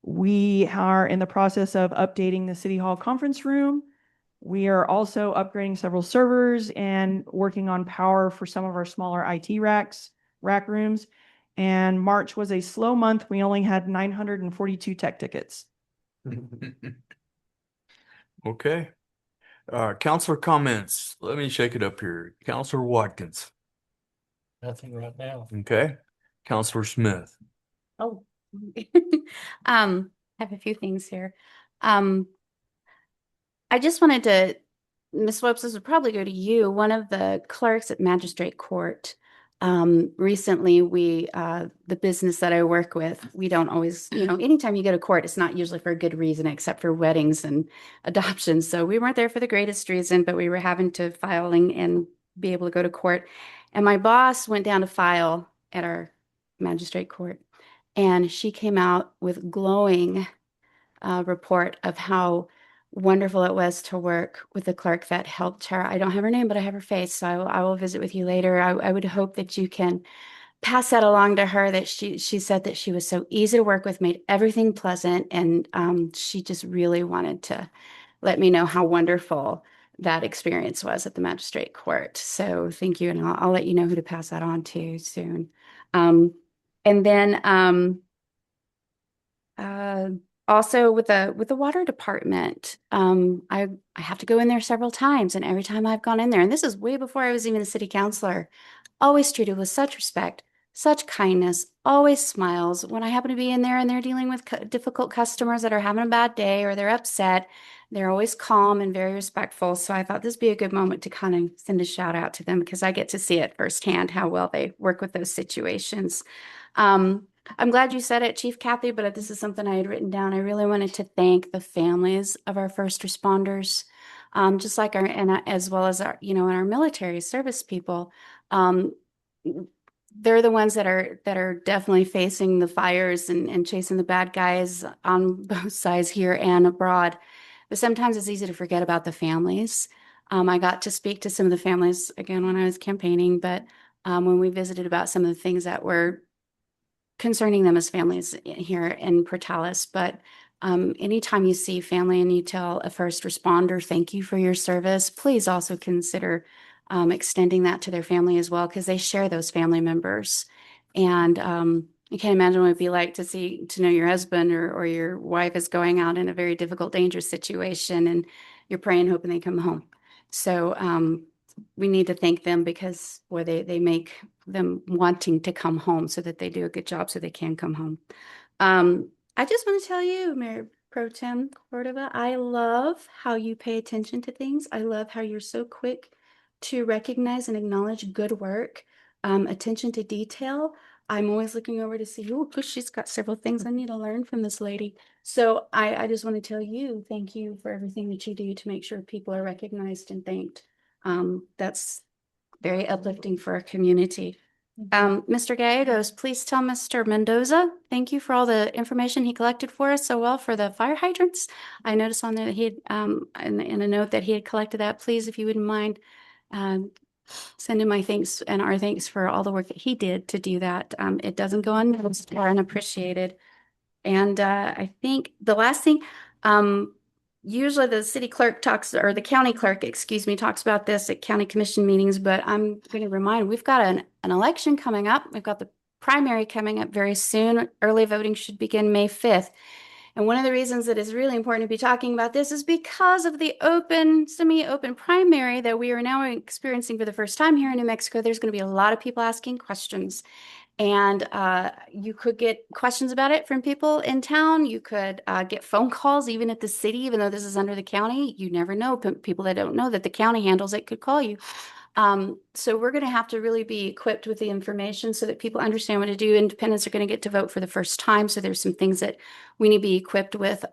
We are in the process of updating the City Hall conference room. We are also upgrading several servers and working on power for some of our smaller IT rack rooms. And March was a slow month. We only had 942 tech tickets. Okay. Counselor comments. Let me shake it up here. Counselor Watkins. Nothing right now. Okay. Counselor Smith. Oh, I have a few things here. I just wanted to, Ms. Swopes, this would probably go to you. One of the clerks at Magistrate Court, recently the business that I work with, we don't always, anytime you go to court, it's not usually for a good reason except for weddings and adoptions. So we weren't there for the greatest reason, but we were having to filing and be able to go to court. And my boss went down to file at our Magistrate Court, and she came out with glowing report of how wonderful it was to work with the clerk that helped her. I don't have her name, but I have her face, so I will visit with you later. I would hope that you can pass that along to her, that she said that she was so easy to work with, made everything pleasant, and she just really wanted to let me know how wonderful that experience was at the Magistrate Court. So thank you, and I'll let you know who to pass that on to soon. And then also with the water department, I have to go in there several times, and every time I've gone in there, and this is way before I was even a city councilor, always treated with such respect, such kindness, always smiles. When I happen to be in there and they're dealing with difficult customers that are having a bad day or they're upset, they're always calm and very respectful. So I thought this would be a good moment to kind of send a shout out to them because I get to see it firsthand how well they work with those situations. I'm glad you said it, Chief Kathy, but this is something I had written down. I really wanted to thank the families of our first responders, just like our, and as well as our, and our military service people. They're the ones that are definitely facing the fires and chasing the bad guys on both sides here and abroad. But sometimes it's easy to forget about the families. I got to speak to some of the families again when I was campaigning, but when we visited about some of the things that were concerning them as families here in Portales. But anytime you see family and you tell a first responder, thank you for your service, please also consider extending that to their family as well, because they share those family members. And you can't imagine what it'd be like to know your husband or your wife is going out in a very difficult, dangerous situation, and you're praying, hoping they come home. So we need to thank them because boy, they make them wanting to come home so that they do a good job so they can come home. I just want to tell you, Mayor Pro Tem Cordova, I love how you pay attention to things. I love how you're so quick to recognize and acknowledge good work, attention to detail. I'm always looking over to see, oh, she's got several things I need to learn from this lady. So I just want to tell you, thank you for everything that you do to make sure people are recognized and thanked. That's very uplifting for our community. Mr. Gallegos, please tell Mr. Mendoza, thank you for all the information he collected for us so well for the fire hydrants. I noticed on there that he had, in a note that he had collected that. Please, if you wouldn't mind, send him my thanks and our thanks for all the work that he did to do that. It doesn't go unnoticed or unappreciated. And I think the last thing, usually the city clerk talks, or the county clerk, excuse me, talks about this at county commission meetings, but I'm going to remind, we've got an election coming up. We've got the primary coming up very soon. Early voting should begin May 5th. And one of the reasons that it's really important to be talking about this is because of the semi-open primary that we are now experiencing for the first time here in New Mexico. There's going to be a lot of people asking questions. And you could get questions about it from people in town. You could get phone calls even at the city, even though this is under the county. You never know. People that don't know that the county handles it could call you. So we're going to have to really be equipped with the information so that people understand what to do. Independents are going to get to vote for the first time. So there's some things that we need to be equipped with.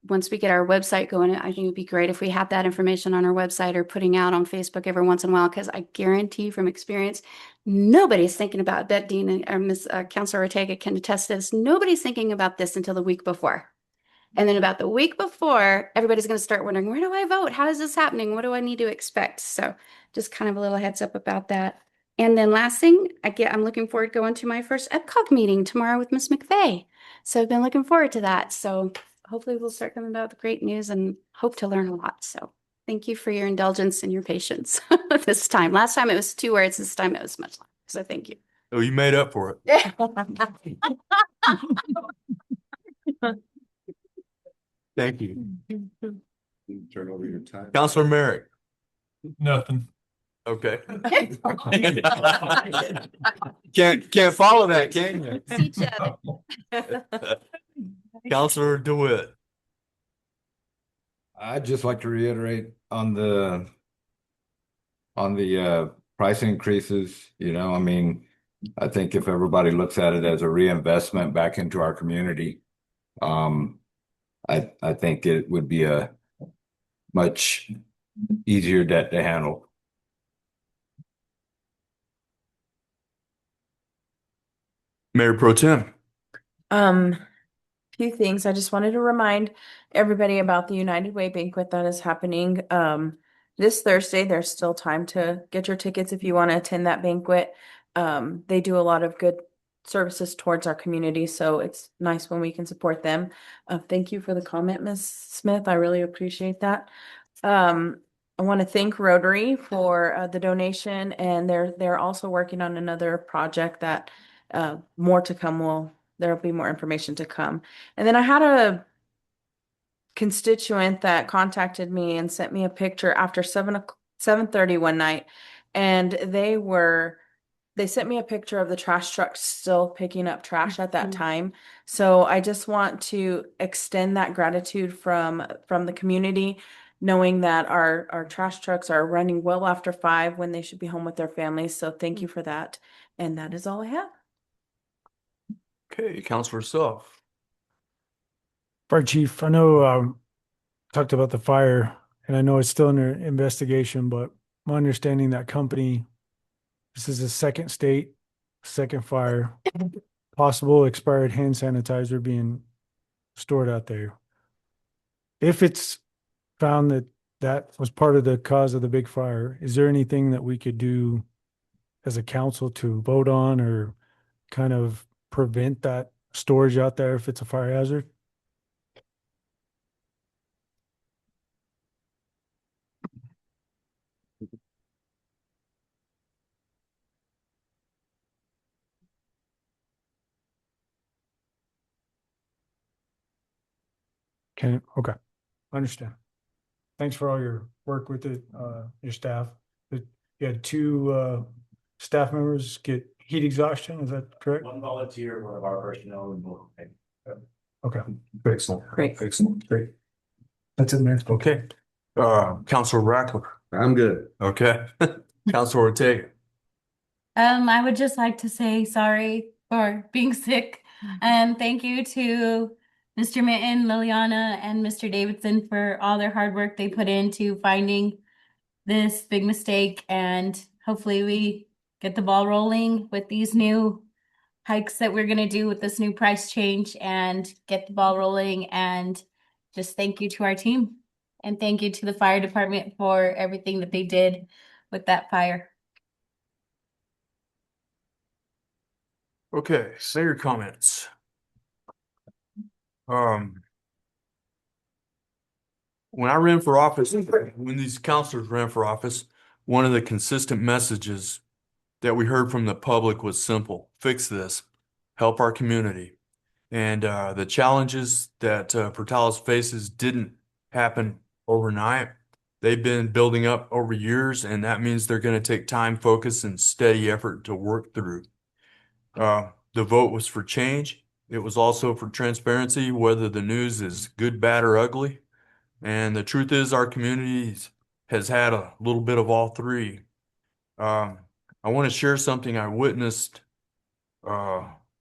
Once we get our website going, I think it would be great if we have that information on our website or putting out on Facebook every once in a while, because I guarantee from experience, nobody's thinking about that. Dean or Ms. Councilor Ortega can attest to this. Nobody's thinking about this until the week before. And then about the week before, everybody's going to start wondering, where do I vote? How is this happening? What do I need to expect? So just kind of a little heads up about that. And then last thing, I'm looking forward to going to my first EPCOG meeting tomorrow with Ms. McVeigh. So I've been looking forward to that. So hopefully we'll start coming about the great news and hope to learn a lot. So thank you for your indulgence and your patience this time. Last time it was 2 words. This time it was much longer. So thank you. Oh, you made up for it. Thank you. Turn over your time. Counselor Merrick. Nothing. Okay. Can't follow that, can you? See each other. Counselor DeWitt. I'd just like to reiterate on the price increases, I mean, I think if everybody looks at it as a reinvestment back into our community, I think it would be a much easier debt to handle. Mayor Pro Tem. Few things. I just wanted to remind everybody about the United Way banquet that is happening this Thursday. There's still time to get your tickets if you want to attend that banquet. They do a lot of good services towards our community, so it's nice when we can support them. Thank you for the comment, Ms. Smith. I really appreciate that. I want to thank Rotary for the donation, and they're also working on another project that more to come. There'll be more information to come. And then I had a constituent that contacted me and sent me a picture after 7:30 one night, and they were they sent me a picture of the trash truck still picking up trash at that time. So I just want to extend that gratitude from the community, knowing that our trash trucks are running well after 5 when they should be home with their families. So thank you for that. And that is all I have. Okay, Counselor Self. Fire Chief, I know talked about the fire, and I know it's still under investigation, but my understanding that company, this is the second state, second fire, possible expired hand sanitizer being stored out there. If it's found that that was part of the cause of the big fire, is there anything that we could do as a council to vote on or kind of prevent that storage out there if it's a fire hazard? Okay, understand. Thanks for all your work with it, your staff. You had 2 staff members get heat exhaustion, is that correct? One volunteer, one of our personnel, and both. Okay, Excellent. Great. Excellent. Great. that's it, Mayor. Okay. Counselor Rackler. I'm good. Okay. Counselor Ortega. I would just like to say sorry for being sick and thank you to Mr. Mitten, Liliana, and Mr. Davidson for all their hard work they put into finding this big mistake, and hopefully we get the ball rolling with these new hikes that we're going to do with this new price change and get the ball rolling. And just thank you to our team and thank you to the fire department for everything that they did with that fire. Okay, say your comments. When I ran for office, when these counselors ran for office, one of the consistent messages that we heard from the public was simple: fix this, help our community. And the challenges that Portales faces didn't happen overnight. They've been building up over years, and that means they're going to take time, focus, and steady effort to work through. The vote was for change. It was also for transparency, whether the news is good, bad, or ugly. And the truth is, our community has had a little bit of all three. I want to share something I witnessed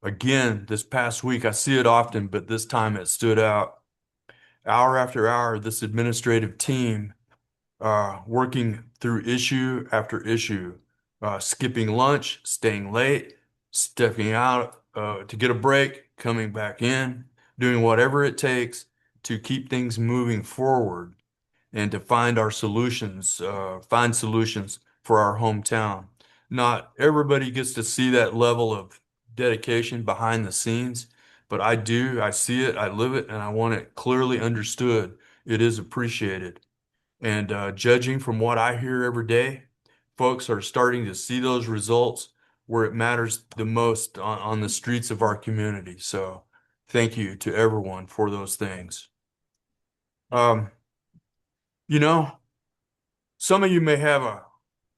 again this past week. I see it often, but this time it stood out. Hour after hour, this administrative team working through issue after issue, skipping lunch, staying late, stepping out to get a break, coming back in, doing whatever it takes to keep things moving forward and to find our solutions, find solutions for our hometown. Not everybody gets to see that level of dedication behind the scenes, but I do. I see it, I live it, and I want it clearly understood. It is appreciated. And judging from what I hear every day, folks are starting to see those results where it matters the most on the streets of our community. So thank you to everyone for those things. You know, some of you may have a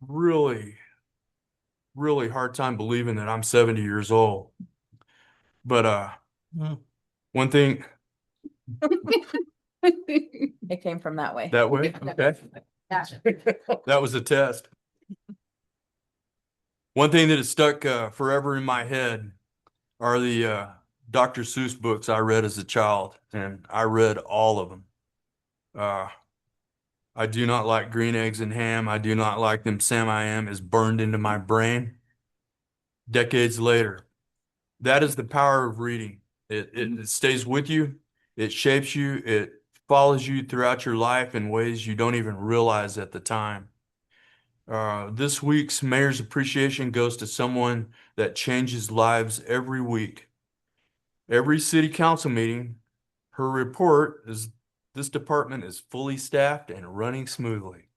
really hard time believing that I'm 70 years old. But one thing. It came from that way. That way? Okay. That was a test. One thing that has stuck forever in my head are the Dr. Seuss books I read as a child, and I read all of them. I do not like green eggs and ham. I do not like them. Sam I Am is burned into my brain decades later. That is the power of reading. It stays with you. It shapes you. It follows you throughout your life in ways you don't even realize at the time. This week's Mayor's Appreciation goes to someone that changes lives every week. Every city council meeting, her report is this department is fully staffed and running smoothly.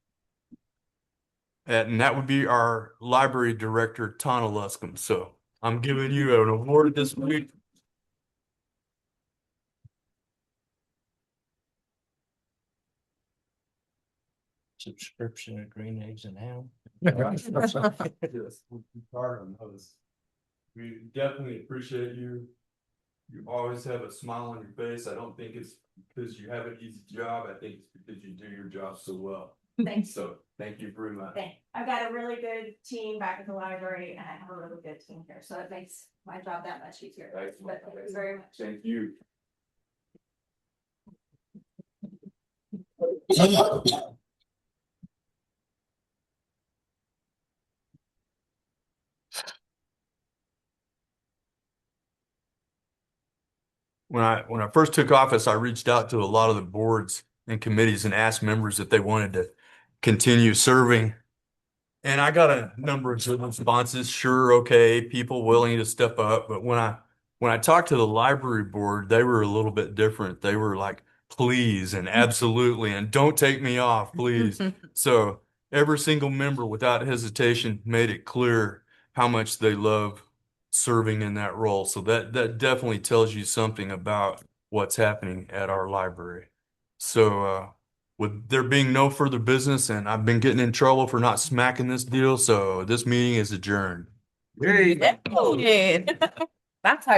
And that would be our library director, Tana Luscombe. So I'm giving you an award this week. Subscription of green eggs and ham. Yes, we definitely appreciate you. You always have a smile on your face. I don't think it's because you have an easy job. I think it's because you do your job so well. Thanks. So thank you very much. I've got a really good team back at the library and I have a really good team here, so it makes my job that much easier. But thank you very much. Thank you. When I first took office, I reached out to a lot of the boards and committees and asked members if they wanted to continue serving. And I got a number of good responses. Sure, okay, people willing to step up. But when I talked to the library board, they were a little bit different. They were like, please and absolutely, and don't take me off, please. So every single member without hesitation made it clear how much they love serving in that role. So that definitely tells you something about what's happening at our library. So with there being no further business, and I've been getting in trouble for not smacking this deal, so this meeting is adjourned. That's how